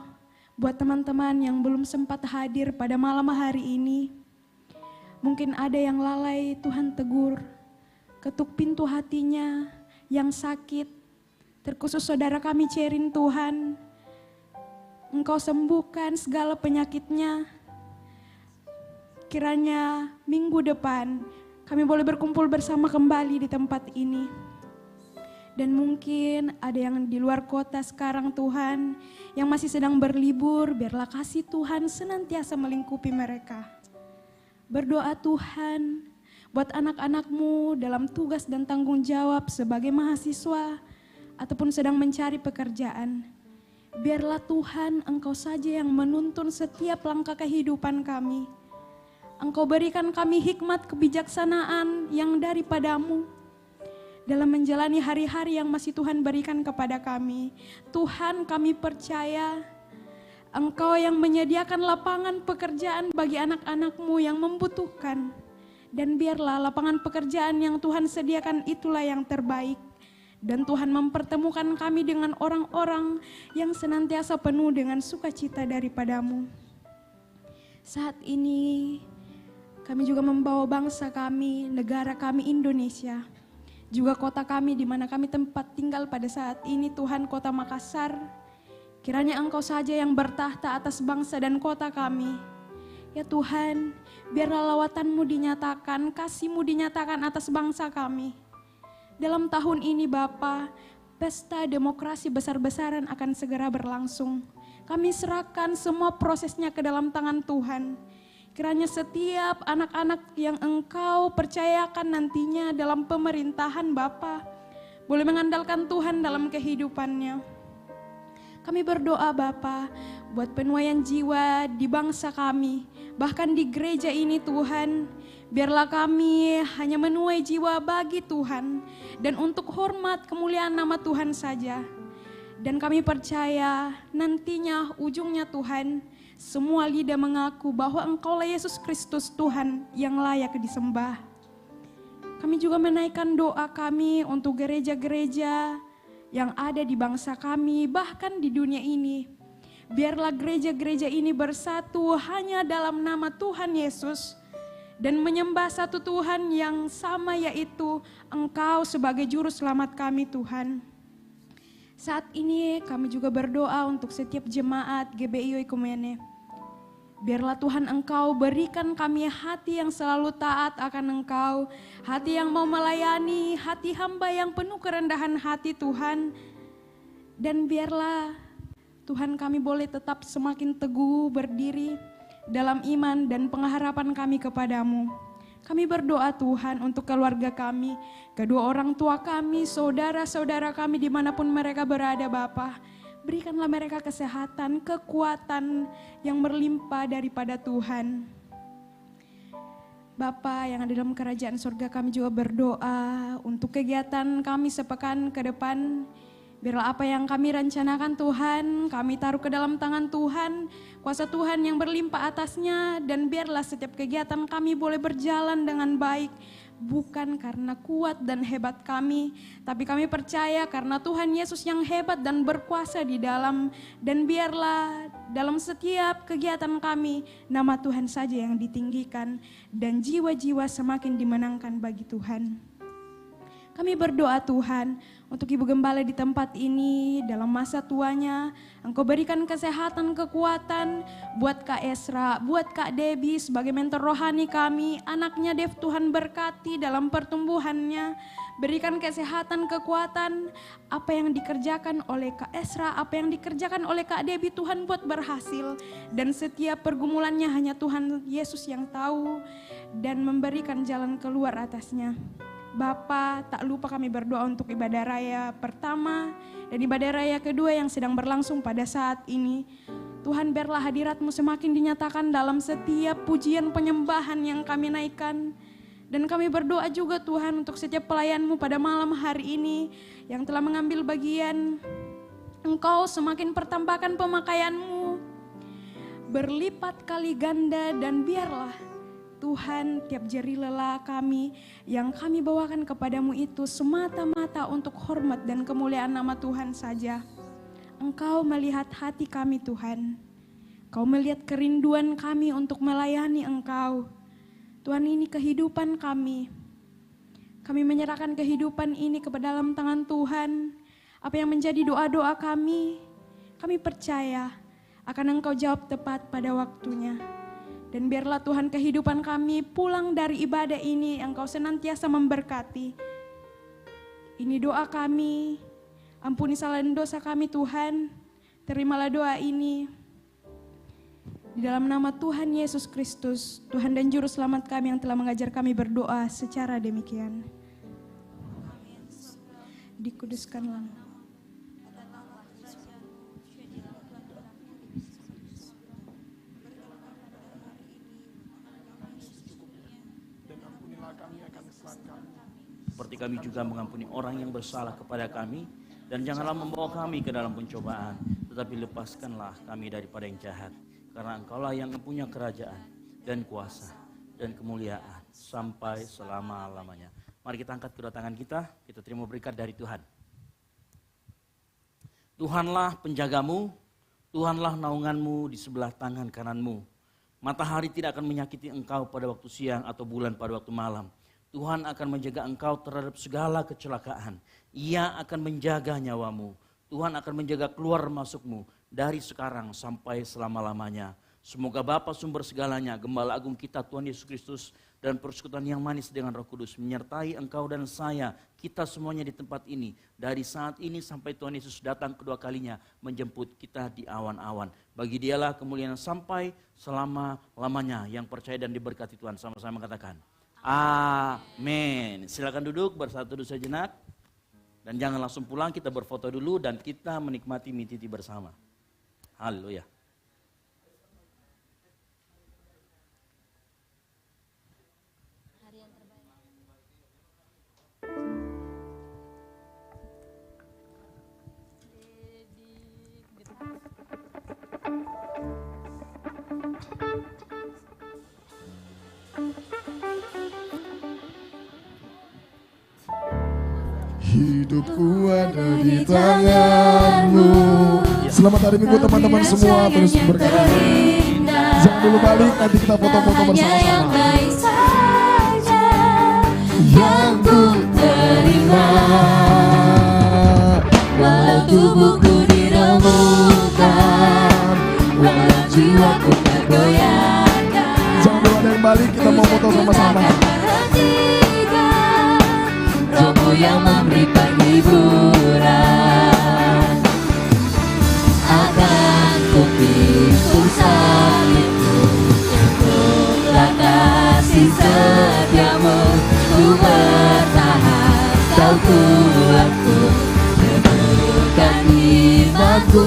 buat teman-teman yang belum sempat hadir pada malam hari ini. Mungkin ada yang lalai, Tuhan tegur. Ketuk pintu hatinya yang sakit, terkhusus saudara kami Cerin Tuhan. Engkau sembuhkan segala penyakitnya. Kiranya minggu depan kami boleh berkumpul bersama kembali di tempat ini. Dan mungkin ada yang di luar kota sekarang Tuhan, yang masih sedang berlibur, biarlah kasih Tuhan senantiasa melingkupi mereka. Berdoa Tuhan, buat anak-anak-Mu dalam tugas dan tanggung jawab sebagai mahasiswa ataupun sedang mencari pekerjaan. Biarlah Tuhan Engkau saja yang menuntun setiap langkah kehidupan kami. Engkau berikan kami hikmat kebijaksanaan yang daripada-Mu dalam menjalani hari-hari yang masih Tuhan berikan kepada kami. Tuhan, kami percaya Engkau yang menyediakan lapangan pekerjaan bagi anak-anak-Mu yang membutuhkan. Dan biarlah lapangan pekerjaan yang Tuhan sediakan itulah yang terbaik. Dan Tuhan mempertemukan kami dengan orang-orang yang senantiasa penuh dengan sukacita daripada-Mu. Saat ini kami juga membawa bangsa kami, negara kami Indonesia. Juga kota kami di mana kami tempat tinggal pada saat ini Tuhan, kota Makassar. Kiranya Engkau saja yang bertahta atas bangsa dan kota kami. Ya Tuhan, biarlah lawatan-Mu dinyatakan, kasih-Mu dinyatakan atas bangsa kami. Dalam tahun ini Bapa, pesta demokrasi besar-besaran akan segera berlangsung. Kami serahkan semua prosesnya ke dalam tangan Tuhan. Kiranya setiap anak-anak yang Engkau percayakan nantinya dalam pemerintahan Bapa, boleh mengandalkan Tuhan dalam kehidupannya. Kami berdoa Bapa, buat penuaian jiwa di bangsa kami, bahkan di gereja ini Tuhan, biarlah kami hanya menuai jiwa bagi Tuhan dan untuk hormat kemuliaan nama Tuhan saja. Dan kami percaya nantinya ujungnya Tuhan, semua lidah mengaku bahwa Engkaulah Yesus Kristus Tuhan yang layak disembah. Kami juga menaikkan doa kami untuk gereja-gereja yang ada di bangsa kami, bahkan di dunia ini. Biarlah gereja-gereja ini bersatu hanya dalam nama Tuhan Yesus dan menyembah satu Tuhan yang sama, yaitu Engkau sebagai juru selamat kami Tuhan. Saat ini kami juga berdoa untuk setiap jemaat GBI Oikumene. Biarlah Tuhan Engkau berikan kami hati yang selalu taat akan Engkau, hati yang mau melayani, hati hamba yang penuh kerendahan hati Tuhan. Dan biarlah Tuhan kami boleh tetap semakin teguh berdiri dalam iman dan pengharapan kami kepada-Mu. Kami berdoa Tuhan untuk keluarga kami, kedua orang tua kami, saudara-saudara kami dimanapun mereka berada Bapa. Berikanlah mereka kesehatan, kekuatan yang berlimpah daripada Tuhan. Bapa yang ada dalam kerajaan surga, kami juga berdoa untuk kegiatan kami sepekan ke depan. Biarlah apa yang kami rencanakan Tuhan, kami taruh ke dalam tangan Tuhan, kuasa Tuhan yang berlimpah atasnya. Dan biarlah setiap kegiatan kami boleh berjalan dengan baik, bukan karena kuat dan hebat kami, tapi kami percaya karena Tuhan Yesus yang hebat dan berkuasa di dalam, dan biarlah dalam setiap kegiatan kami, nama Tuhan saja yang ditinggikan dan jiwa-jiwa semakin dimenangkan bagi Tuhan. Kami berdoa Tuhan untuk Ibu Gembala di tempat ini dalam masa tuanya. Engkau berikan kesehatan, kekuatan buat Kak Esra, buat Kak Debbie sebagai mentor rohani kami. Anaknya Dev Tuhan berkati dalam pertumbuhannya. Berikan kesehatan, kekuatan, apa yang dikerjakan oleh Kak Esra, apa yang dikerjakan oleh Kak Debbie Tuhan buat berhasil. Dan setiap pergumulannya hanya Tuhan Yesus yang tahu dan memberikan jalan keluar atasnya. Bapa, tak lupa kami berdoa untuk ibadah raya pertama dan ibadah raya kedua yang sedang berlangsung pada saat ini. Tuhan, biarlah hadirat-Mu semakin dinyatakan dalam setiap pujian penyembahan yang kami naikkan. Dan kami berdoa juga Tuhan untuk setiap pelayan-Mu pada malam hari ini yang telah mengambil bagian. Engkau semakin pertambahkan pemakaian-Mu berlipat kali ganda, dan biarlah Tuhan, tiap jeri lelah kami yang kami bawakan kepadamu itu semata-mata untuk hormat dan kemuliaan nama Tuhan saja. Engkau melihat hati kami Tuhan. Engkau melihat kerinduan kami untuk melayani Engkau. Tuhan, ini kehidupan kami. Kami menyerahkan kehidupan ini kepada dalam tangan Tuhan. Apa yang menjadi doa-doa kami percaya akan Engkau jawab tepat pada waktunya. Dan biarlah Tuhan kehidupan kami pulang dari ibadah ini Engkau senantiasa memberkati. Ini doa kami, ampuni salah dan dosa kami Tuhan. Terimalah doa ini. Di dalam nama Tuhan Yesus Kristus, Tuhan dan Juru Selamat kami yang telah mengajar kami berdoa secara demikian. Dikuduskanlah. Seperti kami juga mengampuni orang yang bersalah kepada kami, dan janganlah membawa kami ke dalam pencobaan, tetapi lepaskanlah kami daripada yang jahat, karena Engkaulah yang mempunyai kerajaan dan kuasa dan kemuliaan sampai selama-lamanya. Mari kita angkat kedua tangan kita terima berkat dari Tuhan. Tuhanlah penjagamu, Tuhanlah naunganmu di sebelah tangan kananmu. Matahari tidak akan menyakiti engkau pada waktu siang atau bulan pada waktu malam. Tuhan akan menjaga engkau terhadap segala kecelakaan. Ia akan menjaga nyawamu. Tuhan akan menjaga keluar masukmu dari sekarang sampai selama-lamanya. Semoga Bapa sumber segalanya, Gembala Agung kita Tuhan Yesus Kristus, dan persekutuan yang manis dengan Roh Kudus menyertai engkau dan saya, kita semuanya di tempat ini. Dari saat ini sampai Tuhan Yesus datang kedua kalinya menjemput kita di awan-awan. Bagi Dialah kemuliaan sampai selama-lamanya. Yang percaya dan diberkati Tuhan sama-sama katakan amin. Silakan duduk bersatu dulu sejenak. Dan jangan langsung pulang, kita berfoto dulu dan kita menikmati mititi bersama. Haleluya. Hidupku ada di tanganmu. Selamat hari Minggu teman-teman semua, terus berkati. Jangan dulu balik, nanti kita foto-foto bersama-sama. Yang ku terima, walau tubuhku diremukkan, walau jiwaku tergoyahkan. Jangan dulu ada yang balik, kita mau foto sama-sama. Rohmu yang memberi penghiburan, akan ku pikul salibmu, untuklah kasih setiamu, ku bertahan, kau kuatku, teguhkan imanku,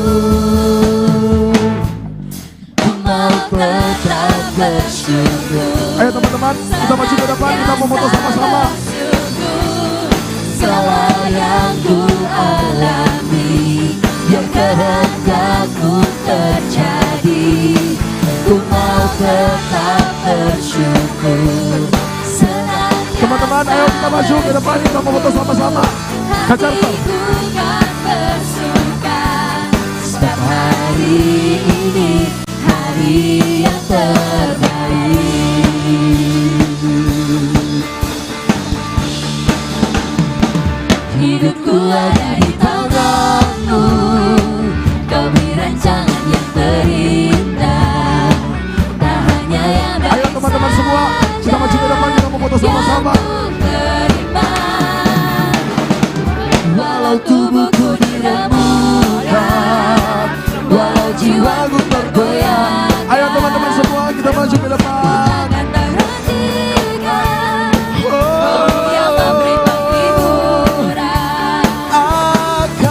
ku mau tetap bersyukur. Ayo teman-teman, kita maju ke depan, kita mau foto sama-sama. Segala yang ku alami, yang kehendakmu terjadi, ku mau tetap bersyukur. Teman-teman, kita maju ke depan, kita mau foto sama-sama. Hajar Pak. Hatiku kan bersuka, sebab hari ini hari yang terbaik. Hidupku ada di tanganmu, kau beri rancangan yang terindah. Tak hanya yang baik Ayo teman-teman semua, kita maju ke depan, kita mau foto sama-sama. yang ku terima. Walau tubuhku diremukkan, walau jiwaku tergoyang, Ayo teman-teman semua, kita maju ke depan. akan terhentikan. Oh, Yang memberi penghiburan, akan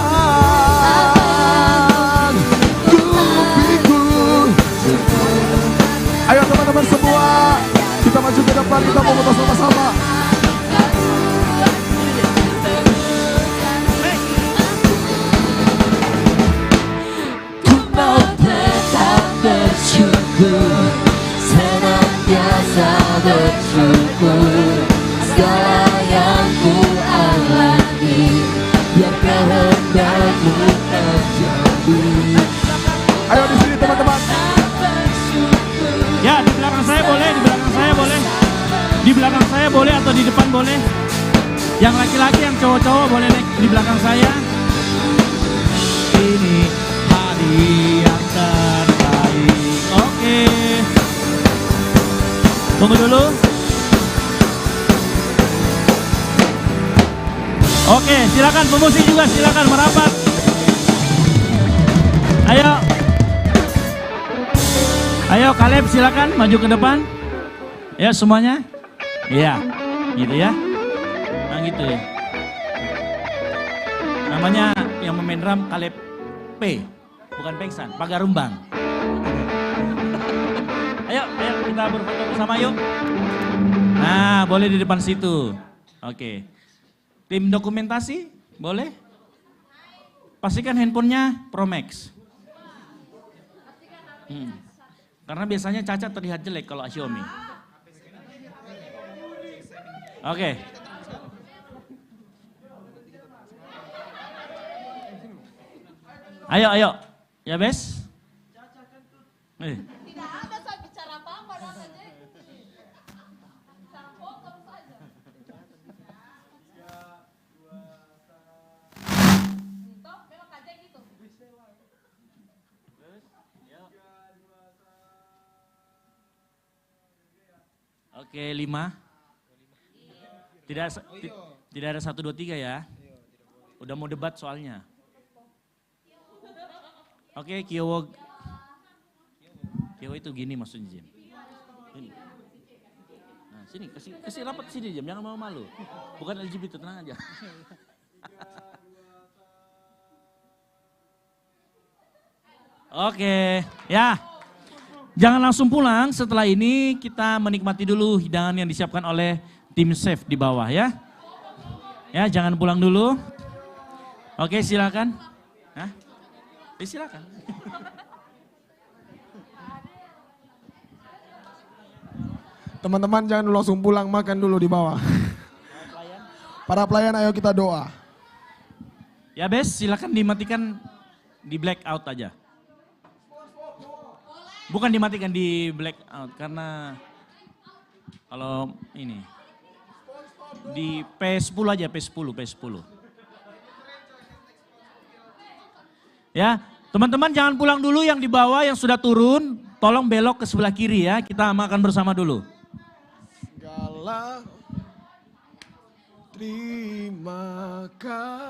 ku pikul. Ayo teman-teman semua, kita maju ke depan, kita mau foto sama-sama. ku mau tetap bersyukur, senantiasa bersyukur. Segala yang ku alami, biar kehendakmu terjadi. Ayo di sini teman-teman. Ya, di belakang saya boleh, di belakang saya boleh. Di belakang saya boleh atau di depan boleh. Yang laki-laki, yang cowok-cowok boleh naik di belakang saya. Ini hari yang terbaik. Oke. Tunggu dulu. Oke, silakan pemusik juga silakan merapat. Ayo. Ayo Kaleb silakan maju ke depan. Ya semuanya. Iya, gitu ya. Nah gitu ya. Namanya yang memain drum Kaleb P, bukan Pengsan, Pagarumbang. Ayo kita berfoto bersama yuk. Nah boleh di depan situ. Oke. Tim dokumentasi boleh? Pastikan handphonenya Pro Max. Karena biasanya Caca terlihat jelek kalau Xiaomi. Oke. Ayo. Ya, Bes? Tidak ada saya bicara apa-apa dan saja. Bicara foto saja. Toh, belok aja gitu. Oke, 5. Tidak ada 1, 2, 3 ya. Udah mau debat soalnya. Oke, Kiowo itu gini maksudnya, Jim. Ini. Nah, sini kasih rapat sini, Jim. Jangan mau malu. Bukan LGBT, tenang aja. Oke, ya. Jangan langsung pulang, setelah ini kita menikmati dulu hidangan yang disiapkan oleh tim chef di bawah ya. Ya, jangan pulang dulu. Oke, silakan. Hah? Silakan. Teman-teman jangan langsung pulang, makan dulu di bawah. Para pelayan ayo kita doa. Ya, Bes, silakan dimatikan di blackout aja. Bukan dimatikan di blackout karena kalau ini di P10 aja, P10. Ya, teman-teman jangan pulang dulu yang di bawah yang sudah turun, tolong belok ke sebelah kiri ya, kita makan bersama dulu. Segala terima kasih.